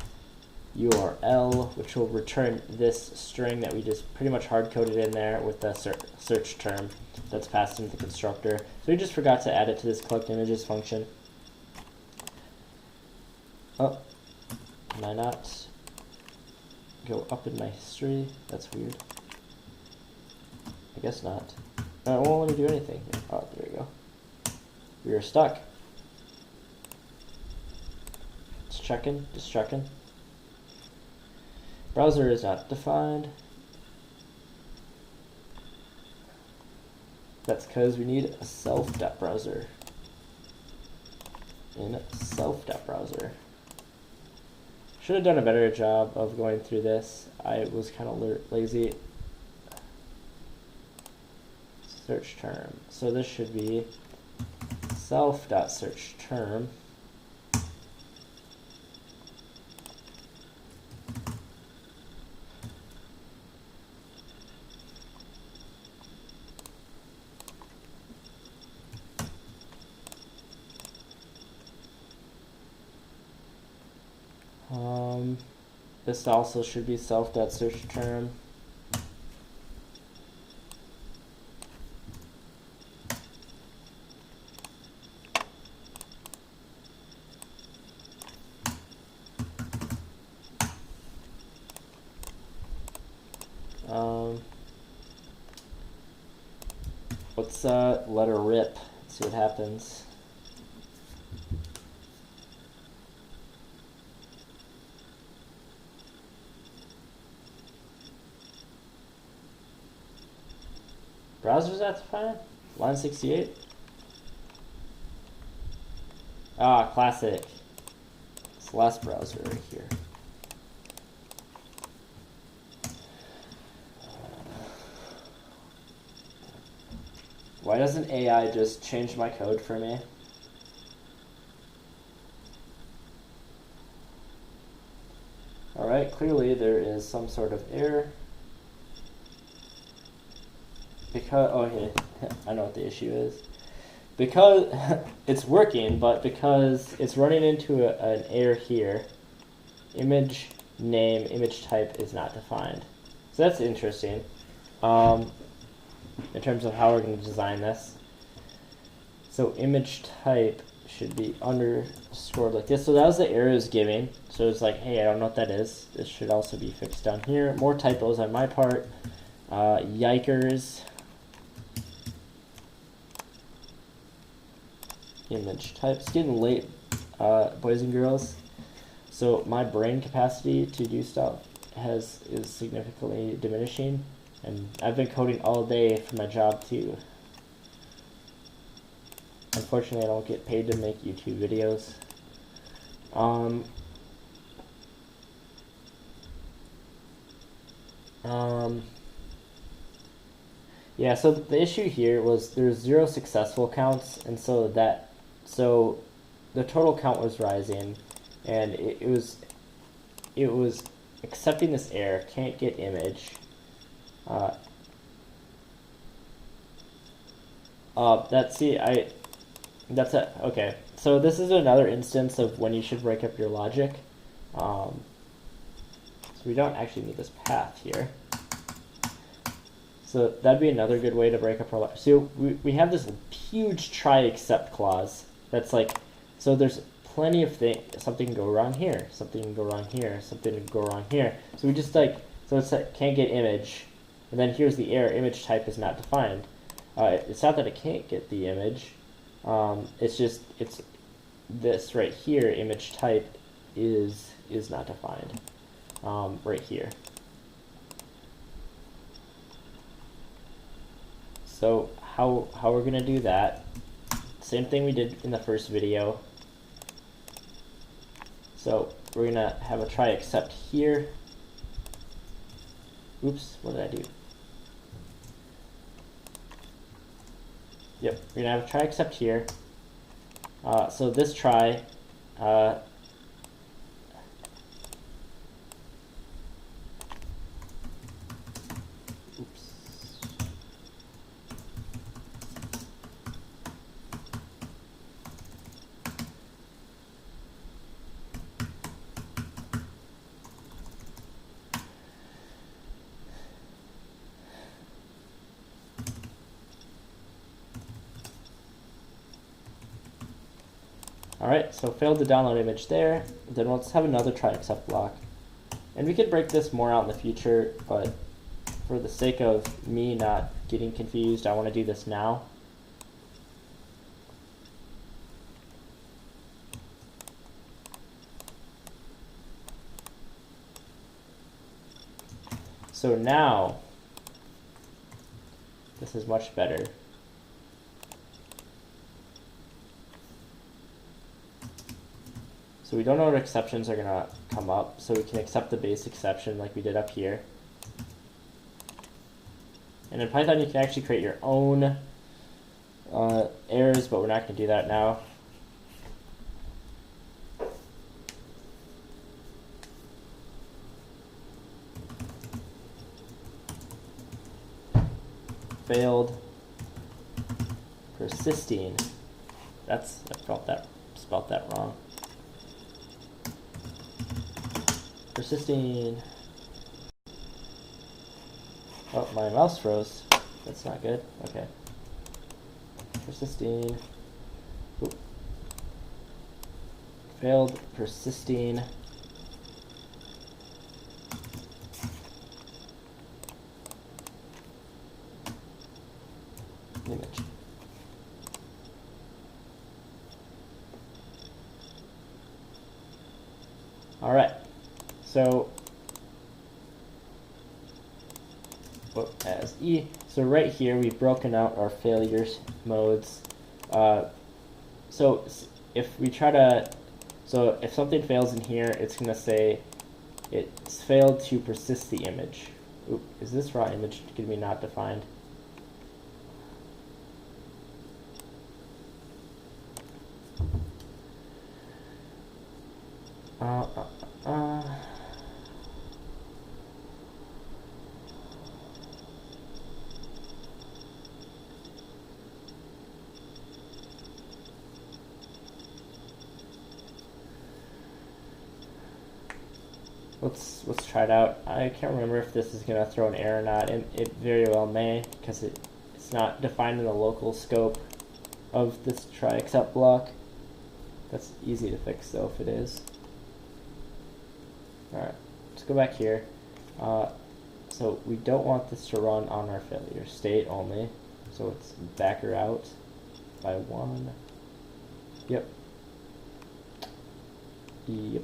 URL, which will return this string that we just pretty much hard-coded in there with the search term that's passed into the constructor. So we just forgot to add it to this collect images function. Oh, am I not? go up in my history? That's weird. I guess not. No, it won't let me do anything here. Oh, there we go. We are stuck. Just checking. Browser is not defined. That's because we need a self.browser. In self.browser. Should have done a better job of going through this. I was kind of lazy. Search term. So this should be self.search term. This also should be self.search term. Let's let her rip, see what happens. Browser's not defined? Line 68? Ah, classic. It's less browser right here. Why doesn't AI just change my code for me? Alright, clearly there is some sort of error. Because, okay, I know what the issue is. Because it's working, but because it's running into an error here, image name, image type is not defined. So that's interesting. In terms of how we're going to design this. So image type should be underscored like this. So that was the error it was giving. So it's like, hey, I don't know what that is. This should also be fixed down here. More typos on my part. Yikers. Image type. It's getting late, boys and girls. So my brain capacity to do stuff is significantly diminishing. And I've been coding all day for my job too. Unfortunately, I don't get paid to make YouTube videos. Yeah, so the issue here was there's 0 successful counts, and so the total count was rising, and it was accepting this error, can't get image. That's it. Okay, so this is another instance of when you should break up your logic. So we don't actually need this path here. So that'd be another good way to break up our logic. So we have this huge try except clause. That's like, so there's plenty of things. Something can go wrong here. Something can go wrong here. Something can go wrong here. So we just like, so it's like, can't get image. And then here's the error, image type is not defined. It's not that it can't get the image. It's just, it's this right here, image type is not defined. Right here. So how we're gonna do that, same thing we did in the first video. So we're gonna have a try except here. Oops, what did I do? Yep, we're gonna have a try except here. So this try, oops. Alright, so failed to download image there. Then let's have another try except block. And we could break this more out in the future, but for the sake of me not getting confused, I want to do this now. So now, this is much better. So we don't know what exceptions are going to come up, so we can accept the base exception like we did up here. And in Python, you can actually create your own errors, but we're not going to do that now. Failed persisting. I spelled that wrong. Persisting. Oh, my mouse froze. That's not good. Okay. Persisting. Oop. Failed persisting. Image. All right. So as E. So right here we've broken out our failures modes. So if we try to, so if something fails in here, it's going to say it's failed to persist the image. Oop, is this raw image going to be not defined? Let's try it out. I can't remember if this is going to throw an error or not. It very well may, because it's not defined in the local scope of this try except block. That's easy to fix though if it is. Alright, let's go back here. So we don't want this to run on our failure state only. So let's back her out by 1. Yep. Yep.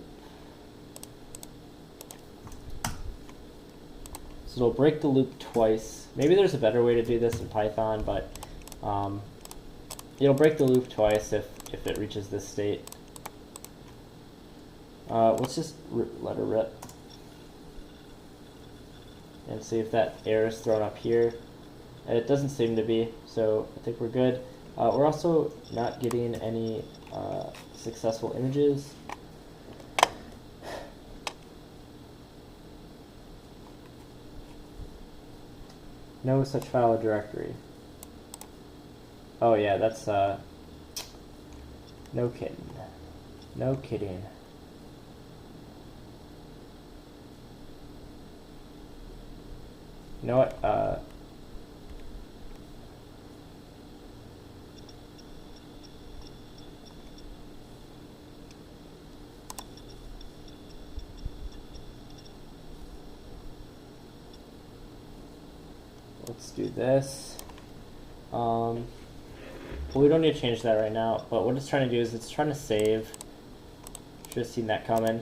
So it'll break the loop twice. Maybe there's a better way to do this in Python, but it'll break the loop twice if it reaches this state. Let's just let her rip and see if that error is thrown up here. It doesn't seem to be, so I think we're good. We're also not getting any successful images. No such file or directory. Oh yeah, that's no kidding. No kidding. You know what? Let's do this. Well, we don't need to change that right now, but what it's trying to do is it's trying to save. Should have seen that coming.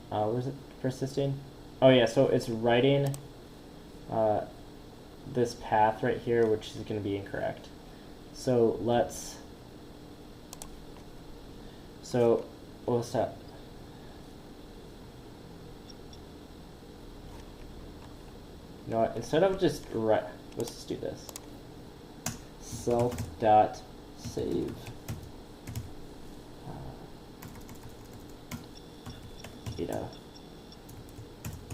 Where's it persisting? Oh yeah, so it's writing this path right here, which is going to be incorrect. So we'll stop. You know what, instead of just let's just do this. Self.save. Data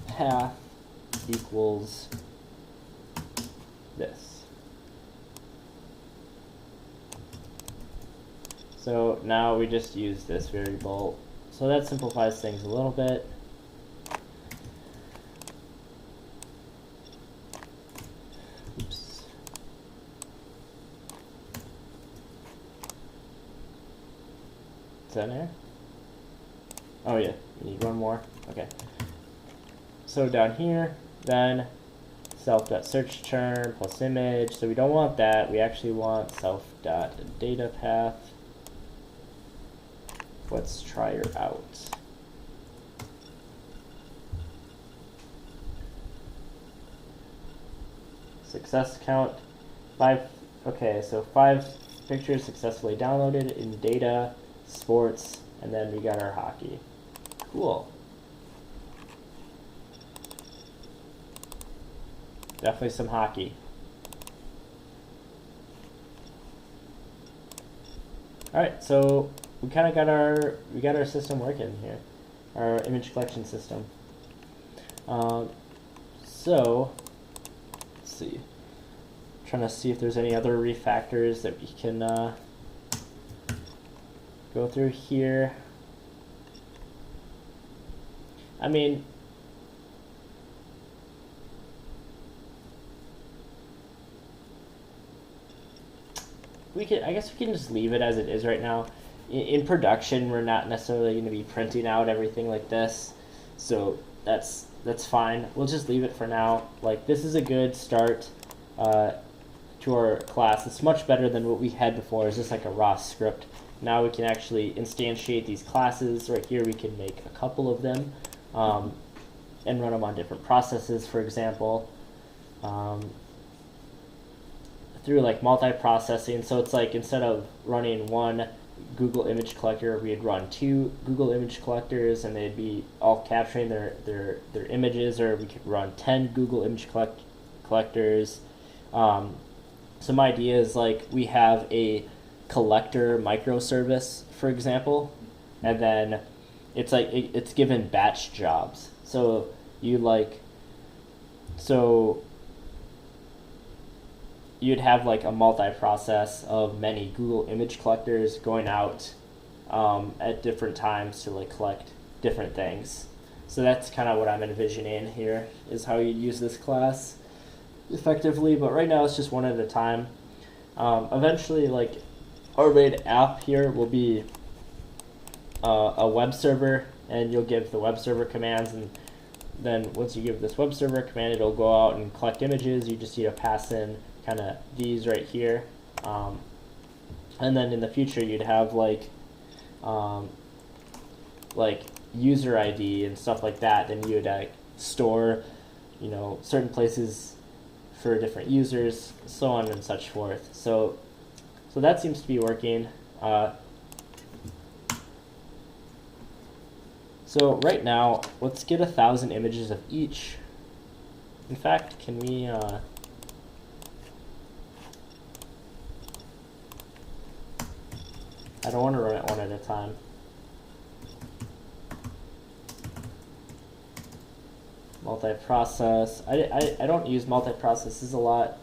path equals this. So now we just use this variable. So that simplifies things a little bit. Oops. Is that in there? Oh yeah, we need one more. Okay. So down here, then self.search term plus image. So we don't want that. We actually want self.data path. Let's try her out. Success count 5. Okay, so 5 pictures successfully downloaded in data, sports, and then we got our hockey. Cool. Definitely some hockey. All right, so we kind of got our system working here, our image collection system. So let's see. Trying to see if there's any other refactors that we can go through here. I mean, I guess we can just leave it as it is right now. In production, we're not necessarily going to be printing out everything like this, so that's fine. We'll just leave it for now. Like, this is a good start to our class. It's much better than what we had before. It's just like a raw script. Now we can actually instantiate these classes. Right here we can make a couple of them and run them on different processes, for example, through like multi-processing. So it's like instead of running one Google image collector, we'd run 2 Google image collectors and they'd be all capturing their images, or we could run 10 Google image collectors. Some ideas, like we have a collector microservice, for example, and then it's like it's given batch jobs. So you'd have like a multi-process of many Google image collectors going out at different times to like collect different things. So that's kind of what I'm envisioning here, is how you'd use this class effectively, but right now it's just one at a time. Eventually, like, our main app here will be a web server, and you'll give the web server commands, and then once you give this web server command, it'll go out and collect images. You just need to pass in kind of these right here, and then in the future you'd have like user ID and stuff like that. Then you would store, certain places for different users, so on and such forth. So that seems to be working. So right now, let's get 1,000 images of each. In fact, can we? I don't want to run it one at a time. Multi-process. I don't use multi-processes a lot.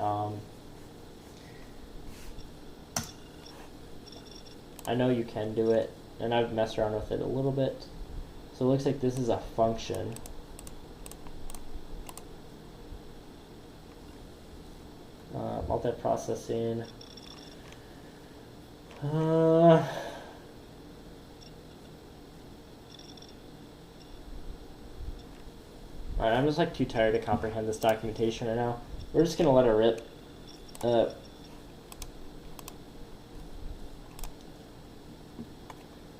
I know you can do it, and I've messed around with it a little bit. So it looks like this is a function. Multi-processing. Alright, I'm just like too tired to comprehend this documentation right now. We're just gonna let it rip.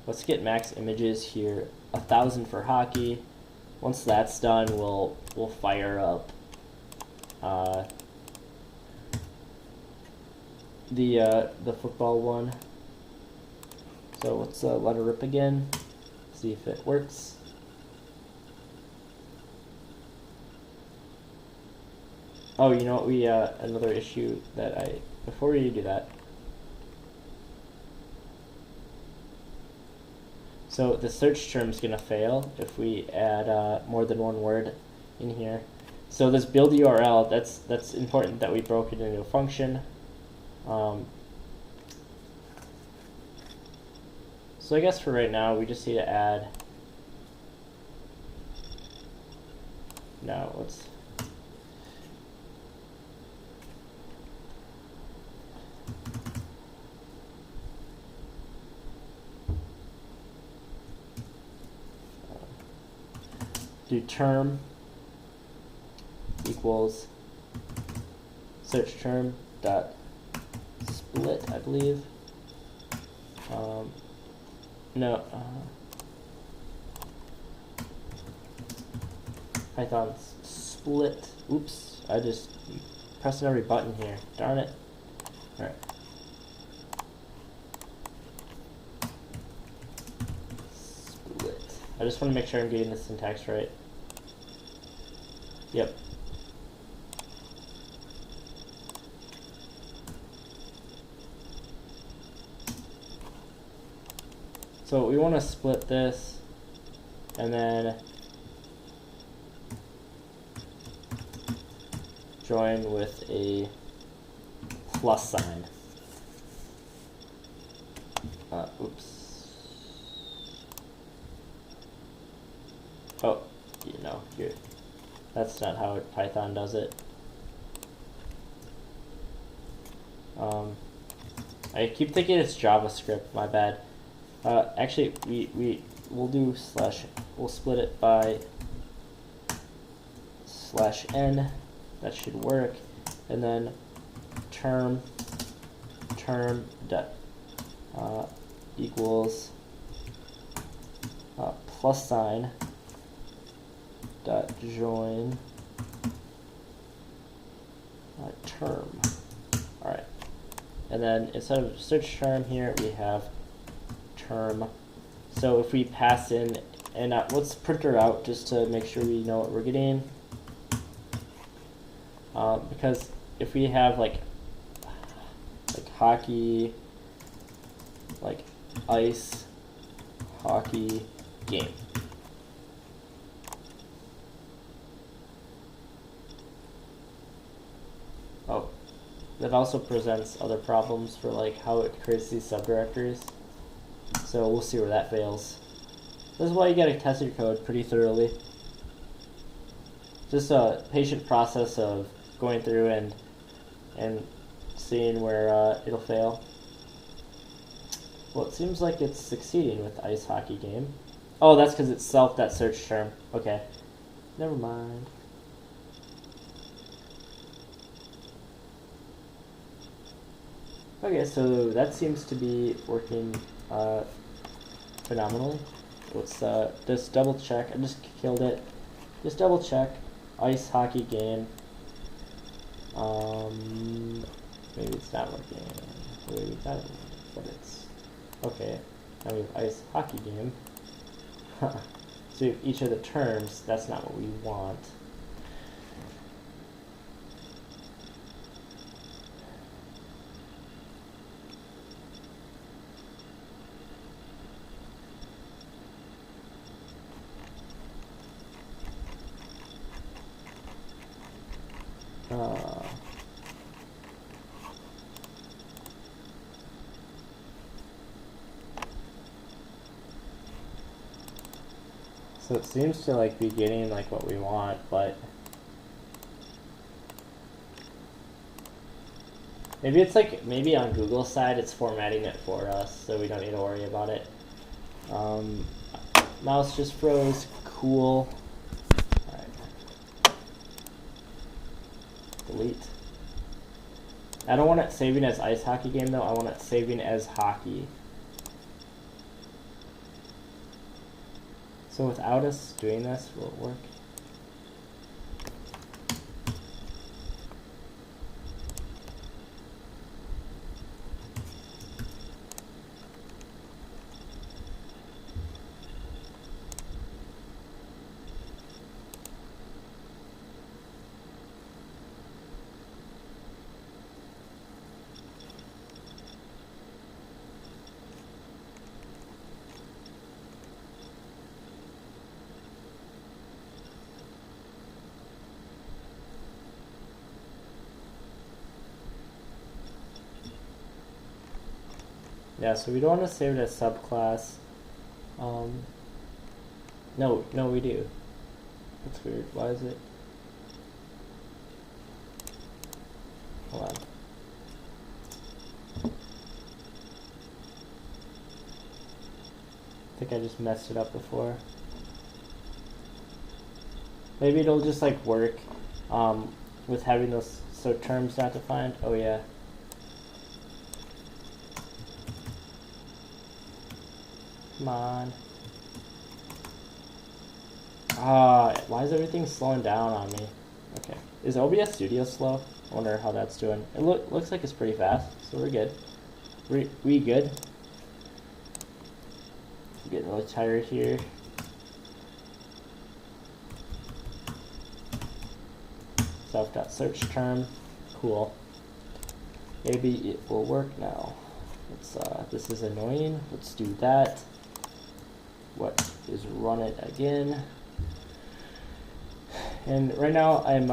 Let's get max images here. 1,000 for hockey. Once that's done, we'll fire up the football one. So let's let it rip again. See if it works. Oh, you know what? We another issue that before we do that. So the search term is gonna fail if we add more than one word in here. So this build URL, that's important that we broke it into a function. So I guess for right now we just need to add. No, let's. do term equals search term dot split, I believe. No. Python split. Oops, I just pressing every button here. Darn it. All right. Split. I just want to make sure I'm getting the syntax right. Yep. So we want to split this, and then join with a plus sign. Oops. Oh, you know, here. That's not how Python does it. I keep thinking it's JavaScript, my bad. Actually, we'll do slash, we'll split it by /n, that should work, and then term dot equals plus sign dot join term. All right, and then instead of search term here, we have term. So if we pass in, and let's printer out just to make sure we know what we're getting. Because if we have like hockey, like ice hockey game. Oh, that also presents other problems for like how it creates these subdirectories. So we'll see where that fails. This is why you gotta test your code pretty thoroughly. Just a patient process of going through and seeing where it'll fail. Well, it seems like it's succeeding with ice hockey game. Oh, that's because it's self.search term. Okay, never mind. Okay, so that seems to be working phenomenally. Let's just double check. I just killed it. Just double check. Ice hockey game. Maybe it's not working. Maybe it's not working, but it's okay. Now we have ice hockey game. So we have each of the terms. That's not what we want. So it seems to like be getting like what we want, but maybe it's like, maybe on Google's side it's formatting it for us, so we don't need to worry about it. Mouse just froze. Cool. Alright. Delete. I don't want it saving as ice hockey game though, I want it saving as hockey. So without us doing this, will it work? Yeah, so we don't want to save it as subclass. No, we do. That's weird. Why is it? Hold on. I think I just messed it up before. Maybe it'll just like work with having those terms not defined. Oh yeah. Come on. Why is everything slowing down on me? Okay. Is OBS Studio slow? I wonder how that's doing. It looks like it's pretty fast, so we're good. We good? I'm getting really tired here. Self.search term. Cool. Maybe it will work now. Let's this is annoying. Let's do that. What is run it again? And right now I'm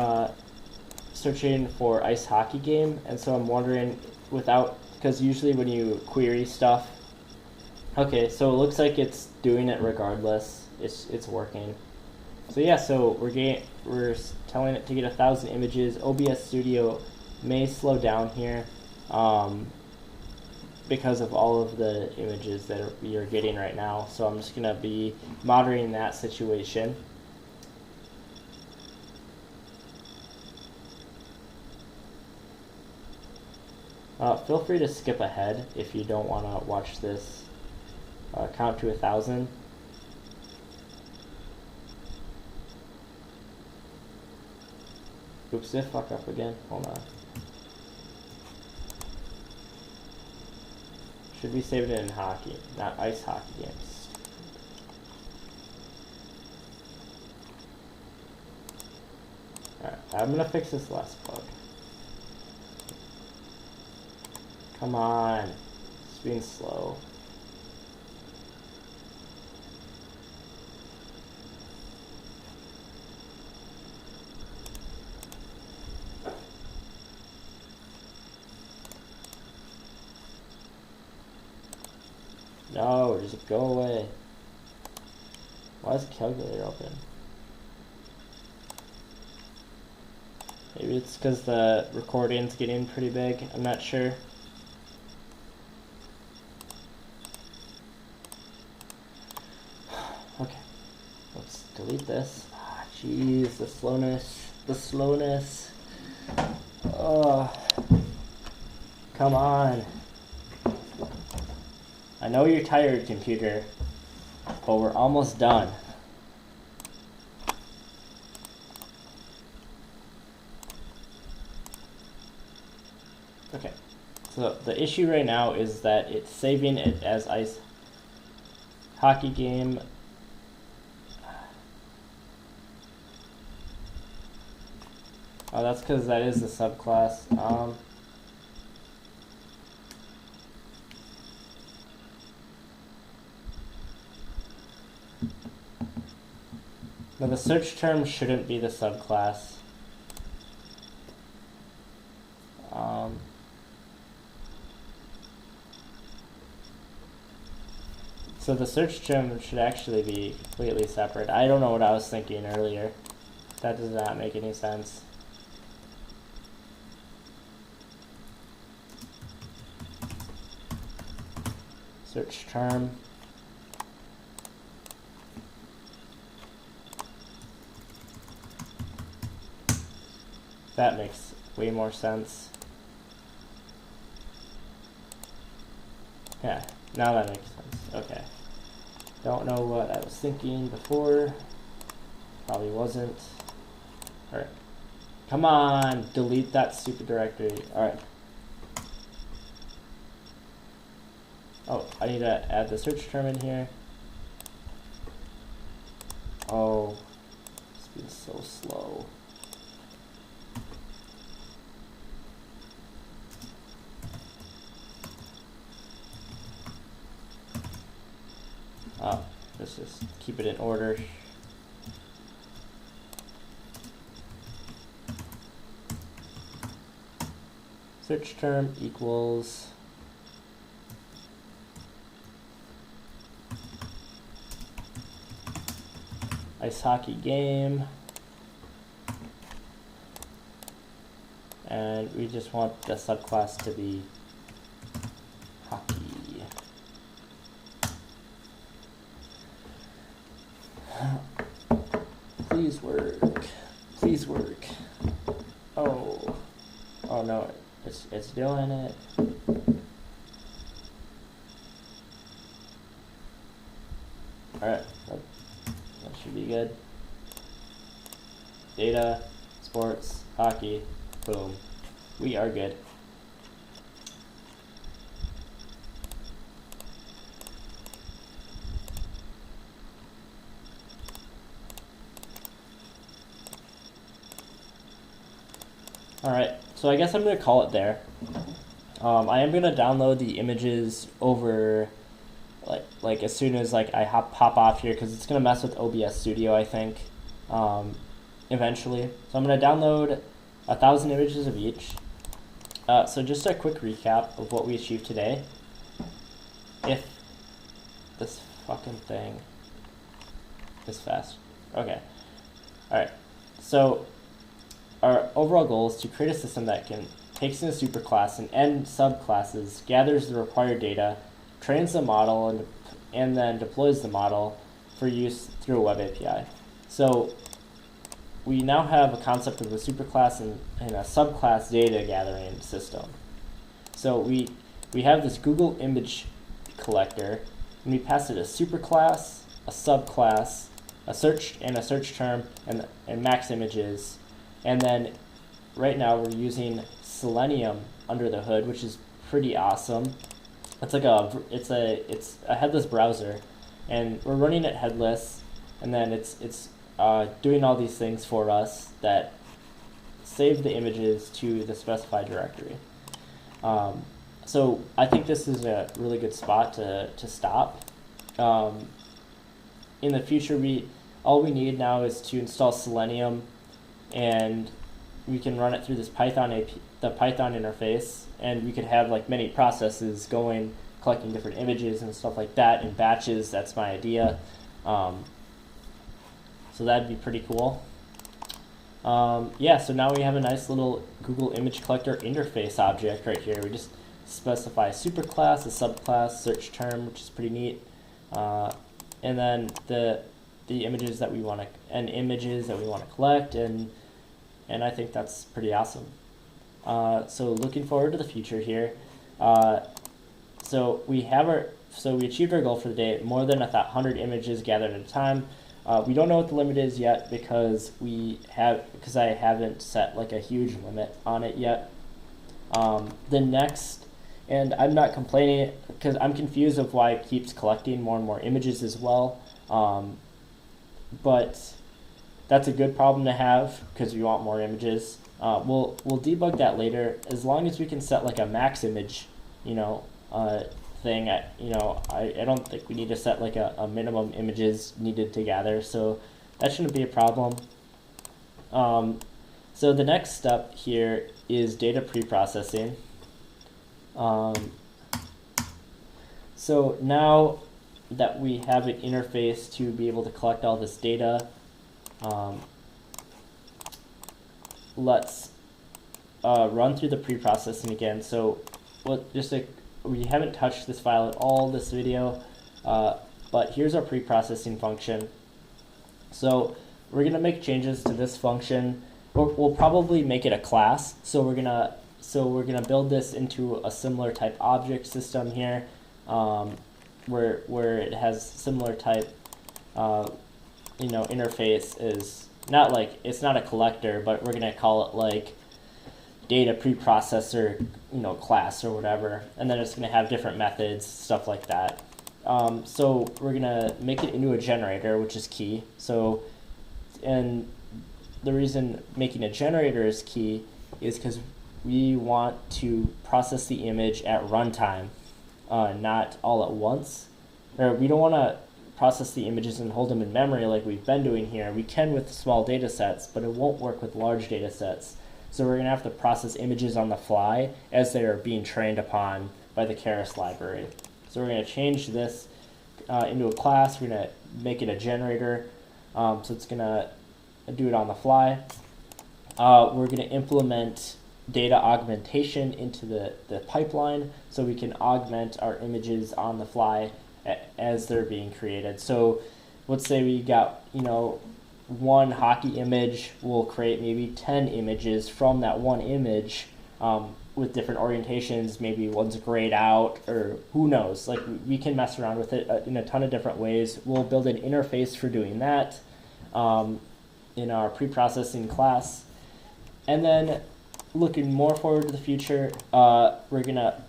searching for ice hockey game, and so I'm wondering because usually when you query stuff, okay, so it looks like it's doing it regardless. It's working. So yeah, so we're telling it to get 1,000 images. OBS Studio may slow down here because of all of the images that you're getting right now. So I'm just gonna be monitoring that situation. Feel free to skip ahead if you don't want to watch this count to 1,000. Oops, did I fuck up again? Hold on. Should be saving it in hockey, not ice hockey games. Alright, I'm gonna fix this last bug. Come on. It's being slow. No, just go away. Why is the calculator open? Maybe it's because the recording's getting pretty big. I'm not sure. Okay, let's delete this. Jeez, the slowness. Oh, come on. I know you're tired, computer, but we're almost done. Okay, so the issue right now is that it's saving it as ice hockey game. Oh, that's because that is the subclass. Now the search term shouldn't be the subclass. So the search term should actually be completely separate. I don't know what I was thinking earlier. That does not make any sense. Search term. That makes way more sense. Yeah, now that makes sense. Okay. Don't know what I was thinking before. Probably wasn't. Alright. Come on! Delete that stupid directory. Alright. Oh, I need to add the search term in here. Oh, it's been so slow. Let's just keep it in order. Search term equals ice hockey game, and we just want the subclass to be hockey. Please work. Please work. Oh. Oh no, it's doing it. Alright, that should be good. Data, sports, hockey, boom. We are good. Alright, so I guess I'm going to call it there. I am going to download the images over, like as soon as I pop off here, because it's going to mess with OBS Studio, I think, eventually. So I'm going to download 1,000 images of each. So just a quick recap of what we achieved today. If this fucking thing is fast. Okay. Alright, so our overall goal is to create a system that takes in a superclass and n subclasses, gathers the required data, trains the model, and then deploys the model for use through a web API. So we now have a concept of a superclass and a subclass data gathering system. So we have this Google image collector, and we pass it a superclass, a subclass, a search term, and max images. And then right now we're using Selenium under the hood, which is pretty awesome. It's a headless browser, and we're running it headless, and then it's doing all these things for us that save the images to the specified directory. So I think this is a really good spot to stop. In the future, all we need now is to install Selenium, and we can run it through this Python interface, and we could have many processes going, collecting different images and stuff like that in batches. That's my idea. So that'd be pretty cool. Yeah, so now we have a nice little Google Image Collector interface object right here. We just specify a superclass, a subclass, search term, which is pretty neat, and then the images that we want to collect, and I think that's pretty awesome. So looking forward to the future here. So we achieved our goal for the day, more than 100 images gathered at a time. We don't know what the limit is yet because I haven't set a huge limit on it yet. And I'm not complaining because I'm confused of why it keeps collecting more and more images as well. But that's a good problem to have because we want more images. We'll debug that later, as long as we can set a max image, thing. I don't think we need to set a minimum images needed to gather, so that shouldn't be a problem. So the next step here is data pre-processing. So now that we have an interface to be able to collect all this data, let's run through the pre-processing again. So we haven't touched this file at all this video, but here's our pre-processing function. So we're gonna make changes to this function. We'll probably make it a class. So we're gonna build this into a similar type object system here, where it has similar type, interface is not it's not a collector, but we're gonna call it data preprocessor, class or whatever, and then it's gonna have different methods, stuff like that. So we're gonna make it into a generator, which is key. So, and the reason making a generator is key is because we want to process the image at runtime, not all at once. Or we don't want to process the images and hold them in memory like we've been doing here. We can with small data sets, but it won't work with large data sets. So we're going to have to process images on the fly as they are being trained upon by the Keras library. So we're going to change this into a class. We're going to make it a generator. So it's going to do it on the fly. We're going to implement data augmentation into the pipeline so we can augment our images on the fly as they're being created. So let's say we got, one hockey image will create maybe 10 images from that one image, with different orientations. Maybe one's grayed out, or who knows. Like, we can mess around with it in a ton of different ways. We'll build an interface for doing that in our pre-processing class. And then looking more forward to the future, we're going to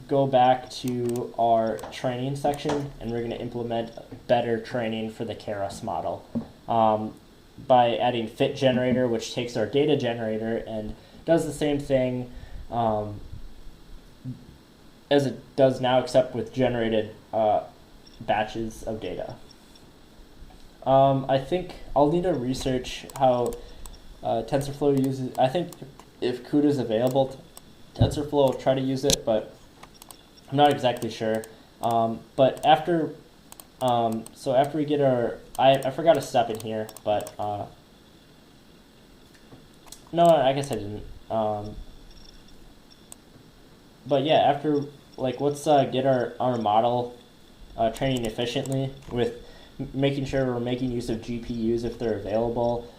go back to our training section, and we're going to implement better training for the Keras model by adding fit generator, which takes our data generator and does the same thing as it does now, except with generated batches of data. I think I'll need to research how TensorFlow uses. I think if CUDA is available, TensorFlow will try to use it, but I'm not exactly sure. But after, so after we get our, I forgot a step in here, but no, I guess I didn't. But yeah, after, like, let's get our model training efficiently with making sure we're making use of GPUs if they're available.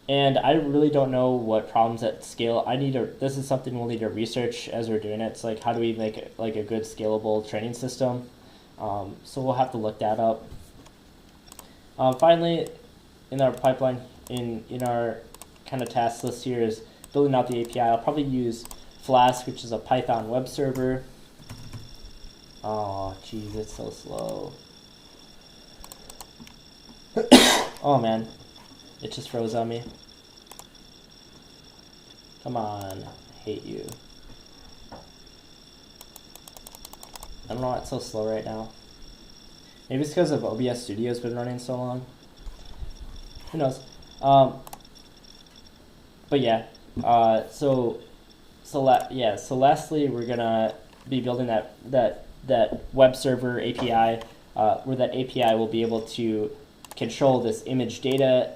And I really don't know what problems at scale. This is something we'll need to research as we're doing it. It's like, how do we make it like a good scalable training system? So we'll have to look that up. Finally, in our pipeline, in our kind of task list here is building out the API. I'll probably use Flask, which is a Python web server. Oh, geez, it's so slow. Oh, man. It just froze on me. Come on. I hate you. I don't know why it's so slow right now. Maybe it's because of OBS Studio's been running so long. Who knows? But yeah. So lastly, we're gonna be building that web server API, where that API will be able to control this image data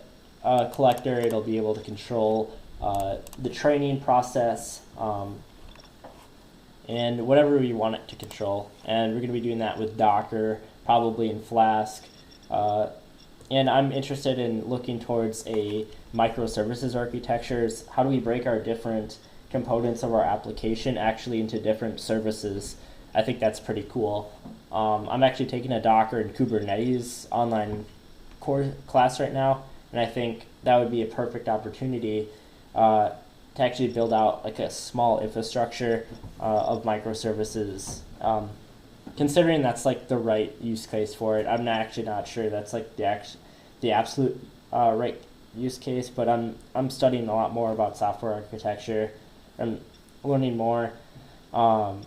collector. It'll be able to control the training process, and whatever we want it to control. And we're going to be doing that with Docker, probably in Flask. And I'm interested in looking towards a microservices architectures. How do we break our different components of our application actually into different services? I think that's pretty cool. I'm actually taking a Docker and Kubernetes online class right now, and I think that would be a perfect opportunity to actually build out like a small infrastructure of microservices. Considering that's like the right use case for it, I'm actually not sure that's like the absolute right use case, but I'm studying a lot more about software architecture and learning more, and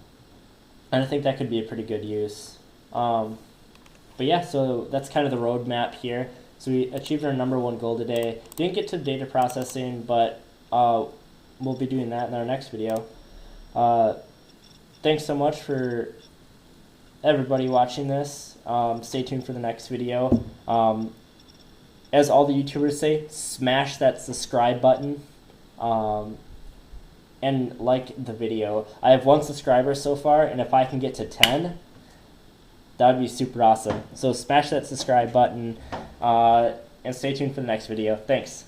I think that could be a pretty good use. But yeah, so that's kind of the roadmap here. So we achieved our #1 goal today. Didn't get to data processing, but we'll be doing that in our next video. Thanks so much for everybody watching this. Stay tuned for the next video. As all the YouTubers say, smash that subscribe button and like the video. I have 1 subscriber so far, and if I can get to 10, that would be super awesome. So smash that subscribe button and stay tuned for the next video. Thanks.